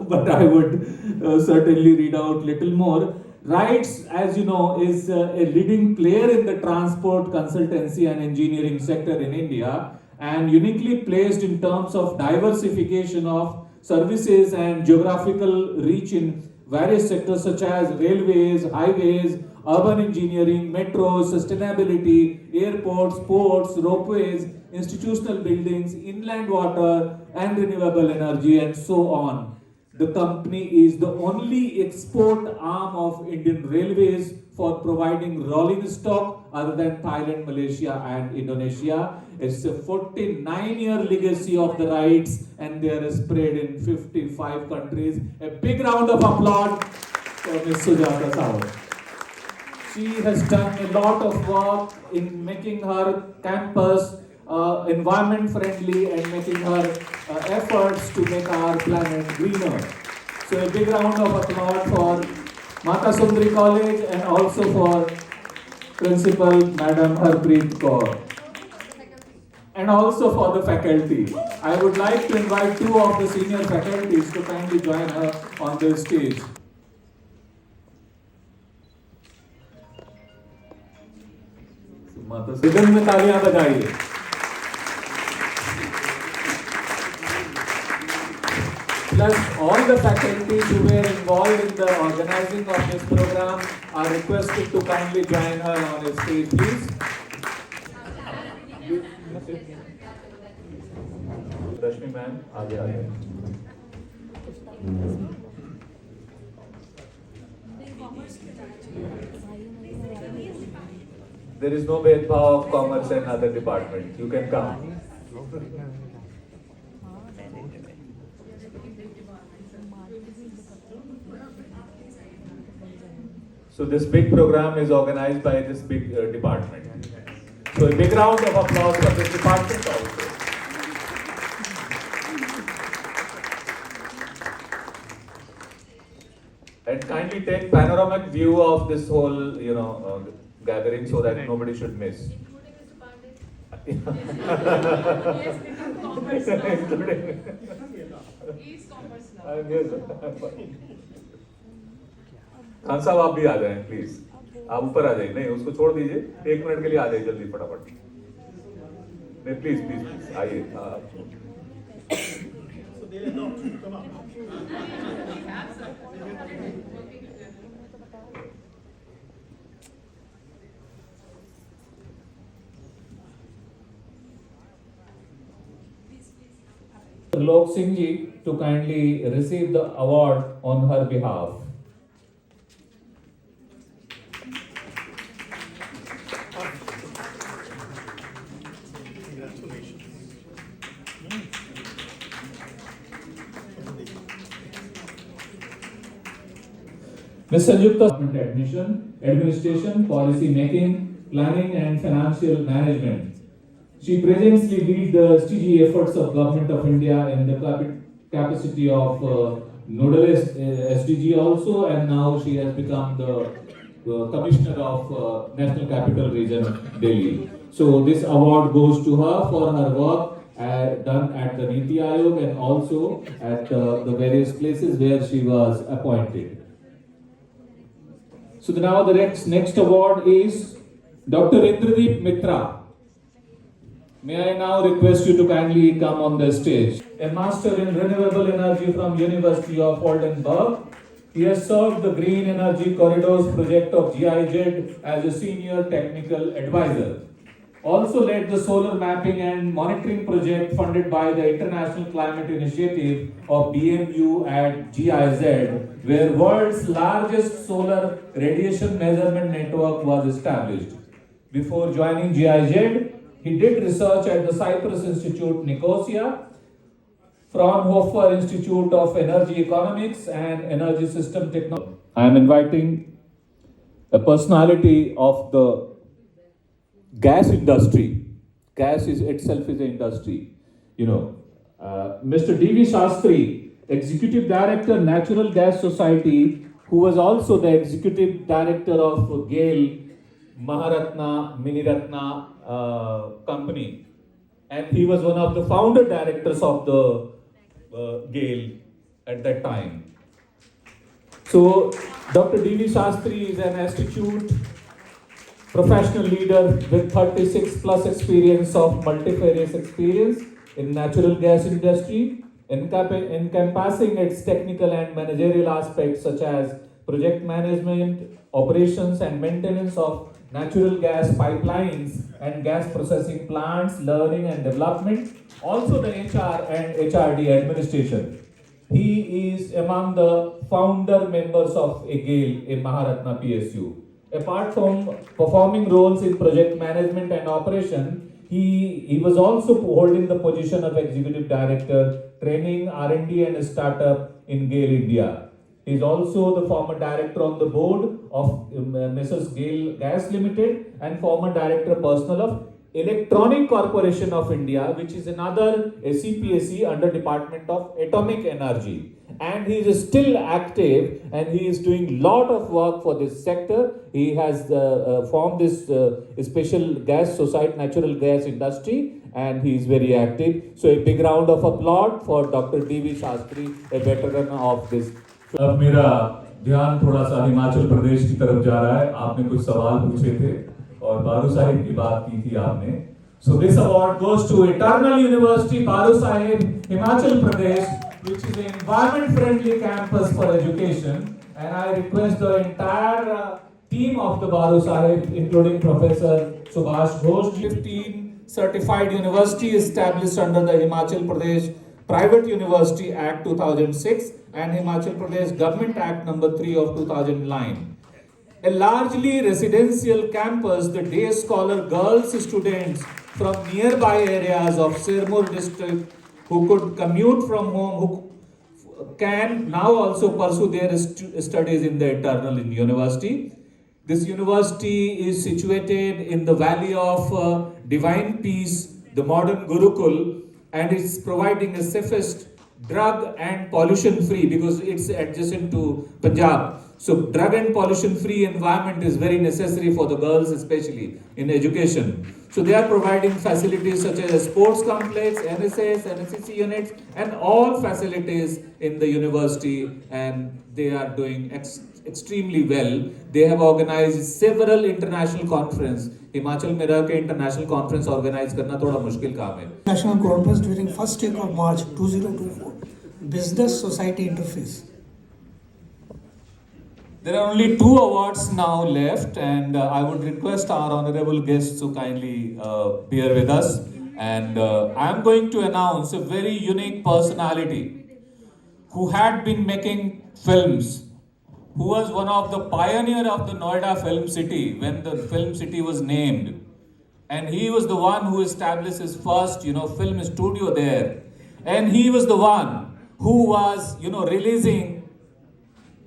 But I would certainly read out little more. RITES, as you know, is a leading player in the transport consultancy and engineering sector in India, and uniquely placed in terms of diversification of services and geographical reach in various sectors such as railways, highways, urban engineering, metros, sustainability, airports, ports, ropeways, institutional buildings, inland water and renewable energy, and so on. The company is the only export arm of Indian Railways for providing rolling stock other than Thailand, Malaysia and Indonesia. It's a 49-year legacy of the RITES, and they are spread in 55 countries. A big round of applause for Ms. Sujata Sawant. She has done a lot of work in making her campus environment friendly and making her efforts to make our planet greener. So a big round of applause for Mata Sundari College and also for Principal Madam Harpreet Kaur. And also for the faculty. I would like to invite 2 of the senior faculties to kindly join her on the stage. Mata Sundari में तालियां बजाइए. Plus, all the faculty who were involved in the organizing of this program are requested to kindly join her on the stage, please. Rashmi ma'am, आगे आगे. There is no bhedbhav of commerce and other department. You can come. So this big program is organized by this big department. So a big round of applause for this department also. And kindly take panoramic view of this whole, gathering so that nobody should miss. Khan साहब आप भी आ जाएं please. आप ऊपर आ जाइए. नहीं, उसको छोड़ दीजिए. 1 मिनट के लिए आ जाइए जल्दी फटाफट. नहीं, प्लीज प्लीज प्लीज आइए. Lok Singh ji to kindly receive the award on her behalf. Ms. Sanjukta, Admission, Administration, Policy Making, Planning and Financial Management. She presently leads the SDG efforts of Government of India in the capacity of nodal SDG also, and now she has become the commissioner of National Capital Region, Delhi. So this award goes to her for her work done at the Niti Aayog and also at the various places where she was appointed. So now the next award is Dr. Indradeep Mitra. May I now request you to kindly come on the stage. A master in renewable energy from University of Oldenburg. He has served the Green Energy Corridors project of GIZ as a senior technical advisor. Also led the solar mapping and monitoring project funded by the International Climate Initiative of BMU at GIZ, where world's largest solar radiation measurement network was established. Before joining GIZ, he did research at the Cyprus Institute, Nicosia, Fraunhofer Institute of Energy Economics and Energy System Technology. I am inviting a personality of the gas industry. Gas is itself is an industry. Mr. D.V. Shastri, Executive Director, Natural Gas Society, who was also the Executive Director of GAIL, Maharatna, Miniratna company. And he was one of the founder directors of the GAIL at that time. So, Dr. D.V. Shastri is an astute professional leader with 36 plus experience of multifarious experience in natural gas industry, encompassing its technical and managerial aspects such as project management, operations and maintenance of natural gas pipelines and gas processing plants, learning and development, also the HR and HRD administration. He is among the founder members of GAIL in Maharatna PSU. Apart from performing roles in project management and operation, he was also holding the position of Executive Director, Training, R&D and Startup in GAIL India. He is also the former Director on the board of Mrs. GAIL Gas Limited and former Director Personnel of Electronic Corporation of India, which is another CPSE under Department of Atomic Energy. And he is still active and he is doing lot of work for this sector. He has formed this special gas society, natural gas industry, and he is very active. So a big round of applause for Dr. D.V. Shastri, a veteran of this. अब मेरा ध्यान थोड़ा सा हिमाचल प्रदेश की तरफ जा रहा है. आपने कुछ सवाल पूछे थे और बारू साहिब की बात की थी आपने. So this award goes to Eternal University, Baru Sahib, Himachal Pradesh, which is an environment-friendly campus for education. And I request the entire team of the Baru Sahib, including Professor Subhash Ghosh, 15 certified university established under the Himachal Pradesh Private University Act 2006 and Himachal Pradesh Government Act number 3 of 2009. A largely residential campus, the day scholar girls students from nearby areas of Sirmur district who could commute from home, who can now also pursue their studies in the Eternal University. This university is situated in the valley of Divine Peace, the modern Gurukul, and it's providing a safest drug and pollution free because it's adjacent to Punjab. So drug and pollution free environment is very necessary for the girls, especially in education. So they are providing facilities such as a sports complex, NSS, NSCC units, and all facilities in the university, and they are doing extremely well. They have organized several international conferences. Himachal में रह के international conference organise करना थोड़ा मुश्किल काम है. National Conference during first week of March 2024, Business Society Interface. There are only 2 awards now left, and I would request our honorable guests to kindly bear with us. And I am going to announce a very unique personality who had been making films, who was one of the pioneer of the Noida Film City when the Film City was named. And he was the one who established his first, film studio there. And he was the one who was, releasing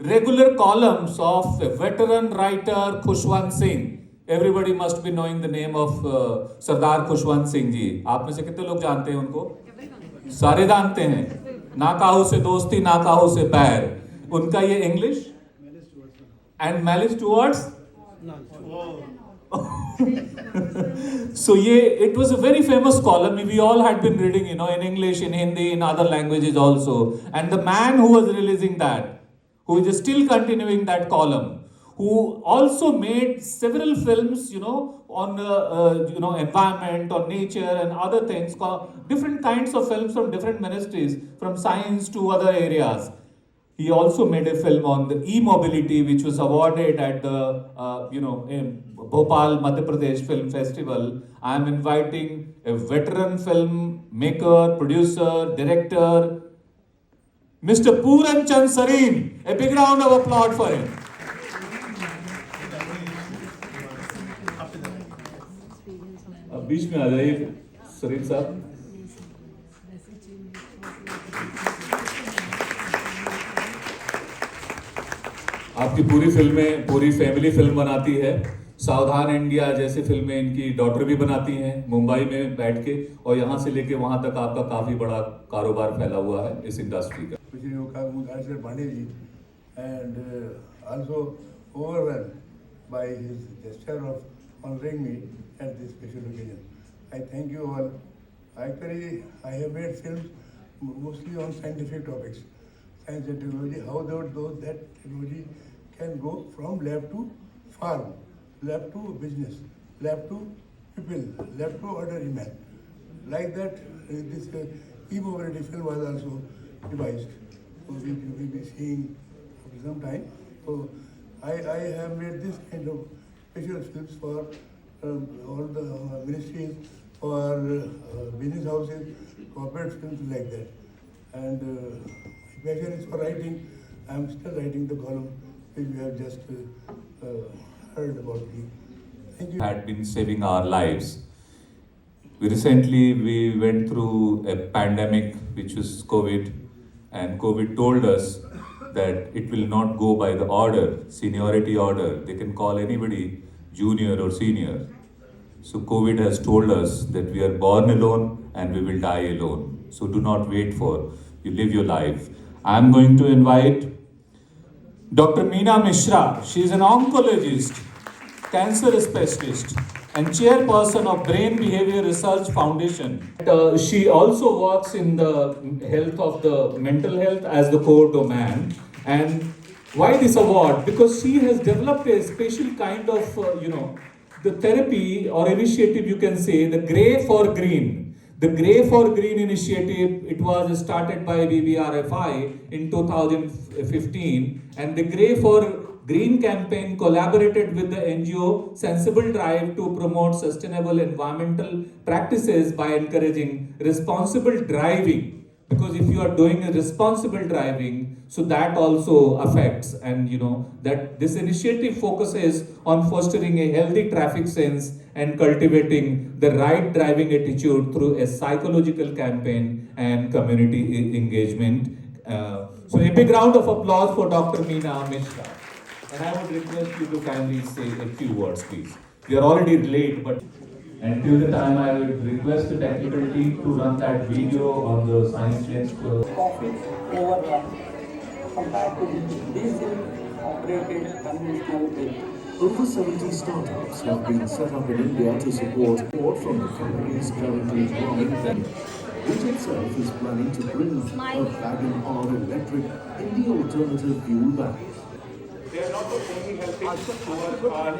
regular columns of a veteran writer Khushwant Singh. Everybody must be knowing the name of Sardar Khushwant Singh ji. आप में से कितने लोग जानते हैं उनको? सारे जानते हैं. ना काहू से दोस्ती ना काहू से बैर, उनका ये English and malice towards so it was a very famous column. We all had been reading, in English, in Hindi, in other languages also. And the man who was releasing that, who is still continuing that column, who also made several films, on environment, on nature, and other things, different kinds of films from different ministries, from science to other areas. He also made a film on the e-mobility, which was awarded at the, in Bhopal, Madhya Pradesh Film Festival. I am inviting a veteran film maker, producer, director, Mr. Puran Chand Sareen. A big round of applause for him. अब बीच में आ जाइए सरीन साहब. आपकी पूरी फिल्में, पूरी family film बनाती है. सावधान इंडिया जैसी फिल्में इनकी डॉटर भी बनाती हैं मुंबई में बैठ के, और यहाँ से लेके वहाँ तक आपका काफी बड़ा कारोबार फैला हुआ है इस इंडस्ट्री का. And also overwhelmed by his gesture of honoring me at this special occasion. I thank you all. Actually, I have made films mostly on scientific topics, science and technology, how that technology can go from lab to farm, lab to business, lab to people, lab to ordinary man. Like that, this e-mobility film was also devised. So we will be seeing after some time. So I have made this kind of special films for all the ministries, for business houses, corporate films like that. And my passion is for writing. I am still writing the column which you have just heard about me. Thank you. Had been saving our lives. Recently we went through a pandemic which was COVID, and COVID told us that it will not go by the order, seniority order. They can call anybody junior or senior. So COVID has told us that we are born alone and we will die alone. So do not wait for, you live your life. I am going to invite Dr. Meena Mishra. She is an oncologist, cancer specialist, and chairperson of Brain Behavior Research Foundation. She also works in the health of the mental health as the core domain. And why this award? Because she has developed a special kind of, the therapy or initiative, you can say, the Grey for Green. The Grey for Green initiative, it was started by BBRFI in 2015. And the Grey for Green campaign collaborated with the NGO Sensible Drive to promote sustainable environmental practices by encouraging responsible driving. Because if you are doing a responsible driving, so that also affects, and that this initiative focuses on fostering a healthy traffic sense and cultivating the right driving attitude through a psychological campaign and community engagement. So a big round of applause for Dr. Meena Mishra. And I would request you to kindly say a few words, please. We are already late, but until the time I would request the technical team to run that video on the science desk. Profits overrun compared to the diesel-operated conventional mill. Over 70 startups have been set up in India to support from the companies currently running them, which itself is planning to bring a wagon-R electric in the alternative fuel bank. They are not only helping towards our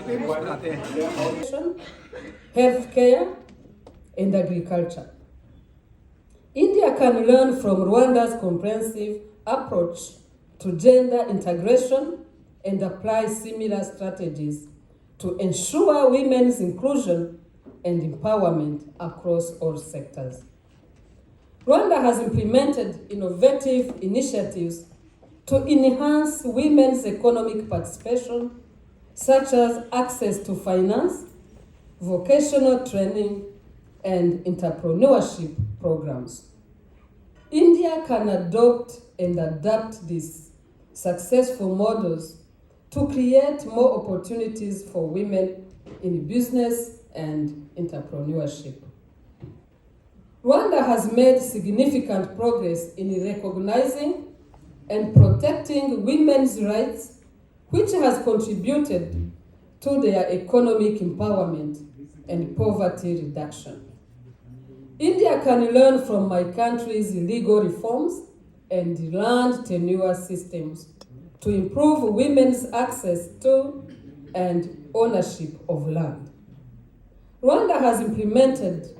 healthcare and agriculture. India can learn from Rwanda's comprehensive approach to gender integration and apply similar strategies to ensure women's inclusion and empowerment across all sectors. Rwanda has implemented innovative initiatives to enhance women's economic participation, such as access to finance, vocational training, and entrepreneurship programs. India can adopt and adapt these successful models to create more opportunities for women in business and entrepreneurship. Rwanda has made significant progress in recognizing and protecting women's rights, which has contributed to their economic empowerment and poverty reduction. India can learn from my country's legal reforms and land tenure systems to improve women's access to and ownership of land. Rwanda has implemented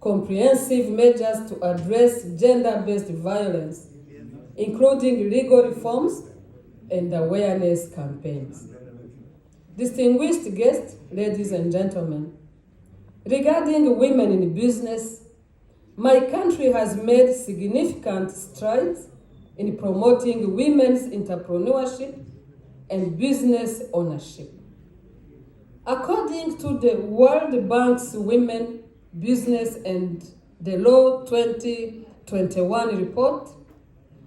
comprehensive measures to address gender-based violence, including legal reforms and awareness campaigns. Distinguished guests, ladies and gentlemen, regarding women in business, my country has made significant strides in promoting women's entrepreneurship and business ownership. According to the World Bank's Women, Business and the Law 2021 report,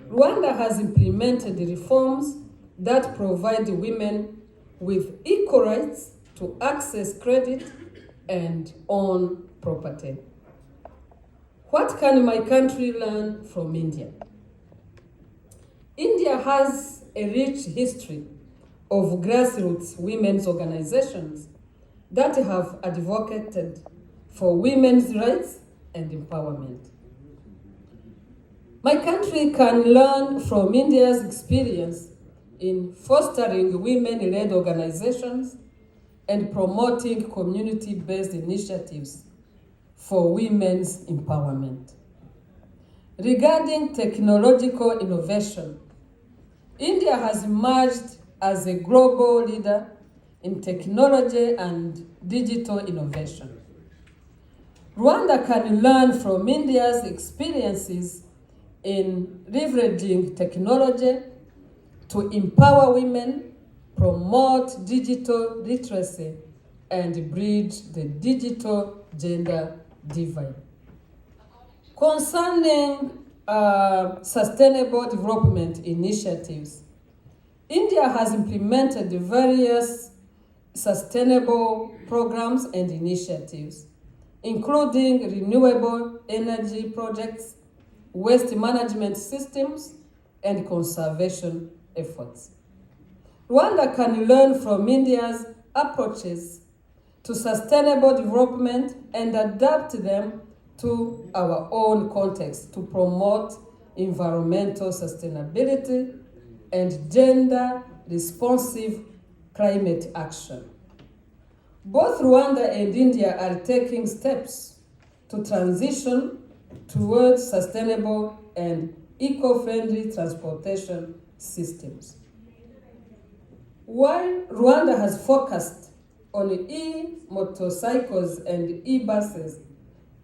Rwanda has implemented reforms that provide women with equal rights to access credit and own property. What can my country learn from India? India has a rich history of grassroots women's organizations that have advocated for women's rights and empowerment. My country can learn from India's experience in fostering women-led organizations and promoting community-based initiatives for women's empowerment. Regarding technological innovation, India has emerged as a global leader in technology and digital innovation. Rwanda can learn from India's experiences in leveraging technology to empower women, promote digital literacy, and bridge the digital gender divide. Concerning sustainable development initiatives, India has implemented various sustainable programs and initiatives, including renewable energy projects, waste management systems, and conservation efforts. Rwanda can learn from India's approaches to sustainable development and adapt them to our own context to promote environmental sustainability and gender-responsive climate action. Both Rwanda and India are taking steps to transition towards sustainable and eco-friendly transportation systems. While Rwanda has focused on e-motorcycles and e-buses,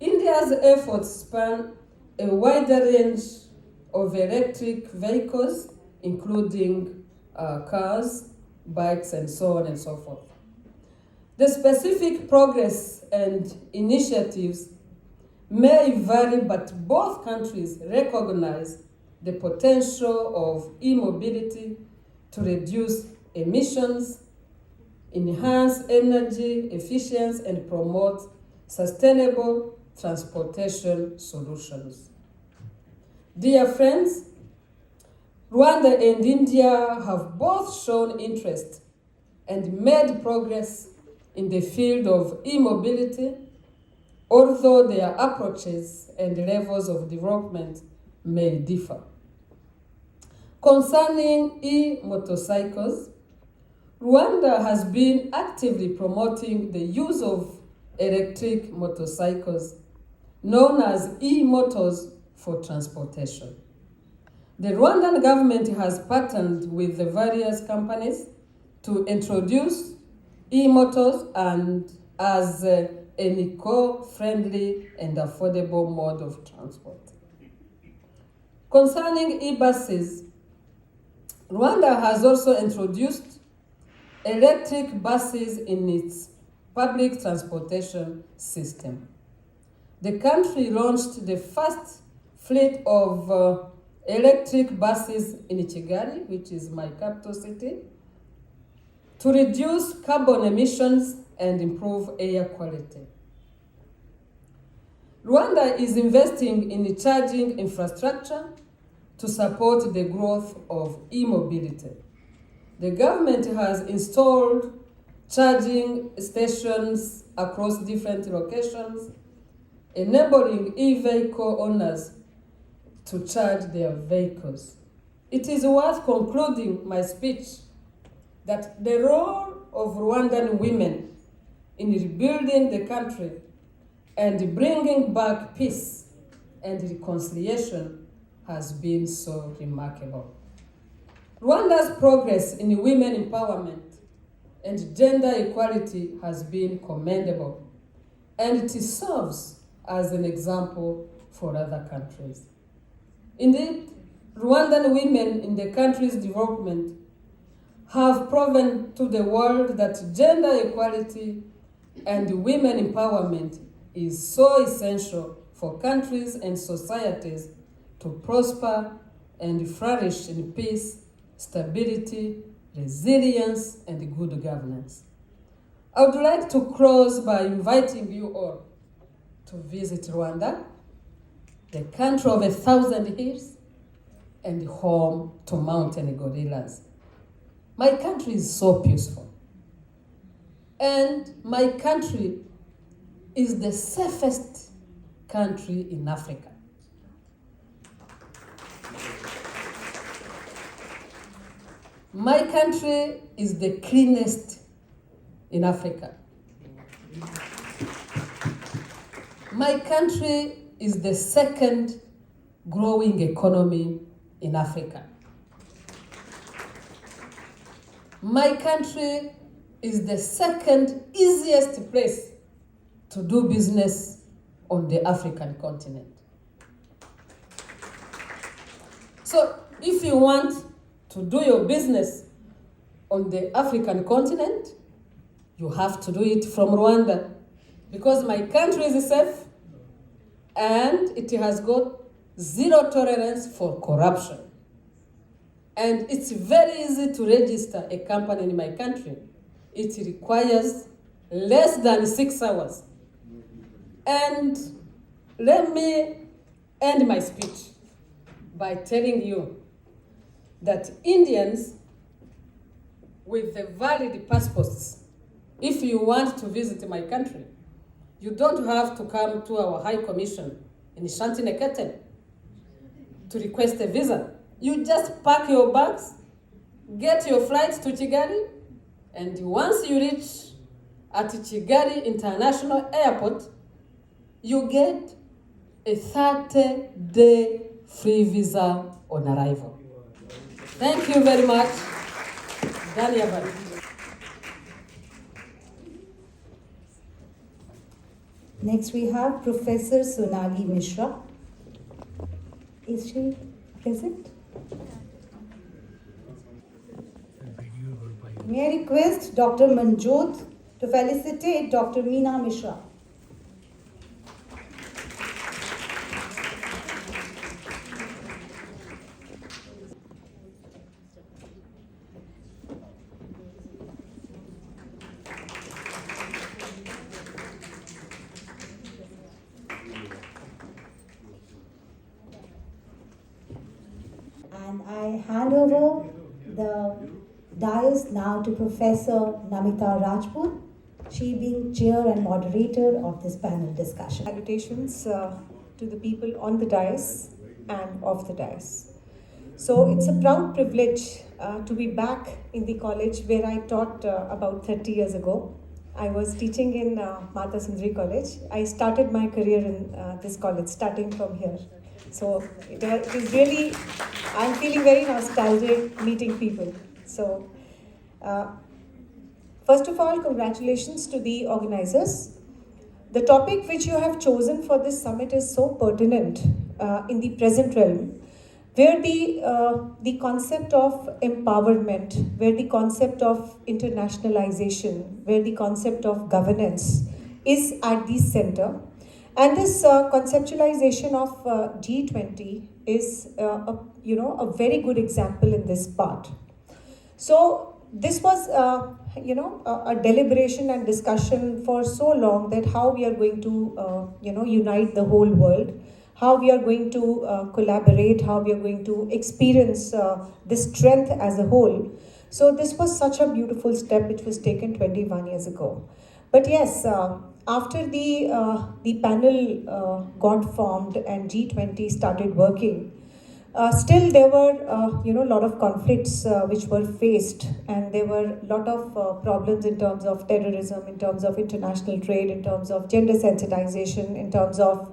India's efforts span a wider range of electric vehicles, including cars, bikes, and so on and so forth. The specific progress and initiatives may vary, but both countries recognize the potential of e-mobility to reduce emissions, enhance energy efficiency, and promote sustainable transportation solutions. Dear friends, Rwanda and India have both shown interest and made progress in the field of e-mobility, although their approaches and levels of development may differ. Concerning e-motorcycles, Rwanda has been actively promoting the use of electric motorcycles, known as e-motors, for transportation. The Rwandan government has partnered with the various companies to introduce e-motors and as an eco-friendly and affordable mode of transport. Concerning e-buses, Rwanda has also introduced electric buses in its public transportation system. The country launched the first fleet of electric buses in Kigali, which is my capital city, to reduce carbon emissions and improve air quality. Rwanda is investing in charging infrastructure to support the growth of e-mobility. The government has installed charging stations across different locations, enabling e-vehicle owners to charge their vehicles. It is worth concluding my speech that the role of Rwandan women in rebuilding the country and bringing back peace and reconciliation has been so remarkable. Rwanda's progress in women empowerment and gender equality has been commendable, and it serves as an example for other countries. Indeed, Rwandan women in the country's development have proven to the world that gender equality and women empowerment is so essential for countries and societies to prosper and flourish in peace, stability, resilience, and good governance. I would like to close by inviting you all to visit Rwanda, the country of 1,000 hills and home to mountain gorillas. My country is so peaceful, and my country is the safest country in Africa. My country is the cleanest in Africa. My country is the second growing economy in Africa. My country is the second easiest place to do business on the African continent. So if you want to do your business on the African continent, you have to do it from Rwanda, because my country is safe and it has got zero tolerance for corruption. And it's very easy to register a company in my country. It requires less than 6 hours. And let me end my speech by telling you that Indians with the valid passports, if you want to visit my country, you don't have to come to our High Commission in Shantineketen to request a visa. You just pack your bags, get your flights to Kigali, and once you reach at Kigali International Airport, you get a 30-day free visa on arrival. Thank you very much. Dhanyavad. Next we have Professor Sonali Mishra. Is she present? May I request Dr. Manjot to felicitate Dr. Meena Mishra. And I hand over the dais now to Professor Namita Rajput, she being chair and moderator of this panel discussion. Salutations to the people on the dais and off the dais. So it's a proud privilege to be back in the college where I taught about 30 years ago. I was teaching in Mata Sundari College. I started my career in this college, starting from here. So it is really, I'm feeling very nostalgic meeting people. So first of all, congratulations to the organizers. The topic which you have chosen for this summit is so pertinent in the present realm, where the concept of empowerment, where the concept of internationalization, where the concept of governance is at the center. And this conceptualization of G20 is a very good example in this part. So this was, a deliberation and discussion for so long that how we are going to, unite the whole world, how we are going to collaborate, how we are going to experience this strength as a whole. So this was such a beautiful step which was taken 21 years ago. But yes, after the panel got formed and G20 started working, still there were, a lot of conflicts which were faced, and there were a lot of problems in terms of terrorism, in terms of international trade, in terms of gender sensitization, in terms of,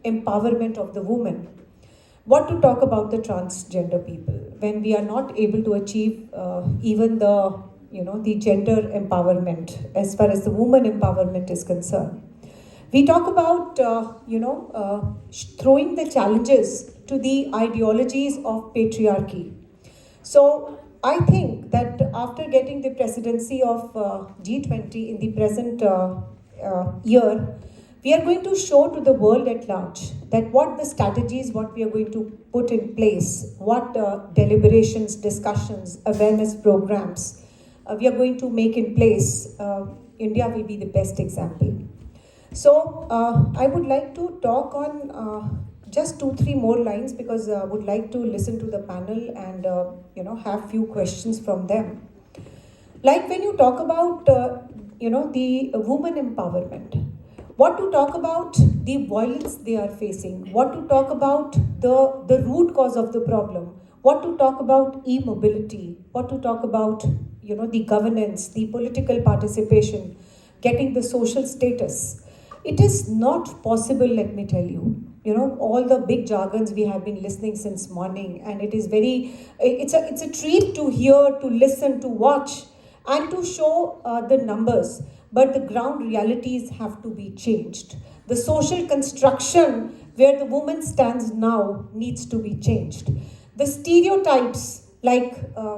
empowerment of the woman. What to talk about the transgender people when we are not able to achieve even the gender empowerment as far as the woman empowerment is concerned. We talk about, throwing the challenges to the ideologies of patriarchy. So I think that after getting the presidency of G20 in the present year, we are going to show to the world at large that what the strategies, what we are going to put in place, what deliberations, discussions, awareness programs we are going to make in place. India will be the best example. So I would like to talk on just 2-3 more lines, because I would like to listen to the panel and have few questions from them. Like when you talk about the woman empowerment, what to talk about the violence they are facing, what to talk about the root cause of the problem, what to talk about e-mobility, what to talk about the governance, the political participation, getting the social status. It is not possible, let me tell you. All the big jargons we have been listening since morning, and it is it's a treat to hear, to listen, to watch, and to show the numbers. But the ground realities have to be changed. The social construction where the woman stands now needs to be changed. The stereotypes, like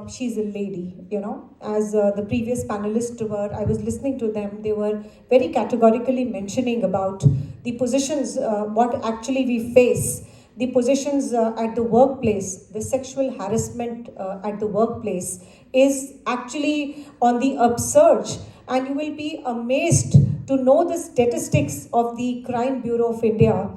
she's a lady, as the previous panelists were, I was listening to them, they were very categorically mentioning about the positions, what actually we face, the positions at the workplace, the sexual harassment at the workplace is actually on the upsurge. And you will be amazed to know the statistics of the Crime Bureau of India.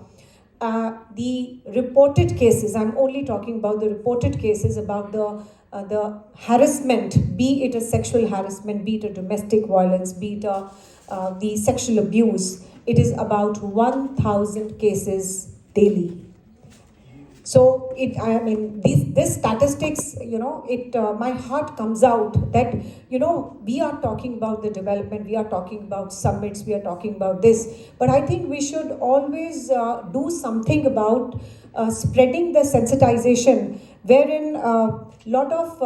The reported cases, I'm only talking about the reported cases about the harassment, be it a sexual harassment, be it a domestic violence, be it the sexual abuse. It is about 1,000 cases daily. So these statistics, my heart comes out that, we are talking about the development, we are talking about summits, we are talking about this, but I think we should always do something about spreading the sensitization, wherein lot of,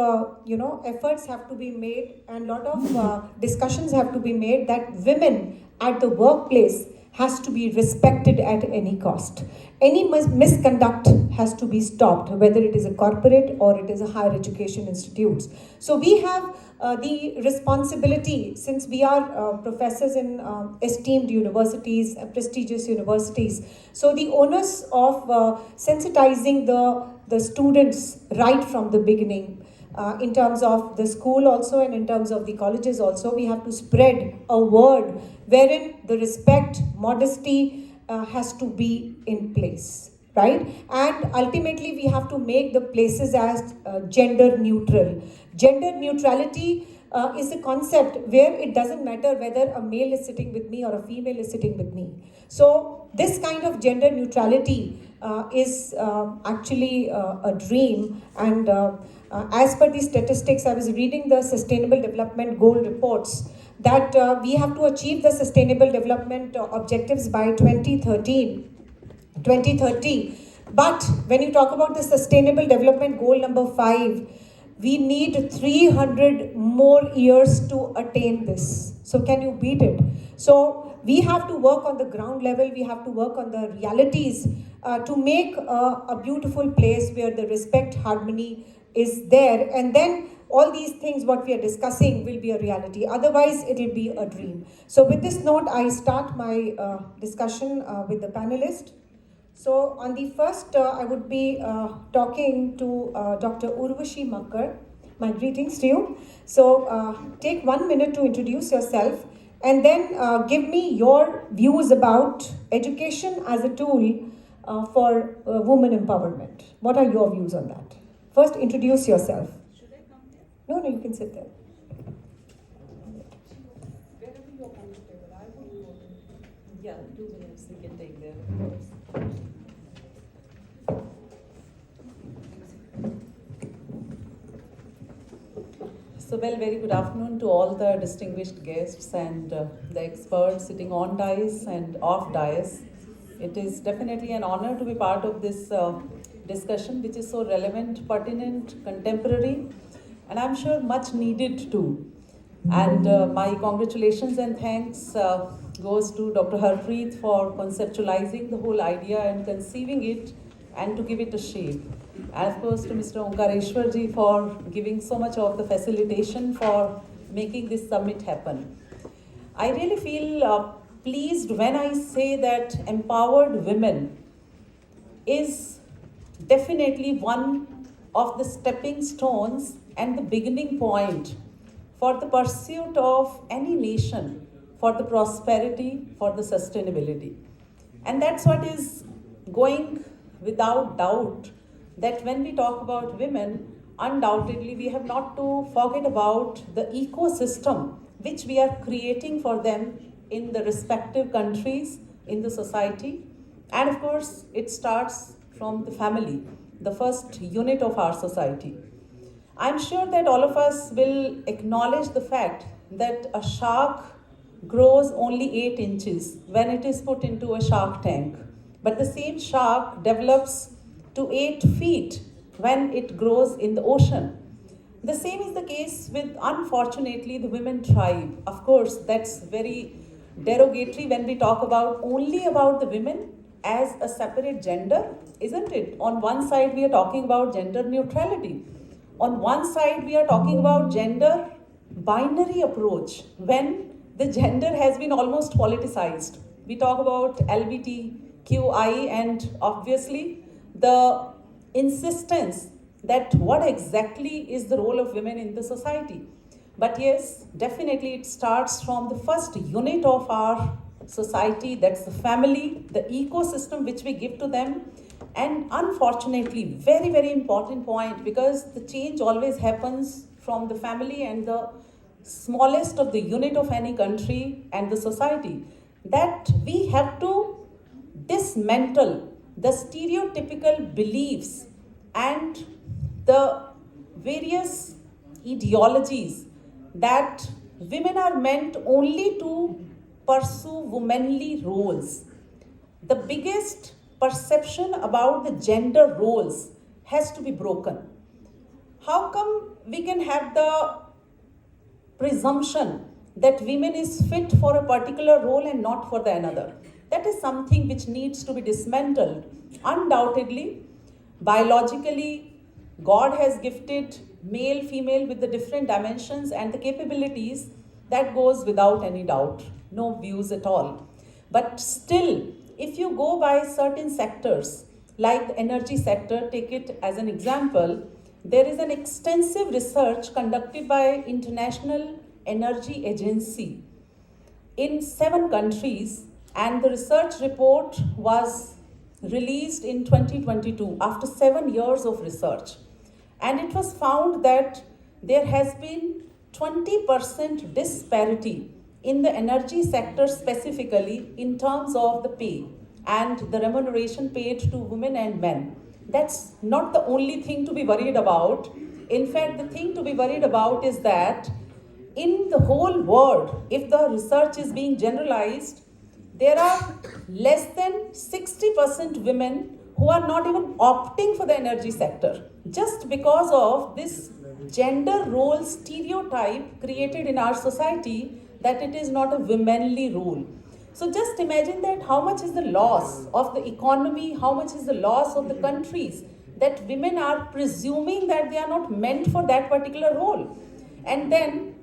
efforts have to be made, and lot of discussions have to be made that women at the workplace has to be respected at any cost. Any misconduct has to be stopped, whether it is a corporate or it is a higher education institutes. So we have the responsibility, since we are professors in esteemed universities, prestigious universities. So the onus of sensitizing the students right from the beginning, in terms of the school also and in terms of the colleges also, we have to spread a word wherein the respect, modesty has to be in place, right? And ultimately we have to make the places as gender neutral. Gender neutrality is a concept where it doesn't matter whether a male is sitting with me or a female is sitting with me. So this kind of gender neutrality is actually a dream, and as per the statistics, I was reading the Sustainable Development Goal reports that we have to achieve the Sustainable Development Objectives by 2030. But when you talk about the Sustainable Development Goal number 5, we need 300 more years to attain this. So can you beat it? So we have to work on the ground level, we have to work on the realities to make a beautiful place where the respect, harmony is there, and then all these things what we are discussing will be a reality. Otherwise, it will be a dream. So with this note, I start my discussion with the panelists. So on the first, I would be talking to Dr. Urvashi Makkar. My greetings to you. So take 1 minute to introduce yourself and then give me your views about education as a tool for women empowerment. What are your views on that? First, introduce yourself. Should I come here? No, you can sit there. Wherever you are comfortable, I would go to. Yeah, 2 minutes we can take there. So, well, very good afternoon to all the distinguished guests and the experts sitting on dais and off dais. It is definitely an honor to be part of this discussion, which is so relevant, pertinent, contemporary, and I'm sure much needed too. And my congratulations and thanks goes to Dr. Harpreet for conceptualizing the whole idea and conceiving it and to give it a shape. And of course to Mr. Omkareshwarji for giving so much of the facilitation for making this summit happen. I really feel pleased when I say that empowered women is definitely one of the stepping stones and the beginning point for the pursuit of any nation, for the prosperity, for the sustainability. And that's what is going without doubt, that when we talk about women, undoubtedly we have not to forget about the ecosystem which we are creating for them in the respective countries, in the society. And of course, it starts from the family, the first unit of our society. I'm sure that all of us will acknowledge the fact that a shark grows only 8 inches when it is put into a shark tank. But the same shark develops to 8 feet when it grows in the ocean. The same is the case with, unfortunately, the women tribe. Of course, that's very derogatory when we talk about only about the women as a separate gender, isn't it? On one side, we are talking about gender neutrality. On one side, we are talking about gender binary approach when the gender has been almost politicized. We talk about LGBTQI and obviously the insistence that what exactly is the role of women in the society. But yes, definitely it starts from the first unit of our society, that's the family, the ecosystem which we give to them. And unfortunately, very, very important point, because the change always happens from the family and the smallest of the unit of any country and the society, that we have to dismantle the stereotypical beliefs and the various ideologies that women are meant only to pursue womanly roles. The biggest perception about the gender roles has to be broken. How come we can have the presumption that women is fit for a particular role and not for the another? That is something which needs to be dismantled. Undoubtedly, biologically, God has gifted male, female with the different dimensions and the capabilities. That goes without any doubt. No views at all. But still, if you go by certain sectors, like the energy sector, take it as an example, there is an extensive research conducted by International Energy Agency in 7 countries, and the research report was released in 2022 after 7 years of research. And it was found that there has been 20% disparity in the energy sector specifically in terms of the pay and the remuneration paid to women and men. That's not the only thing to be worried about. In fact, the thing to be worried about is that in the whole world, if the research is being generalized, there are less than 60% women who are not even opting for the energy sector, just because of this gender role stereotype created in our society that it is not a womanly role. So just imagine that how much is the loss of the economy, how much is the loss of the countries, that women are presuming that they are not meant for that particular role. And then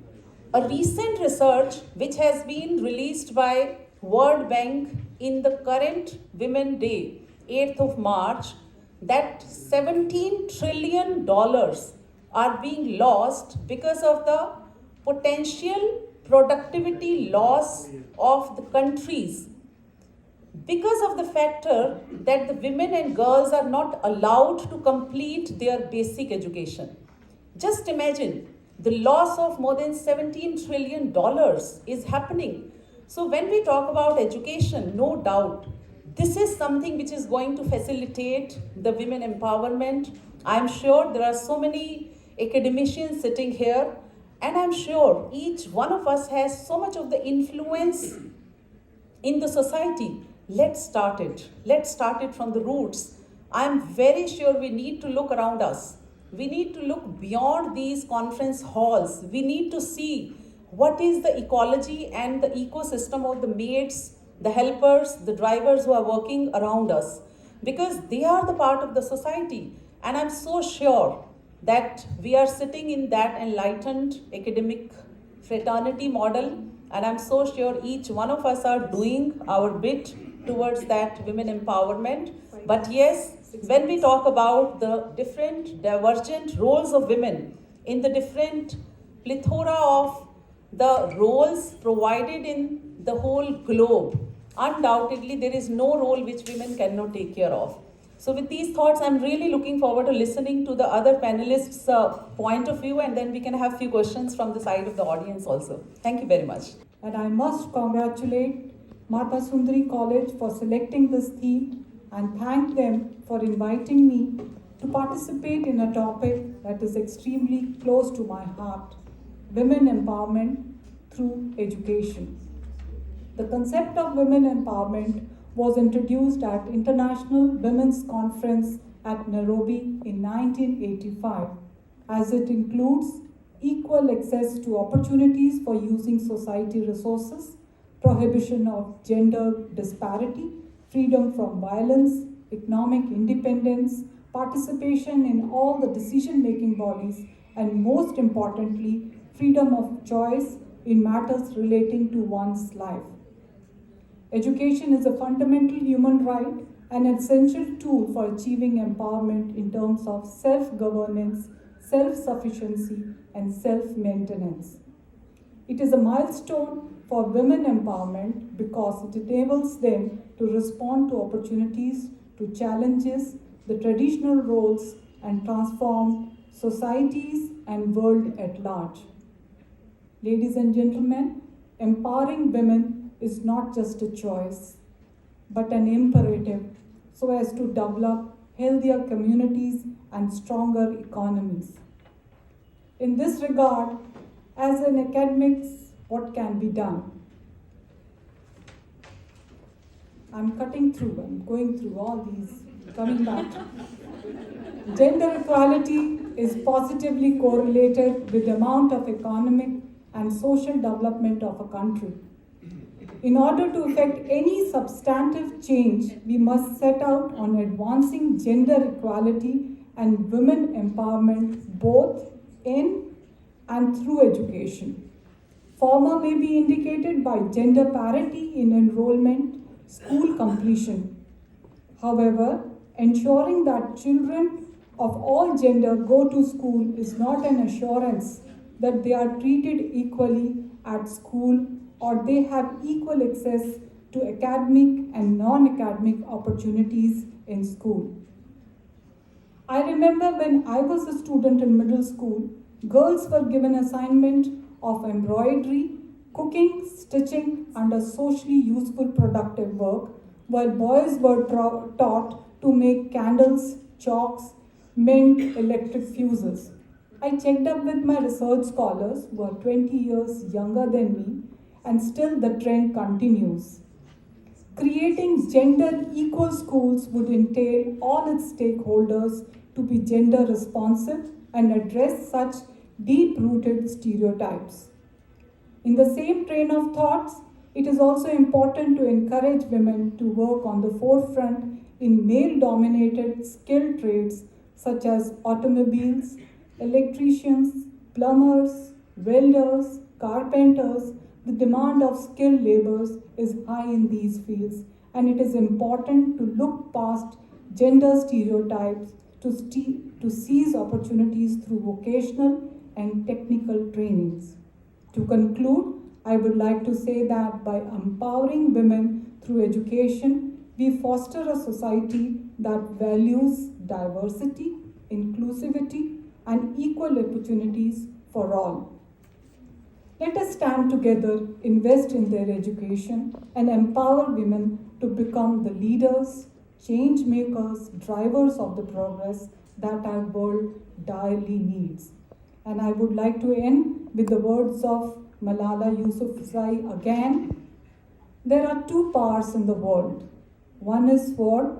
a recent research which has been released by World Bank in the current Women Day, 8th of March, that $17 trillion are being lost because of the potential productivity loss of the countries, because of the factor that the women and girls are not allowed to complete their basic education. Just imagine, the loss of more than $17 trillion is happening. So when we talk about education, no doubt, this is something which is going to facilitate the women empowerment. I'm sure there are so many academicians sitting here, and I'm sure each one of us has so much of the influence in the society. Let's start it. Let's start it from the roots. I'm very sure we need to look around us. We need to look beyond these conference halls. We need to see what is the ecology and the ecosystem of the maids, the helpers, the drivers who are working around us, because they are the part of the society. And I'm so sure that we are sitting in that enlightened academic fraternity model, and I'm so sure each one of us are doing our bit towards that women empowerment. But yes, when we talk about the different divergent roles of women in the different plethora of the roles provided in the whole globe, undoubtedly there is no role which women cannot take care of. So with these thoughts, I'm really looking forward to listening to the other panelists' point of view, and then we can have few questions from the side of the audience also. Thank you very much. And I must congratulate Mata Sundari College for selecting this theme and thank them for inviting me to participate in a topic that is extremely close to my heart: women empowerment through education. The concept of women empowerment was introduced at International Women's Conference at Nairobi in 1985, as it includes equal access to opportunities for using society resources, prohibition of gender disparity, freedom from violence, economic independence, participation in all the decision-making bodies, and most importantly, freedom of choice in matters relating to one's life. Education is a fundamental human right and an essential tool for achieving empowerment in terms of self-governance, self-sufficiency, and self-maintenance. It is a milestone for women empowerment because it enables them to respond to opportunities, to challenges, the traditional roles, and transform societies and world at large. Ladies and gentlemen, empowering women is not just a choice, but an imperative so as to develop healthier communities and stronger economies. In this regard, as an academics, what can be done? I'm going through all these, coming back. Gender equality is positively correlated with the amount of economic and social development of a country. In order to effect any substantive change, we must set out on advancing gender equality and women empowerment both in and through education. Former may be indicated by gender parity in enrollment, school completion. However, ensuring that children of all gender go to school is not an assurance that they are treated equally at school or they have equal access to academic and non-academic opportunities in school. I remember when I was a student in middle school, girls were given assignment of embroidery, cooking, stitching, and a socially useful productive work, while boys were taught to make candles, chalks, mend electric fuses. I checked up with my research scholars who are 20 years younger than me, and still the trend continues. Creating gender equal schools would entail all its stakeholders to be gender responsive and address such deep-rooted stereotypes. In the same train of thoughts, it is also important to encourage women to work on the forefront in male-dominated skilled trades such as automobiles, electricians, plumbers, welders, carpenters. The demand of skilled laborers is high in these fields, and it is important to look past gender stereotypes to seize opportunities through vocational and technical trainings. To conclude, I would like to say that by empowering women through education, we foster a society that values diversity, inclusivity, and equal opportunities for all. Let us stand together, invest in their education, and empower women to become the leaders, change makers, drivers of the progress that our world direly needs. And I would like to end with the words of Malala Yousafzai again. There are two powers in the world. One is sword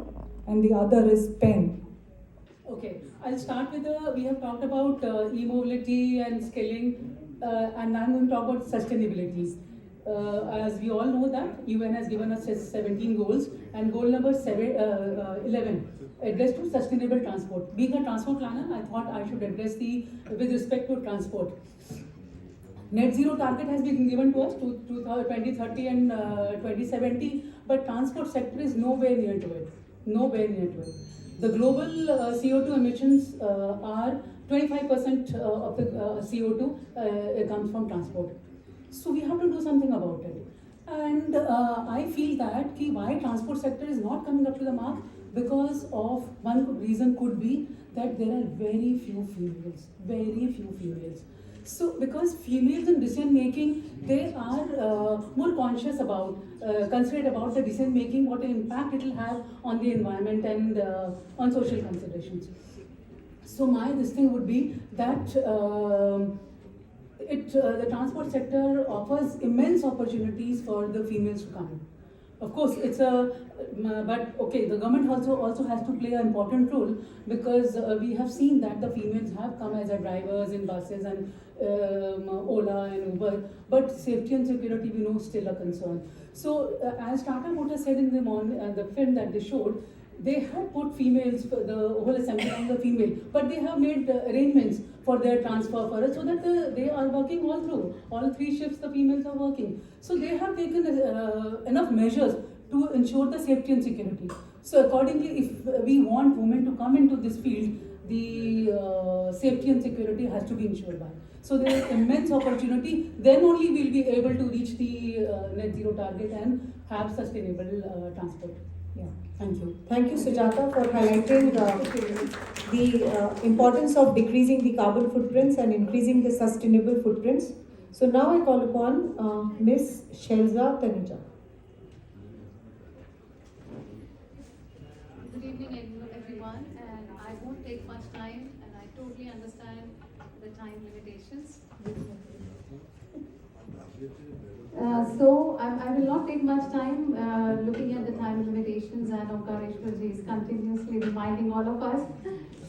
and the other is pen. Okay, I'll start with we have talked about e-mobility and skilling, and I'm going to talk about sustainability. As we all know that UN has given us 17 goals, and goal number 11 addressed to sustainable transport. Being a transport planner, I thought I should address with respect to transport. Net zero target has been given to us to 2030 and 2070, but transport sector is nowhere near to it. Nowhere near to it. The global CO2 emissions are 25% of the CO2 comes from transport. So we have to do something about it. And I feel that why transport sector is not coming up to the mark, because of one reason could be that there are very few females. So because females in decision making, they are more conscious about, considerate about the decision making, what impact it will have on the environment and on social considerations. So this thing would be that the transport sector offers immense opportunities for the females to come in. Of course, but okay, the government also has to play an important role, because we have seen that the females have come as drivers in buses and Ola and Uber, but safety and security, we know, still a concern. So as Tata Motors said in the film that they showed, they had put females, the whole assembly on the female, but they have made arrangements for their transfer for us, so that they are working all through. All 3 shifts the females are working. So they have taken enough measures to ensure the safety and security. So accordingly, if we want women to come into this field, the safety and security has to be ensured by. So there is immense opportunity. Then only we'll be able to reach the net zero target and have sustainable transport. Yeah, thank you. Thank you, Sujata, for highlighting the importance of decreasing the carbon footprints and increasing the sustainable footprints. So now I call upon Ms. Shelza Tanuja. Good evening, everyone, and I won't take much time, and I totally understand the time limitations. So I will not take much time looking at the time limitations, and Omkareshwarji is continuously reminding all of us.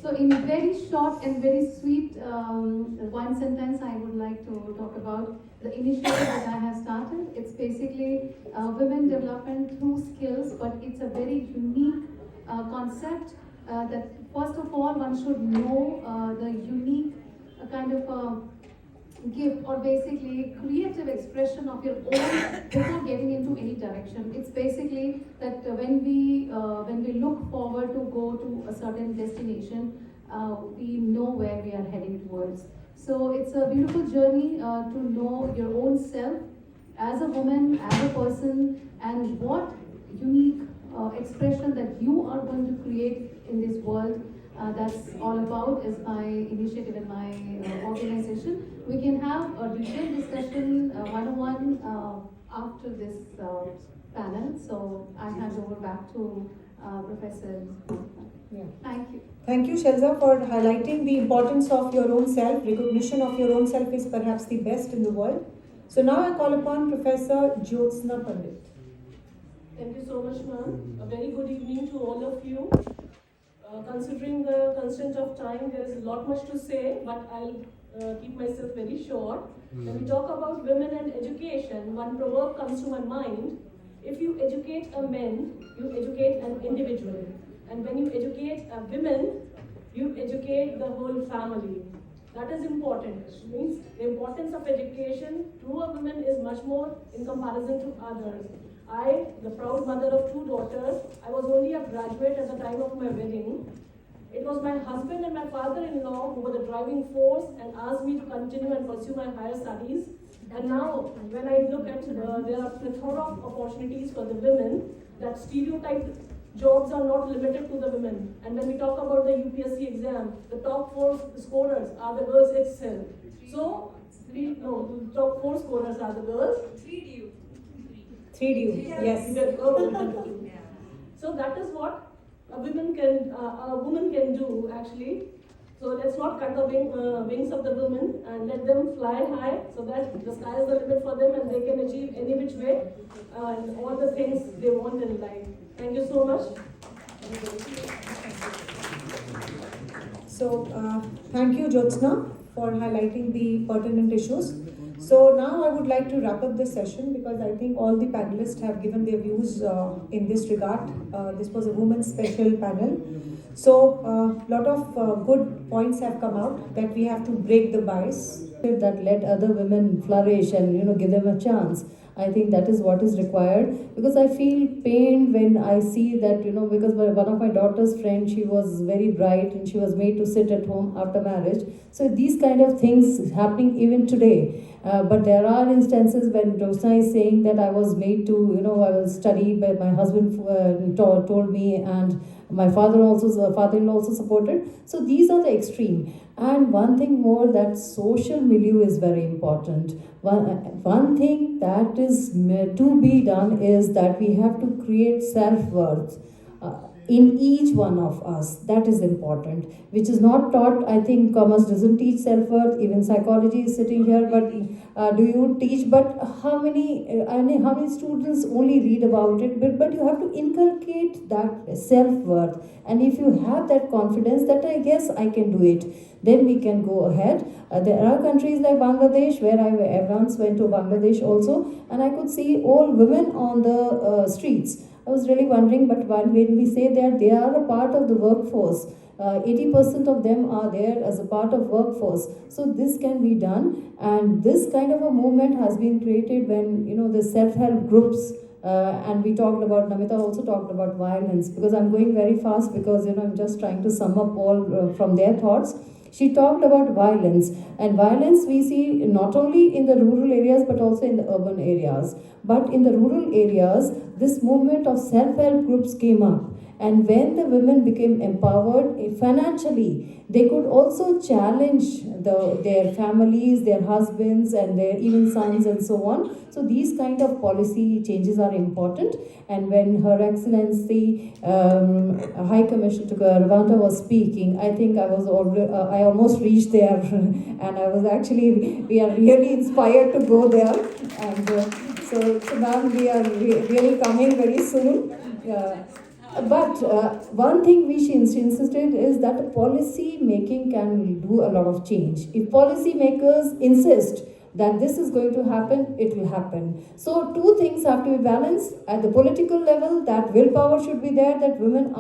So in very short and very sweet one sentence, I would like to talk about the initiative that I have started. It's basically women development through skills, but it's a very unique concept that first of all one should know the unique kind of gift, or basically creative expression of your own before getting into any direction. It's basically that when we look forward to go to a certain destination, we know where we are heading towards. So it's a beautiful journey to know your own self as a woman, as a person, and what unique expression that you are going to create in this world. That's all about is my initiative and my organization. We can have a detailed discussion one-on-one after this panel. So I hand over back to Professor. Yeah. Thank you. Thank you, Shelza, for highlighting the importance of your own self. Recognition of your own self is perhaps the best in the world. So now I call upon Professor Jyotsna Pandit. Thank you so much, ma'am. A very good evening to all of you. Considering the constraint of time, there is a lot much to say, but I'll keep myself very short. When we talk about women and education, one proverb comes to my mind. If you educate a man, you educate an individual. And when you educate a woman, you educate the whole family. That is important. It means the importance of education to a woman is much more in comparison to others. I, the proud mother of 2 daughters, I was only a graduate at the time of my wedding. It was my husband and my father-in-law who were the driving force and asked me to continue and pursue my higher studies. And now, when I look at, there are plethora of opportunities for the women, that stereotyped jobs are not limited to the women. And when we talk about the UPSC exam, the top 4 scorers are the girls itself. So, the top 4 scorers are the girls. 3D, yes. So that is what a woman can do actually. So let's not cut the wings of the women and let them fly high, so that the sky is the limit for them and they can achieve any which way and all the things they want in life. Thank you so much. So, thank you, Jyotsna, for highlighting the pertinent issues. So now I would like to wrap up this session because I think all the panelists have given their views in this regard. This was a women's special panel. So lot of good points have come out that we have to break the bias. That let other women flourish and give them a chance. I think that is what is required, because I feel pained when I see that because one of my daughter's friend, she was very bright and she was made to sit at home after marriage. So these kind of things happening even today. But there are instances when Jyotsna is saying that I was made to I will study, but my husband told me, and my father-in-law also supported. So these are the extreme. And one thing more, that social milieu is very important. One thing that is to be done is that we have to create self-worth in each one of us. That is important, which is not taught. I think commerce doesn't teach self-worth. Even psychology is sitting here, but do you teach? But how many students only read about it? But you have to inculcate that self-worth. And if you have that confidence that I guess I can do it, then we can go ahead. There are countries like Bangladesh, where I once went to Bangladesh also, and I could see all women on the streets. I was really wondering, but when we say that they are a part of the workforce, 80% of them are there as a part of workforce. So this can be done, and this kind of a movement has been created when the self-help groups. And we talked about, Namita also talked about violence, because I'm going very fast because I'm just trying to sum up all from their thoughts. She talked about violence, and violence we see not only in the rural areas but also in the urban areas. But in the rural areas, this movement of self-help groups came up. And when the women became empowered financially, they could also challenge their families, their husbands, and their even sons and so on. So these kind of policy changes are important. And when Her Excellency High Commissioner Rwanda was speaking, I think I almost reached there, and I was actually, we are really inspired to go there. And so ma'am, we are really coming very soon. But one thing she insisted is that policy making can do a lot of change. If policy makers insist that this is going to happen, it will happen. So two things have to be balanced. At the political level, that willpower should be there, that women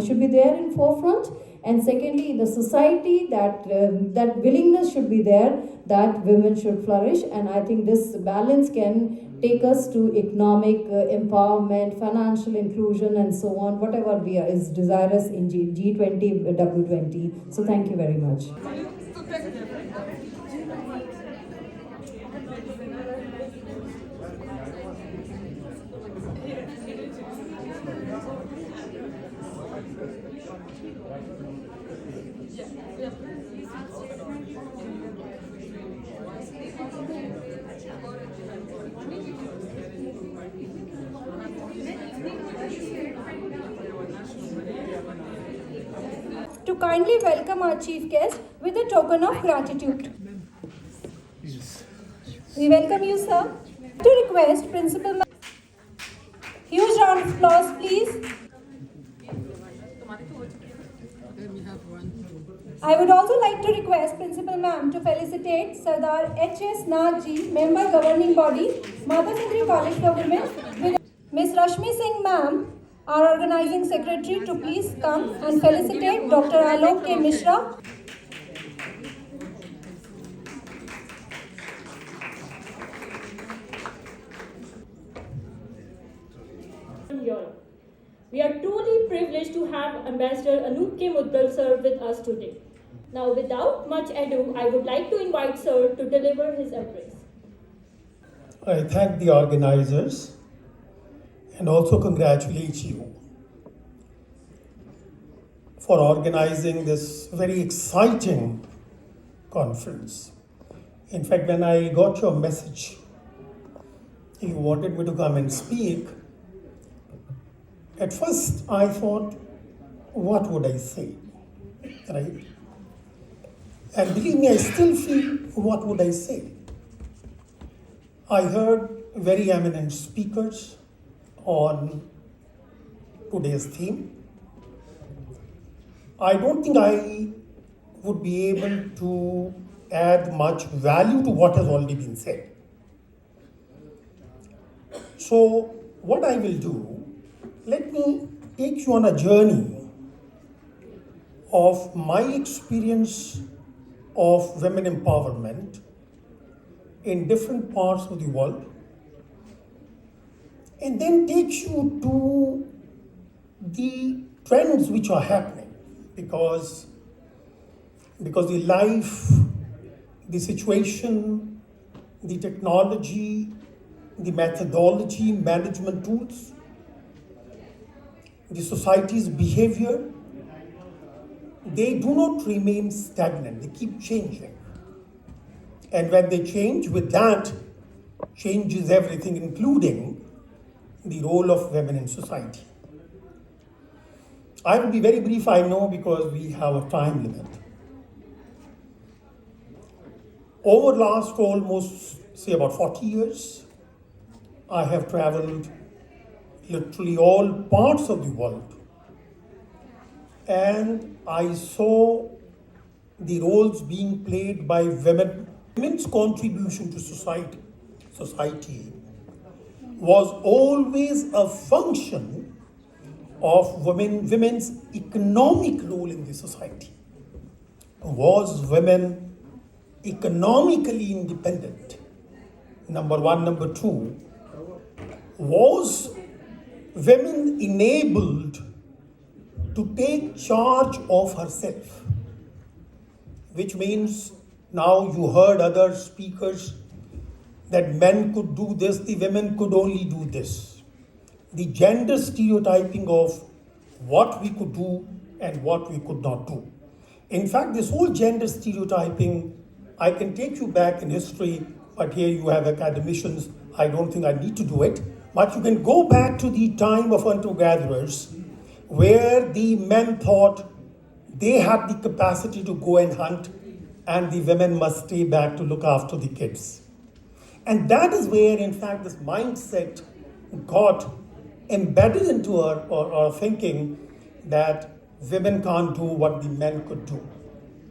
should be there in forefront. And secondly, in the society, that willingness should be there, that women should flourish. And I think this balance can take us to economic empowerment, financial inclusion, and so on, whatever we are is desirous in G20, W20. So thank you very much. To kindly welcome our chief guest with a token of gratitude. We welcome you, sir. To request Principal Ma'am. Huge round of applause, please. I would also like to request Principal Ma'am to felicitate Sardar H.S. Nagji, Member Governing Body, Mata Sundari College for Women, with Ms. Rashmi Singh Ma'am, our Organizing Secretary, to please come and felicitate Dr. Alok K. Mishra. We are truly privileged to have Ambassador Anup K. Muddal sir with us today. Now, without much ado, I would like to invite sir to deliver his address. I thank the organizers and also congratulate you for organizing this very exciting conference. In fact, when I got your message, you wanted me to come and speak. At first, I thought, what would I say, right? And believe me, I still feel, what would I say? I heard very eminent speakers on today's theme. I don't think I would be able to add much value to what has already been said. So, what I will do, let me take you on a journey of my experience of women empowerment in different parts of the world, and then take you to the trends which are happening, because the life, the situation, the technology, the methodology, management tools, the society's behavior, they do not remain stagnant, they keep changing. And when they change, with that changes everything, including the role of women in society. I will be very brief, I know, because we have a time limit. Over last almost, say, about 40 years, I have traveled literally all parts of the world, and I saw the roles being played by women. Women's contribution to society was always a function of women's economic role in the society. Was women economically independent? Number one. Number two, was women enabled to take charge of herself? Which means, now you heard other speakers that men could do this, the women could only do this. The gender stereotyping of what we could do and what we could not do. In fact, this whole gender stereotyping, I can take you back in history, but here you have academicians, I don't think I need to do it. But you can go back to the time of hunter-gatherers, where the men thought they had the capacity to go and hunt, and the women must stay back to look after the kids. And that is where, in fact, this mindset got embedded into our thinking that women can't do what the men could do.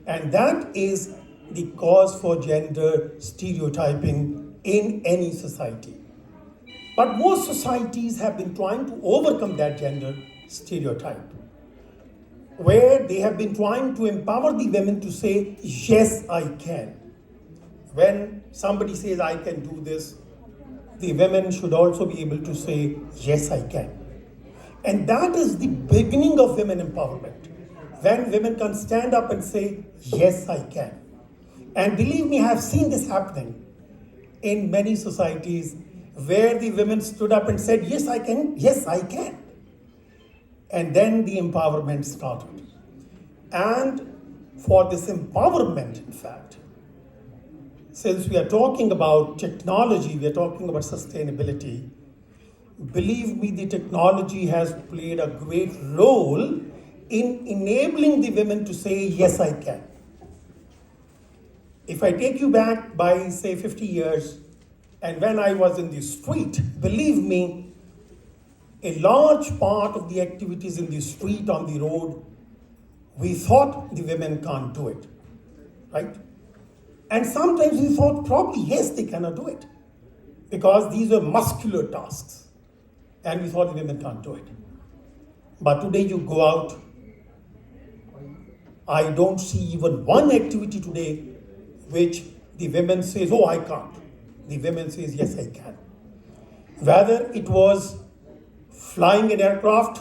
And that is the cause for gender stereotyping in any society. But most societies have been trying to overcome that gender stereotype, where they have been trying to empower the women to say, yes, I can. When somebody says, I can do this, the women should also be able to say, yes, I can. And that is the beginning of women empowerment. When women can stand up and say, yes, I can. And believe me, I have seen this happening in many societies where the women stood up and said, yes, I can, yes, I can. And then the empowerment started. And for this empowerment, in fact, since we are talking about technology, we are talking about sustainability, believe me, the technology has played a great role in enabling the women to say, yes, I can. If I take you back by, say, 50 years, and when I was in the street, believe me, a large part of the activities in the street, on the road, we thought the women can't do it, right? And sometimes we thought probably, yes, they cannot do it, because these are muscular tasks, and we thought the women can't do it. But today you go out, I don't see even one activity today which the women says, oh, I can't. The women says, yes, I can. Whether it was flying an aircraft,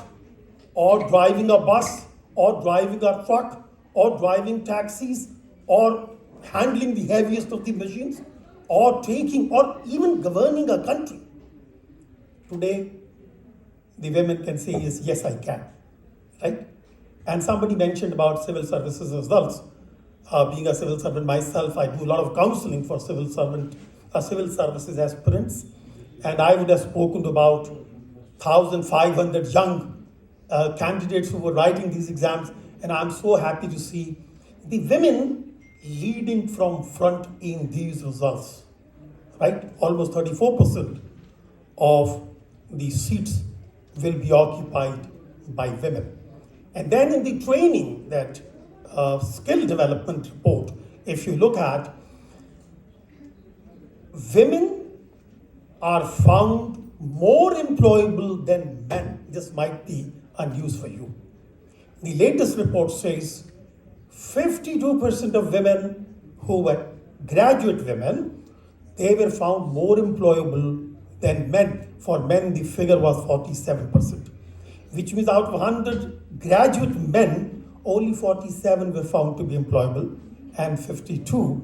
or driving a bus, or driving a truck, or driving taxis, or handling the heaviest of the machines, or taking, or even governing a country. Today, the women can say, yes, yes, I can, right? And somebody mentioned about civil services results. Being a civil servant myself, I do a lot of counseling for civil services aspirants, and I would have spoken to about 1,500 young candidates who were writing these exams, and I'm so happy to see the women leading from front in these results, right? Almost 34% of the seats will be occupied by women. And then in the training, that skill development report, if you look at, women are found more employable than men. This might be a news for you. The latest report says 52% of women who were graduate women, they were found more employable than men. For men, the figure was 47%, which means out of 100 graduate men, only 47 were found to be employable, and 52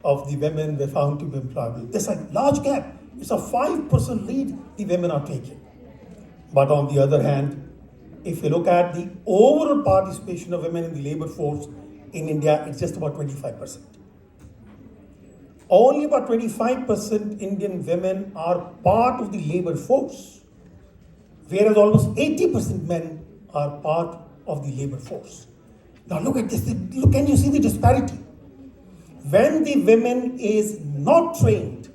of the women were found to be employable. There's a large gap. It's a 5% lead the women are taking. But on the other hand, if you look at the overall participation of women in the labor force in India, it's just about 25%. Only about 25% Indian women are part of the labor force, whereas almost 80% men are part of the labor force. Now look at this, look, can you see the disparity? When the women is not trained,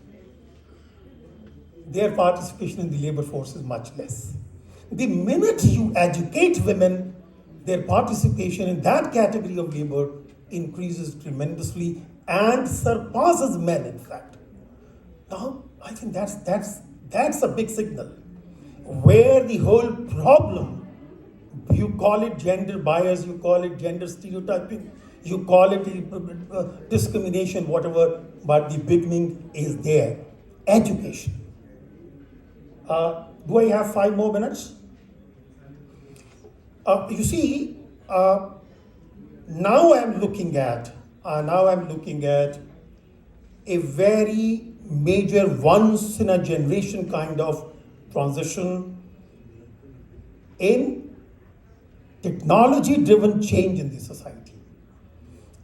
their participation in the labor force is much less. The minute you educate women, their participation in that category of labor increases tremendously and surpasses men, in fact. Now, I think that's a big signal where the whole problem, you call it gender bias, you call it gender stereotyping, you call it discrimination, whatever, but the beginning is there, education. Do I have 5 more minutes? You see, now I'm looking at a very major, once in a generation kind of transition in technology-driven change in the society.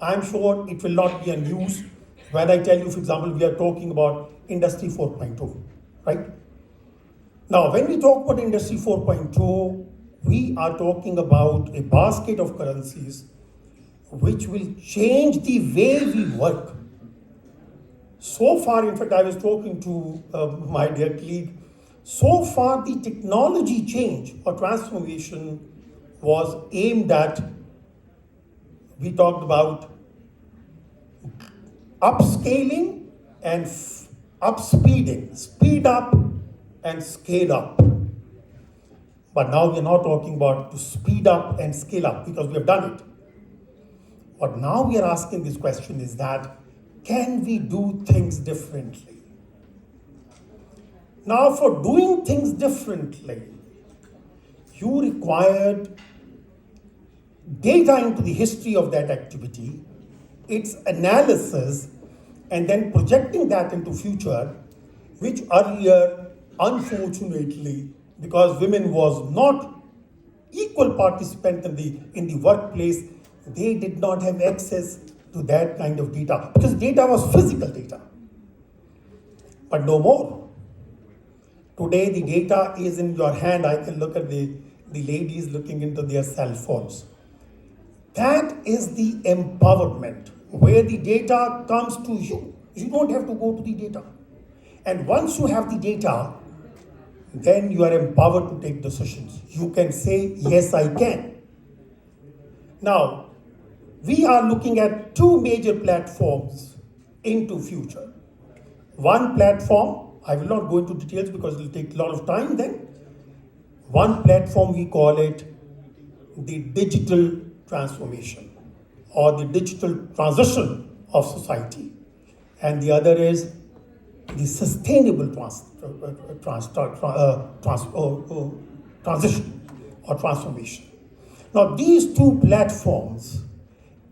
I'm sure it will not be a news when I tell you, for example, we are talking about Industry 4.2, right? Now, when we talk about Industry 4.2, we are talking about a basket of currencies which will change the way we work. So far, in fact, I was talking to my dear colleague, so far the technology change or transformation was aimed at, we talked about upscaling and upspeeding, speed up and scale up. But now we're not talking about to speed up and scale up because we have done it. But now we are asking this question is that, can we do things differently? Now for doing things differently, you required data into the history of that activity, its analysis, and then projecting that into future, which earlier, unfortunately, because women was not equal participant in the workplace, they did not have access to that kind of data because data was physical data. But no more. Today the data is in your hand. I can look at the ladies looking into their cell phones. That is the empowerment where the data comes to you. You don't have to go to the data. And once you have the data, then you are empowered to take decisions. You can say, yes, I can. Now, we are looking at 2 major platforms into future. One platform, I will not go into details because it will take a lot of time then. One platform, we call it the digital transformation or the digital transition of society. And the other is the sustainable transition or transformation. Now, these two platforms,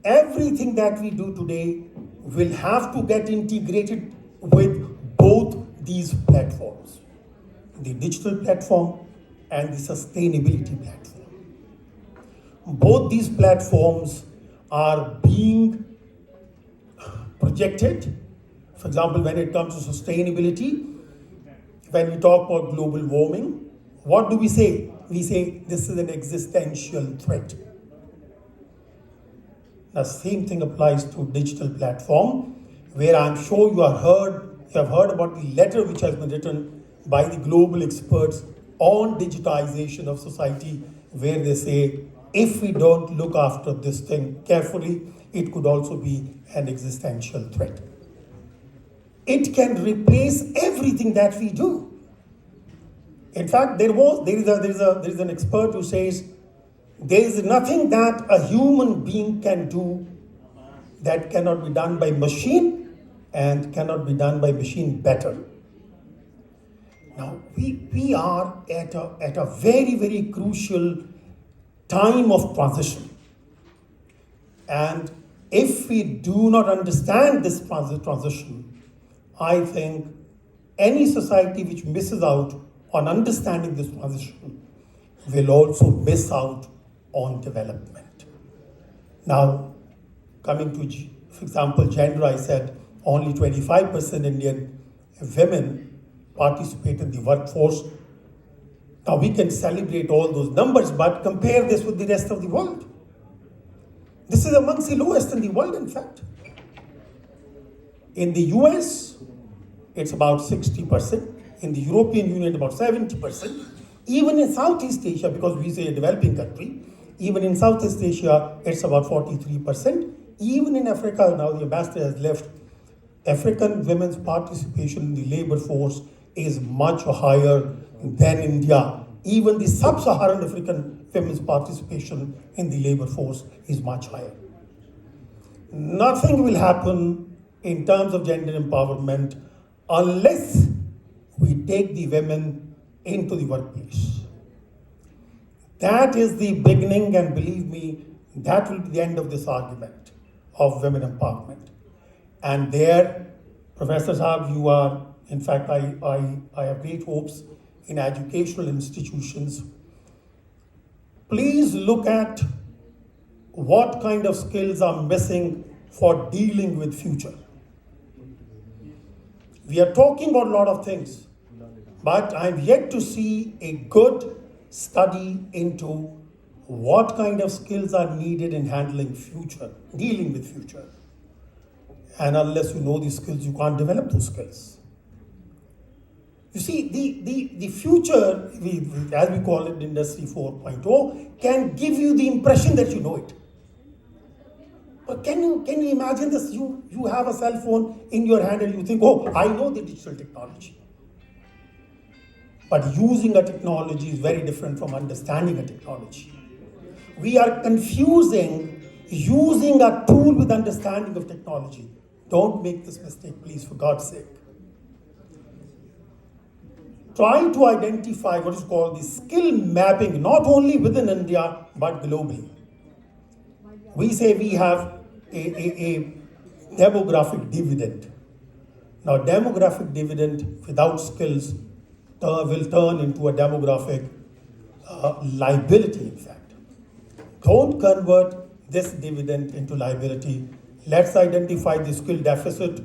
everything that we do today will have to get integrated with both these platforms, the digital platform and the sustainability platform. Both these platforms are being projected. For example, when it comes to sustainability, when we talk about global warming, what do we say? We say this is an existential threat. The same thing applies to digital platform, where I'm sure you have heard about the letter which has been written by the global experts on digitization of society, where they say if we don't look after this thing carefully, it could also be an existential threat. It can replace everything that we do. In fact, there is an expert who says there is nothing that a human being can do that cannot be done by machine and cannot be done by machine better. Now, we are at a very, very crucial time of transition. And if we do not understand this transition, I think any society which misses out on understanding this transition will also miss out on development. Now, coming to, for example, gender, I said only 25% Indian women participate in the workforce. Now, we can celebrate all those numbers, but compare this with the rest of the world. This is amongst the lowest in the world, in fact. In the US, it's about 60%. In the European Union, about 70%. Even in Southeast Asia, because we say a developing country, even in Southeast Asia, it's about 43%. Even in Africa, now the ambassador has left, African women's participation in the labor force is much higher than India. Even the sub-Saharan African women's participation in the labor force is much higher. Nothing will happen in terms of gender empowerment unless we take the women into the workplace. That is the beginning, and believe me, that will be the end of this argument of women empowerment. And there, Professor Saab, you are, in fact, I have great hopes in educational institutions. Please look at what kind of skills are missing for dealing with future. We are talking about a lot of things, but I'm yet to see a good study into what kind of skills are needed in handling future, dealing with future. And unless you know these skills, you can't develop those skills. You see, the future, as we call it, Industry 4.0, can give you the impression that you know it. But can you imagine this? You have a cell phone in your hand and you think, oh, I know the digital technology. But using a technology is very different from understanding a technology. We are confusing using a tool with understanding of technology. Don't make this mistake, please, for God's sake. Try to identify what is called the skill mapping, not only within India, but globally. We say we have a demographic dividend. Now, demographic dividend without skills will turn into a demographic liability, in fact. Don't convert this dividend into liability. Let's identify the skill deficit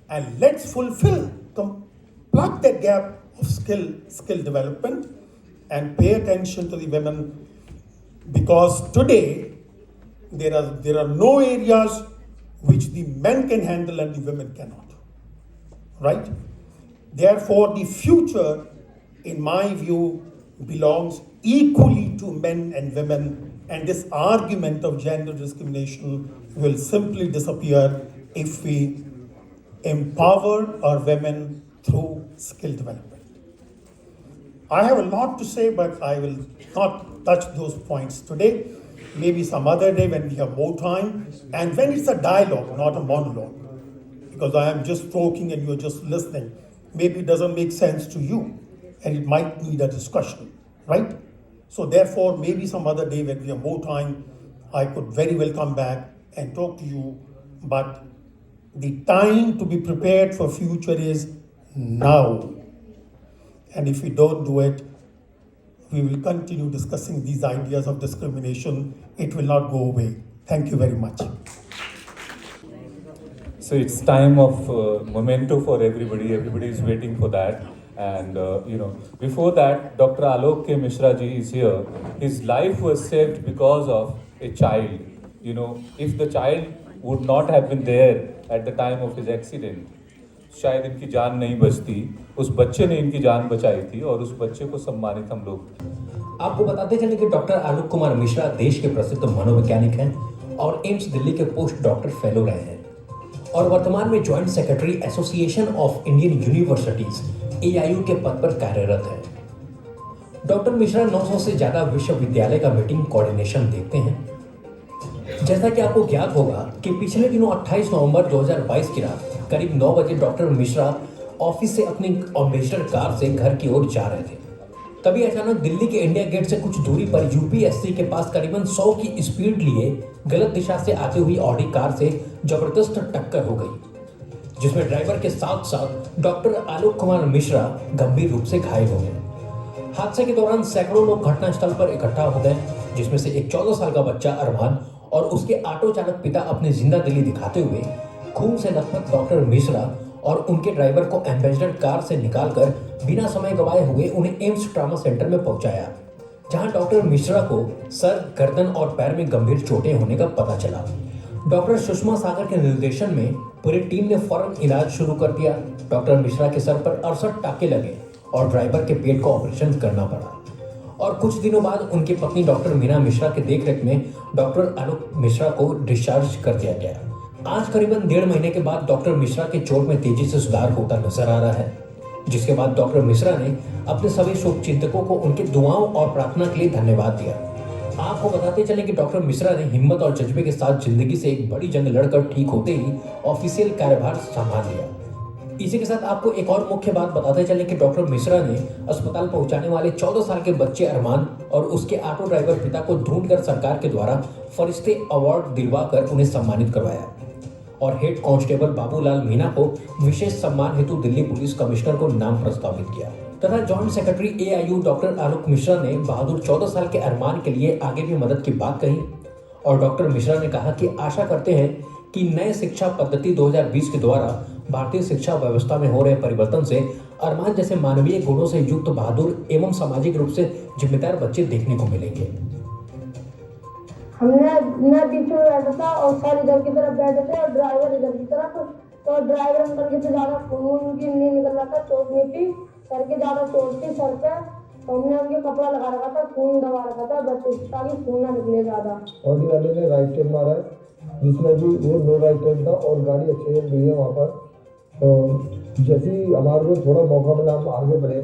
and let's plug that gap of skill development and pay attention to the women, because today there are no areas which the men can handle and the women cannot, right? Therefore, the future, in my view, belongs equally to men and women, and this argument of gender discrimination will simply disappear if we empower our women through skill development. I have a lot to say, but I will not touch those points today. Maybe some other day when we have more time, and when it's a dialogue, not a monologue, because I am just talking and you're just listening. Maybe it doesn't make sense to you, and it might need a discussion, right? So therefore, maybe some other day when we have more time, I could very well come back and talk to you. But the time to be prepared for future is now. And if we don't do it, we will continue discussing these ideas of discrimination. It will not go away. Thank you very much. So it's time of memento for everybody. Everybody is waiting for that. And before that, Dr. Alok K. Mishra ji is here. His life was saved because of a child. If the child would not have been there at the time of his accident, शायद इनकी जान नहीं बचती. उस बच्चे ने इनकी जान बचाई थी और उस बच्चे को सम्मानित हम लोग. आपको बताते चले कि डॉक्टर आलोक कुमार मिश्रा देश के प्रसिद्ध मनोवैज्ञानिक हैं और एम्स दिल्ली के पोस्ट डॉक्टर फेलो रहे हैं और वर्तमान में joint secretary association of Indian universities AIU के पद पर कार्यरत हैं. डॉक्टर मिश्रा 900 से ज्यादा विश्वविद्यालय का मीटिंग कोऑर्डिनेशन देखते हैं. जैसा कि आपको ज्ञात होगा कि पिछले दिनों 28 नवंबर 2022 की रात करीब 9 बजे डॉक्टर मिश्रा ऑफिस से अपनी अम्बेसडर कार से घर की ओर जा रहे थे. तभी अचानक दिल्ली के इंडिया गेट से कुछ दूरी पर UPSC के पास करीबन 100 की स्पीड लिए गलत दिशा से आती हुई ऑडी कार से जबरदस्त टक्कर हो गई, जिसमें ड्राइवर के साथ साथ डॉक्टर आलोक कुमार मिश्रा गंभीर रूप से घायल हो गए. हादसे के दौरान सैकड़ों लोग घटनास्थल पर इकट्ठा हो गए, जिसमें से एक 14 साल का बच्चा अरमान और उसके ऑटो चालक पिता अपनी जिंदा दिली दिखाते हुए खून से लथपथ डॉक्टर मिश्रा और उनके ड्राइवर को एम्बेसडर कार से निकालकर बिना समय गवाए हुए उन्हें एम्स ट्रॉमा सेंटर में पहुंचाया, जहां डॉक्टर मिश्रा को सर, गर्दन और पैर में गंभीर चोटें होने का पता चला. डॉक्टर सुषमा सागर के निर्देशन में पूरी टीम ने फौरन इलाज शुरू कर दिया. डॉक्टर मिश्रा के सर पर 68 टाके लगे और ड्राइवर के पेट का ऑपरेशन करना पड़ा और कुछ दिनों बाद उनकी पत्नी डॉक्टर मीना मिश्रा के देखरेख में डॉक्टर आलोक मिश्रा को डिस्चार्ज कर दिया गया. आज करीबन 1.5 महीने के बाद डॉक्टर मिश्रा के चोट में तेजी से सुधार होता नजर आ रहा है, जिसके बाद डॉक्टर मिश्रा ने अपने सभी शुभचिंतकों को उनकी दुआओं और प्रार्थना के लिए धन्यवाद दिया. आपको बताते चले कि डॉक्टर मिश्रा ने हिम्मत और जज्बे के साथ जिंदगी से एक बड़ी जंग लड़कर ठीक होते ही ऑफिशियल कार्यभार संभाल लिया. इसी के साथ आपको एक और मुख्य बात बताते चले कि डॉक्टर मिश्रा ने अस्पताल पहुंचाने वाले 14 साल के बच्चे अरमान और उसके ऑटो ड्राइवर पिता को ढूंढकर सरकार के द्वारा फरिश्ते अवार्ड दिलवाकर उन्हें सम्मानित करवाया और हेड कांस्टेबल बाबूलाल मीना को विशेष सम्मान हेतु दिल्ली पुलिस कमिश्नर को नाम प्रस्तावित किया. तथा जॉइंट सेक्रेटरी AIU डॉक्टर आलोक मिश्रा ने बहादुर 14 साल के अरमान के लिए आगे भी मदद की बात कही और डॉक्टर मिश्रा ने कहा कि आशा करते हैं कि नए शिक्षा पद्धति 2020 के द्वारा भारतीय शिक्षा व्यवस्था में हो रहे परिवर्तन से अरमान जैसे मानवीय गुणों से युक्त बहादुर एवं सामाजिक रूप से जिम्मेदार बच्चे देखने को मिलेंगे. मैं बीच में बैठा था और सर इधर की तरफ बैठे थे और ड्राइवर इधर की तरफ. तो ड्राइवर अंकल के ज्यादा खून की नहीं निकल रहा था, चोट नहीं थी, सर के ज्यादा चोट थी सर पे. तो हमने उनके कपड़ा लगा रखा था, खून दबा रखा था बच्चे ताकि खून ना निकले ज्यादा. ऑडी वाले ने राइट टर्न मारा है, जिसमें भी वो नो राइट टर्न था और गाड़ी अच्छे से गई है वहाँ पर. तो जैसे ही हमारे को थोड़ा मौका मिला हम आगे बढ़े.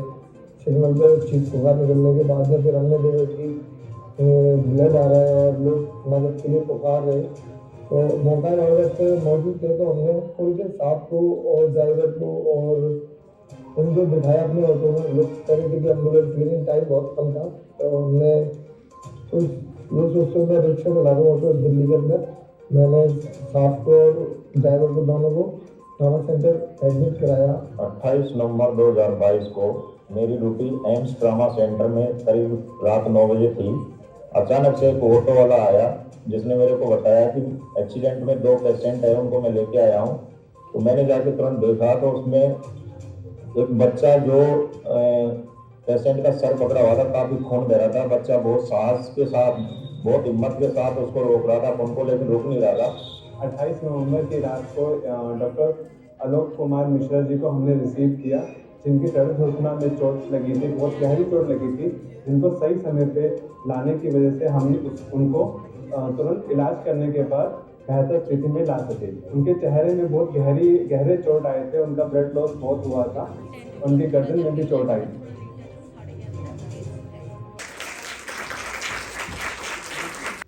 सिग्नल पे चीज पुकार निकलने के बाद में फिर हमने देखा कि ब्लड आ रहा है और लोग मदद के लिए पुकार रहे. तो मौका पे मौजूद थे तो हमने उनके साथ को और ड्राइवर को और उनको बिठाया अपने ऑटो में. लोग कह रहे थे कि एम्बुलेंस लेकिन टाइम बहुत कम था. तो हमने उस ये सोचते मैं रिक्शा चला रहा हूँ ऑटो दिल्ली के अंदर. मैंने साथ को और ड्राइवर को दोनों को ट्रॉमा सेंटर एडमिट कराया. 28 नवंबर 2022 को मेरी ड्यूटी एम्स ट्रॉमा सेंटर में करीब रात 9 बजे थी. अचानक से एक ऑटो वाला आया जिसने मेरे को बताया कि एक्सीडेंट में 2 पेशेंट है, उनको मैं लेके आया हूँ. तो मैंने जाके तुरंत देखा तो उसमें एक बच्चा जो पेशेंट का सर पकड़ा हुआ था, काफ़ी खून बह रहा था. बच्चा बहुत साहस के साथ, बहुत हिम्मत के साथ उसको रोक रहा था, उनको लेकिन रोक नहीं रहा था. 28 नवंबर की रात को डॉक्टर आलोक कुमार मिश्रा जी को हमने रिसीव किया, जिनकी सड़क घटना में चोट लगी थी, बहुत गहरी चोट लगी थी, जिनको सही समय पे लाने की वजह से हम उनको तुरंत इलाज करने के बाद बेहतर स्थिति में ला सके. उनके चेहरे में बहुत गहरे चोट आए थे, उनका ब्लड लॉस बहुत हुआ था, उनकी गर्दन में भी चोट आई.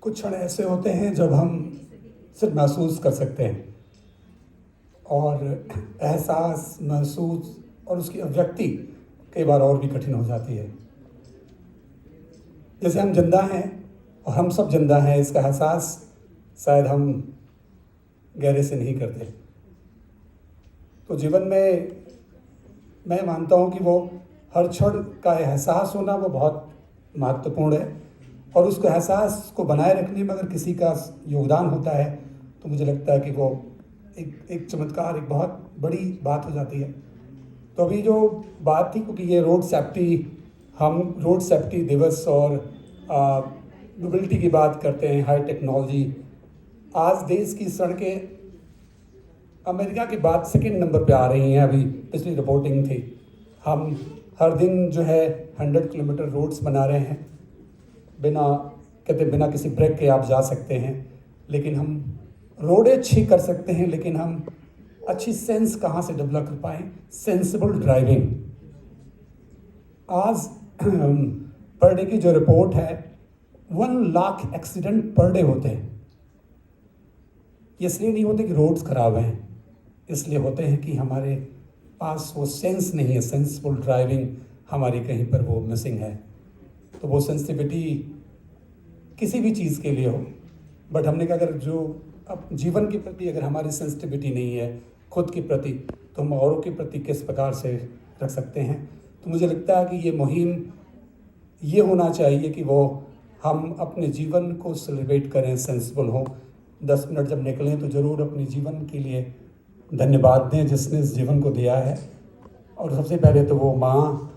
कुछ क्षण ऐसे होते हैं जब हम सिर्फ महसूस कर सकते हैं और एहसास, महसूस और उसकी अभिव्यक्ति कई बार और भी कठिन हो जाती है. जैसे हम जिंदा हैं और हम सब जिंदा हैं, इसका एहसास शायद हम गहरे से नहीं करते। तो जीवन में मैं मानता हूँ कि वो हर क्षण का एहसास होना वो बहुत महत्वपूर्ण है, और उसको एहसास को बनाए रखने में अगर किसी का योगदान होता है तो मुझे लगता है कि वो एक चमत्कार, एक बहुत बड़ी बात हो जाती है। तो अभी जो बात थी, क्योंकि ये रोड सेफ्टी, हम रोड सेफ्टी दिवस और मोबिलिटी की बात करते हैं, हाई टेक्नोलॉजी, आज देश की सड़कें अमेरिका के बाद सेकंड नंबर पे आ रही हैं। अभी पिछली रिपोर्टिंग थी, हम हर दिन जो है 100 किलोमीटर रोड्स बना रहे हैं, बिना किसी ब्रेक के आप जा सकते हैं। लेकिन हम रोडें अच्छी कर सकते हैं, लेकिन हम अच्छी सेंस कहाँ से डेवलप कर पाएँ? Sensible driving. आज पर डे की जो रिपोर्ट है, 1 लाख एक्सीडेंट पर डे होते हैं। ये इसलिए नहीं होते कि रोड्स खराब हैं, इसलिए होते हैं कि हमारे पास वो सेंस नहीं है, सेंसिबल ड्राइविंग हमारी कहीं पर वो मिसिंग है। तो वो सेंसिटिविटी किसी भी चीज़ के लिए हो, बट हमने कहा अगर जो अब जीवन के प्रति अगर हमारी सेंसिटिविटी नहीं है खुद के प्रति, तो हम औरों के प्रति किस प्रकार से रख सकते हैं? तो मुझे लगता है कि ये मुहिम ये होना चाहिए कि वो हम अपने जीवन को सेलिब्रेट करें, सेंसिबल हों। 10 मिनट जब निकलें तो ज़रूर अपने जीवन के लिए धन्यवाद दें जिसने इस जीवन को दिया है। और सबसे पहले तो वो माँ,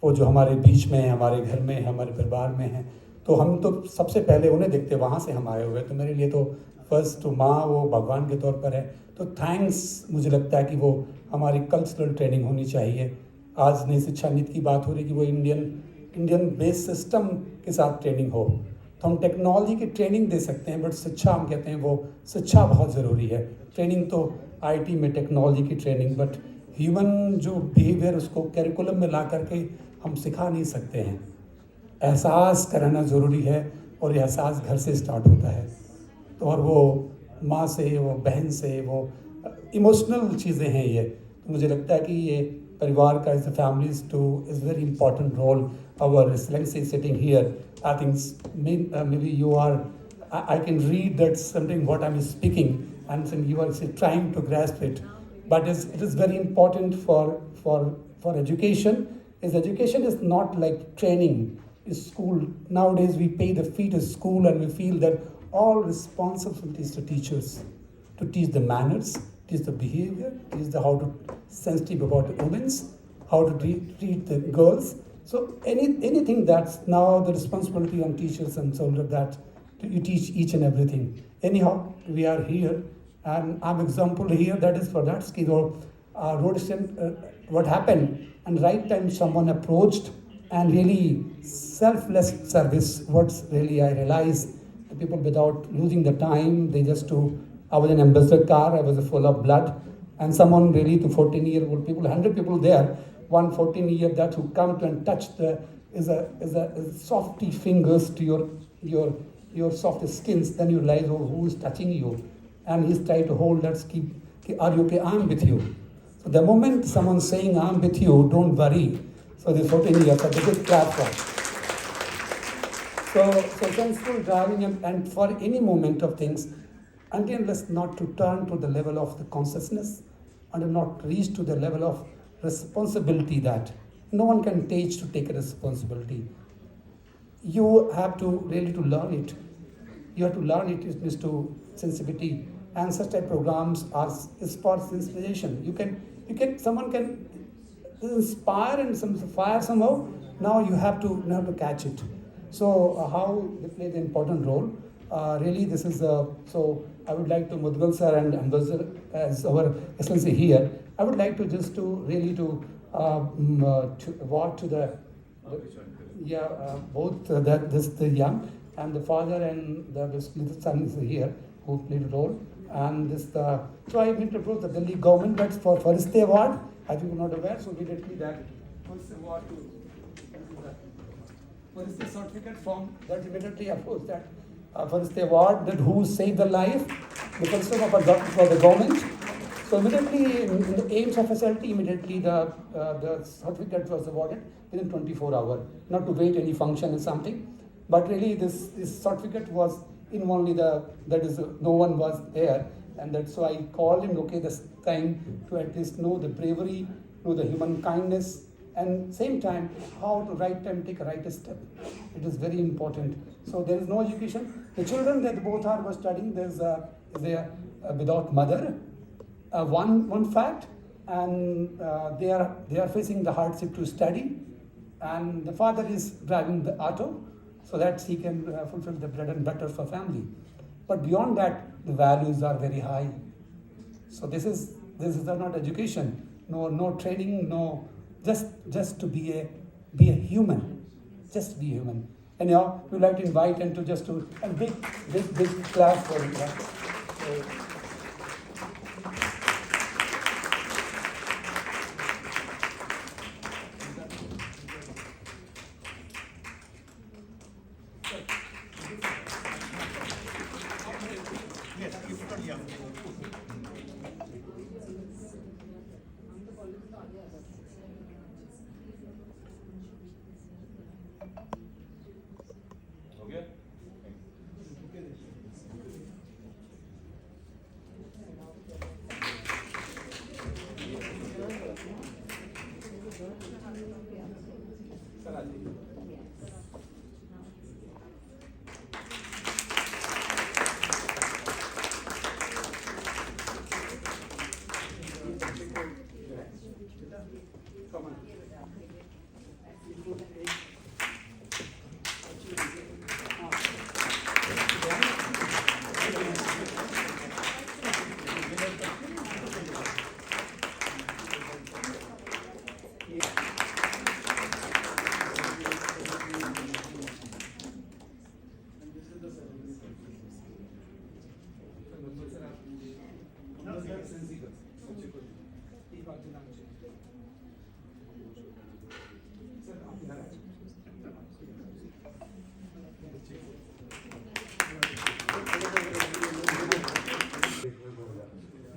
वो जो हमारे बीच में है, हमारे घर में है, हमारे परिवार में है, तो हम तो सबसे पहले उन्हें देखते, वहाँ से हम आए हुए। तो मेरे लिए तो फर्स्ट तो माँ वो भगवान के तौर पर है। तो थैंक्स, मुझे लगता है कि वो हमारी कल्चरल ट्रेनिंग होनी चाहिए। आज नई शिक्षा नीति की बात हो रही कि वो इंडियन बेस सिस्टम के साथ ट्रेनिंग हो। तो हम टेक्नोलॉजी की ट्रेनिंग दे सकते हैं, बट शिक्षा हम कहते हैं वो शिक्षा बहुत ज़रूरी है। ट्रेनिंग तो आईटी में टेक्नोलॉजी की ट्रेनिंग, बट ह्यूमन जो बिहेवियर उसको करिकुलम में ला करके हम सिखा नहीं सकते हैं। एहसास कराना ज़रूरी है, और ये एहसास घर से स्टार्ट होता है। तो और वो माँ से, वो बहन से, वो इमोशनल चीज़ें हैं ये। तो मुझे लगता है कि ये परिवार का, is the families to is very important role. Our excellency sitting here, I think maybe you are, I can read that something what I'm speaking, and you are trying to grasp it. But it is very important for education. Education is not like training. Is school nowadays we pay the fee to school, and we feel that all responsibilities to teachers, to teach the manners, teach the behavior, teach the how to sensitive about the women's, how to treat the girls. So anything that's now the responsibility on teachers and so like that. You teach each and everything. Anyhow, we are here, and I'm example here. That is for that skill or road accident. What happened? And right time, someone approached, and really selfless service. What's really I realized, the people without losing the time, they just to. I was an ambassador car. I was full of blood, and someone really to 14-year-old people, 100 people there. One 14-year that who come to and touch the is a softy fingers to your soft skins, then you realize who is touching you, and he's trying to hold that keep, are you okay? I'm with you. So the moment someone's saying I'm with you, don't worry. So the 14 years are the good clap for. So sensible driving, and for any moment of things, until unless not to turn to the level of the consciousness, and not reach to the level of responsibility that no one can teach to take a responsibility. You have to really to learn it. You have to learn it. It is to sensitivity, and such type programs are sports inspiration. You can someone can inspire and some fire somehow. Now you have to catch it. So how they play the important role. Really, this is so. I would like to Mudgal sir and Ambassador as our excellency here. I would like to just to really to walk to the. Both the young and the father and the son is here who played a role, and this so I need to approach the Delhi government. That's for Fariste Award. I think you're not aware, so immediately that Fariste Award to Fariste certificate from that immediately approach that Fariste Award that who saved the life, the concern of a doctor for the government. So immediately in the AIMS facility, immediately the certificate was awarded within 24 hours, not to wait any function or something. But really this certificate was in only no one was there, and that's why I called him, okay, this time to at least know the bravery, know the human kindness, and same time how to right time take a right step. It is very important. So there is no education. The children that both were studying, they are without mother. One fact, and they are facing the hardship to study, and the father is driving the auto so that he can fulfill the bread and butter for family. But beyond that, the values are very high. So this is not education, no training, no just to be a human, just be human. And now we like to invite and to a big class for it.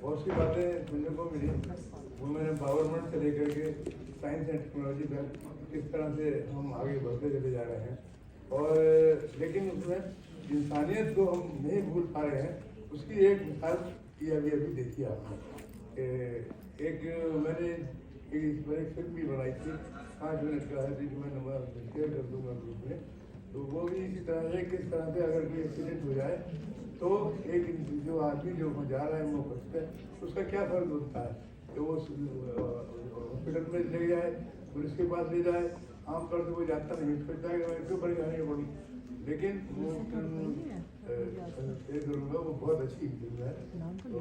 बहुत सी बातें सुनने को मिली, women empowerment से लेकर के science and technology तक किस तरह से हम आगे बढ़ते चले जा रहे हैं, और लेकिन उसमें इंसानियत को हम नहीं भूल पा रहे हैं। उसकी एक मिसाल ये अभी देखी आपने, मैंने एक फिल्म भी बनाई थी, 5 मिनट का है, जिसमें मैं शेयर कर दूंगा ग्रुप में। तो वो भी इसी तरह से किस तरह से अगर कोई एक्सीडेंट हो जाए तो एक जो आदमी जो जा रहा है वो बचता है, उसका क्या फर्क होता है कि वो हॉस्पिटल में ले जाए, पुलिस के पास ले जाए, आमतौर से वो जाता नहीं, सोचता है कि मैं क्यों परेशानी पड़ी। लेकिन वो करूँगा, वो बहुत अच्छी फिल्म है, तो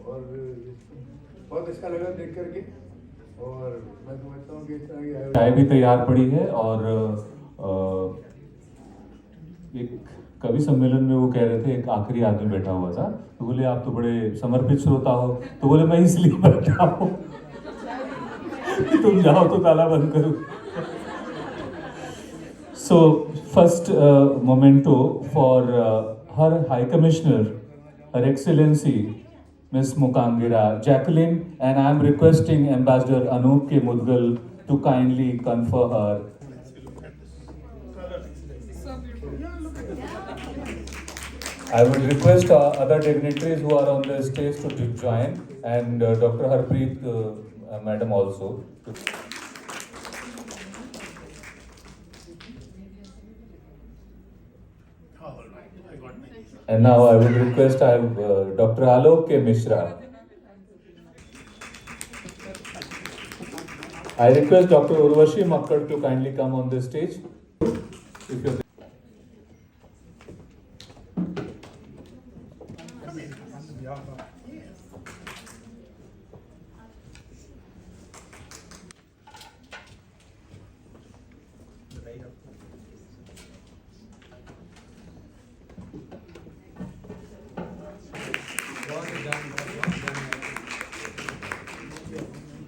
और बहुत अच्छा लगा देख करके, और मैं समझता हूँ कि इस तरह की चाय भी तैयार पड़ी है। और एक कवि सम्मेलन में वो कह रहे थे, एक आखिरी आदमी बैठा हुआ था, तो बोले आप तो बड़े समर्पित श्रोता हो, तो बोले मैं इसलिए बैठा हूँ तुम जाओ तो ताला बंद करो। So first memento for her high commissioner, her excellency Miss Mukangira Jacqueline, and I am requesting Ambassador Anup K. Mudgal to kindly confer her. I would request other dignitaries who are on the stage to join, and Dr. Harpreet Madam also. And now I would request Dr. Alok K. Mishra. I request Dr. Urvashi Makkad to kindly come on the stage. If you're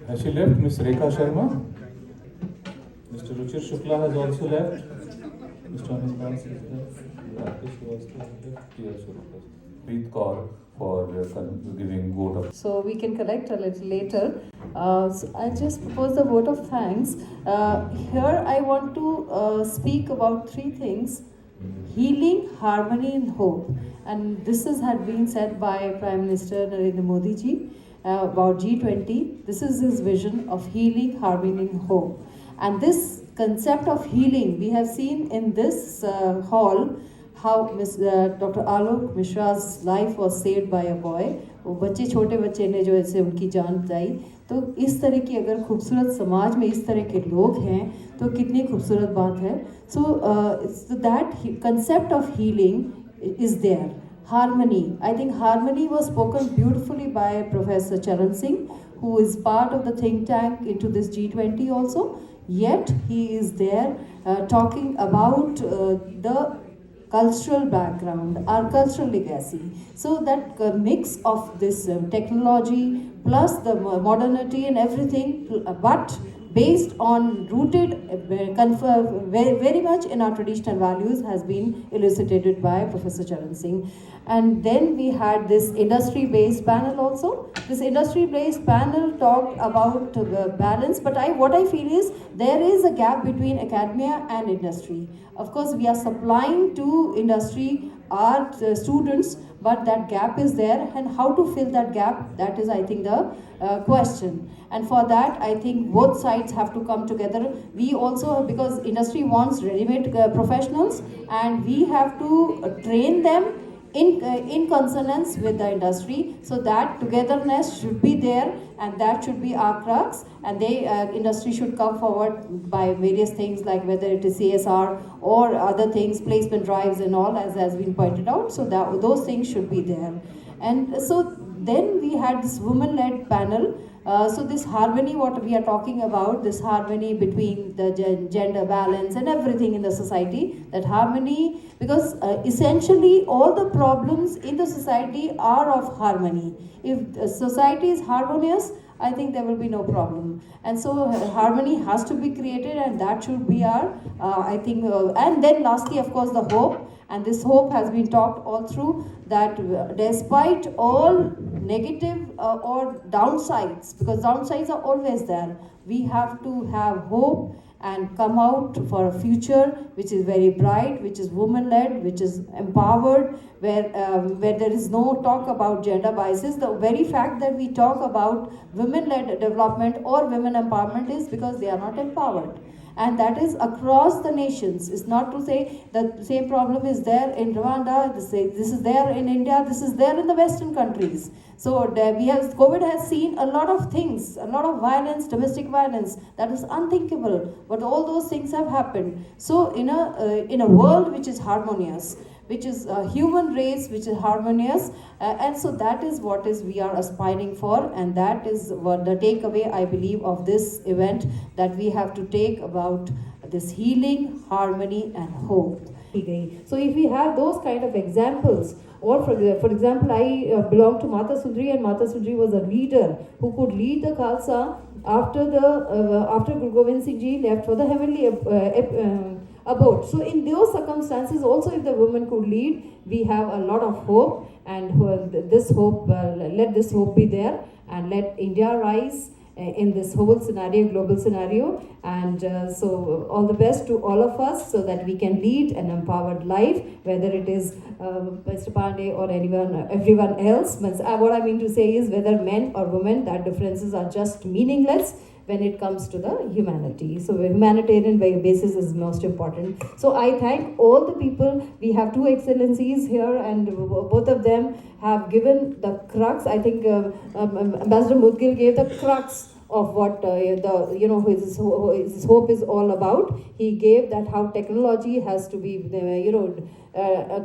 Has she left? Miss Rekha Sharma? Mr. Ruchir Shukla has also left. Mr. Anil Das is left. Rakesh was left. Priya Surukas. Preet Kaur for giving vote of. So we can collect a little later. So I just propose the vote of thanks. Here I want to speak about three things: healing, harmony, and hope. And this had been said by Prime Minister Narendra Modi ji about G20. This is his vision of healing, harmony, and hope. And this concept of healing, we have seen in this hall how Dr. Alok Mishra's life was saved by a boy. वो बच्चे छोटे बच्चे ने जो ऐसे उनकी जान बचाई. तो इस तरह की अगर खूबसूरत समाज में इस तरह के लोग हैं तो कितनी खूबसूरत बात है. So that concept of healing is there. Harmony. I think harmony was spoken beautifully by Professor Charan Singh, who is part of the think tank into this G20 also. Yet he is there talking about the cultural background, our cultural legacy. So that mix of this technology plus the modernity and everything, but based on rooted very much in our traditional values, has been elucidated by Professor Charan Singh. And then we had this industry-based panel also. This industry-based panel talked about balance, but what I feel is there is a gap between academia and industry. Of course, we are supplying to industry our students, but that gap is there, and how to fill that gap, that is, I think, the question. And for that, I think both sides have to come together. We also, because industry wants ready-made professionals, and we have to train them in consonance with the industry, so that togetherness should be there, and that should be our crux. And industry should come forward by various things, like whether it is CSR or other things, placement drives and all, as has been pointed out. So that those things should be there. And so then we had this women-led panel. So this harmony, what we are talking about, this harmony between the gender balance and everything in the society, that harmony, because essentially all the problems in the society are of harmony. If society is harmonious, I think there will be no problem. And so harmony has to be created, and that should be our, I think, and then lastly, of course, the hope. And this hope has been talked all through, that despite all negative or downsides, because downsides are always there, we have to have hope and come out for a future which is very bright, which is woman-led, which is empowered, where there is no talk about gender biases. The very fact that we talk about women-led development or women empowerment is because they are not empowered. And that is across the nations. It's not to say that the same problem is there in Rwanda, this is there in India, this is there in the Western countries. So COVID has seen a lot of things, a lot of violence, domestic violence, that is unthinkable. But all those things have happened. So in a world which is harmonious, which is a human race which is harmonious, and so that is what we are aspiring for, and that is what the takeaway, I believe, of this event, that we have to take about this healing, harmony, and hope. So if we have those kind of examples, or for example, I belong to Mata Sudri, and Mata Sudri was a leader who could lead the Khalsa after Guru Gobind Singh Ji left for the heavenly abode. So in those circumstances, also if the women could lead, we have a lot of hope, and this hope, let this hope be there, and let India rise in this whole scenario, global scenario. And so all the best to all of us, so that we can lead an empowered life, whether it is Mr. Pandey or everyone else. What I mean to say is, whether men or women, that differences are just meaningless when it comes to the humanity. So humanitarian basis is most important. So I thank all the people. We have two excellencies here, and both of them have given the crux. I think Ambassador Mudgil gave the crux of what his hope is all about. He gave that how technology has to be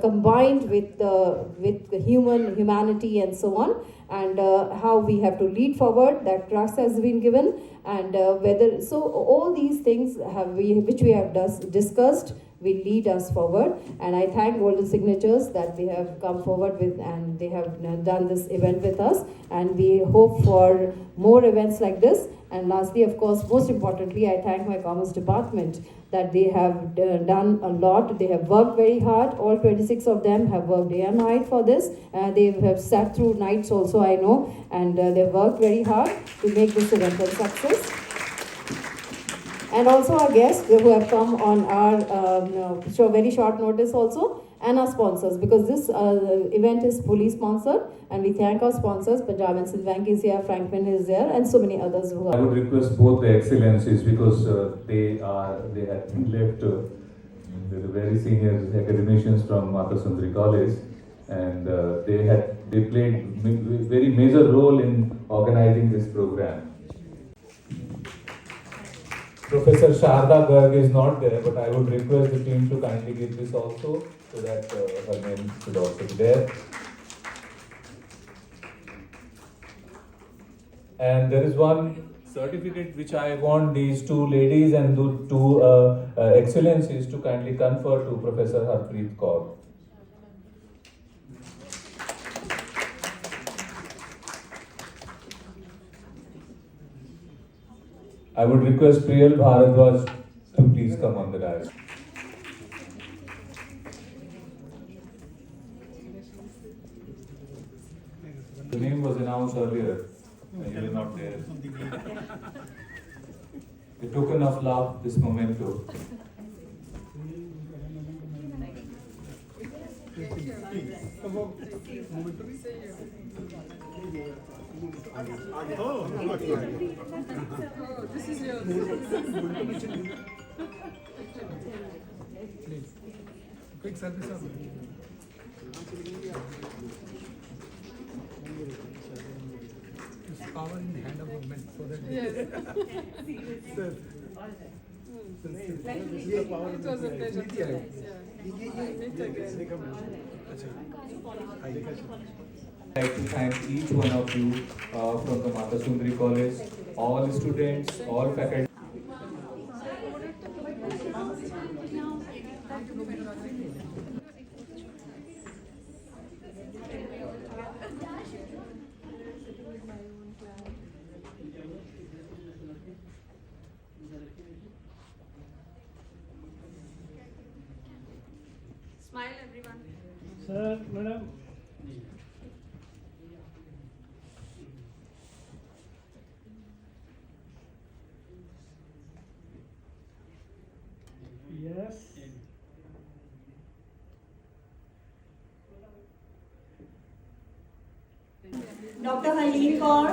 combined with the humanity and so on, and how we have to lead forward. That crux has been given, and all these things which we have discussed, will lead us forward. And I thank all the signatures that they have come forward with, and they have done this event with us. And we hope for more events like this. And lastly, of course, most importantly, I thank my Commerce Department that they have done a lot. They have worked very hard. All 26 of them have worked day and night for this. They have sat through nights also, I know, and they've worked very hard to make this event a success. And also our guests who have come on our very short notice also, and our sponsors, because this event is fully sponsored, and we thank our sponsors. Punjab and Sindh Bank is here, Franklin is there, and so many others who are. I would request both the excellencies, because they have been left with the very senior academicians from Mata Sundari College, and they played very major role in organizing this program. Professor Sharda Garg is not there, but I would request the team to kindly give this also, so that her name should also be there. And there is one certificate which I want these two ladies and the two excellencies to kindly confer to Professor Harpreet Kaur. I would request Priyal Bharadwaj to please come on the dais. The name was announced earlier, and you were not there. A token of love, this memento. This is yours. Please. Quick selfie, sir. It's power in the hand of women, so that sir. It was a pleasure. I'd like to thank each one of you from the Mata Sundari College, all students, all faculty. Smile, everyone. Sir, madam. Yes. Dr. Haleen Kaur.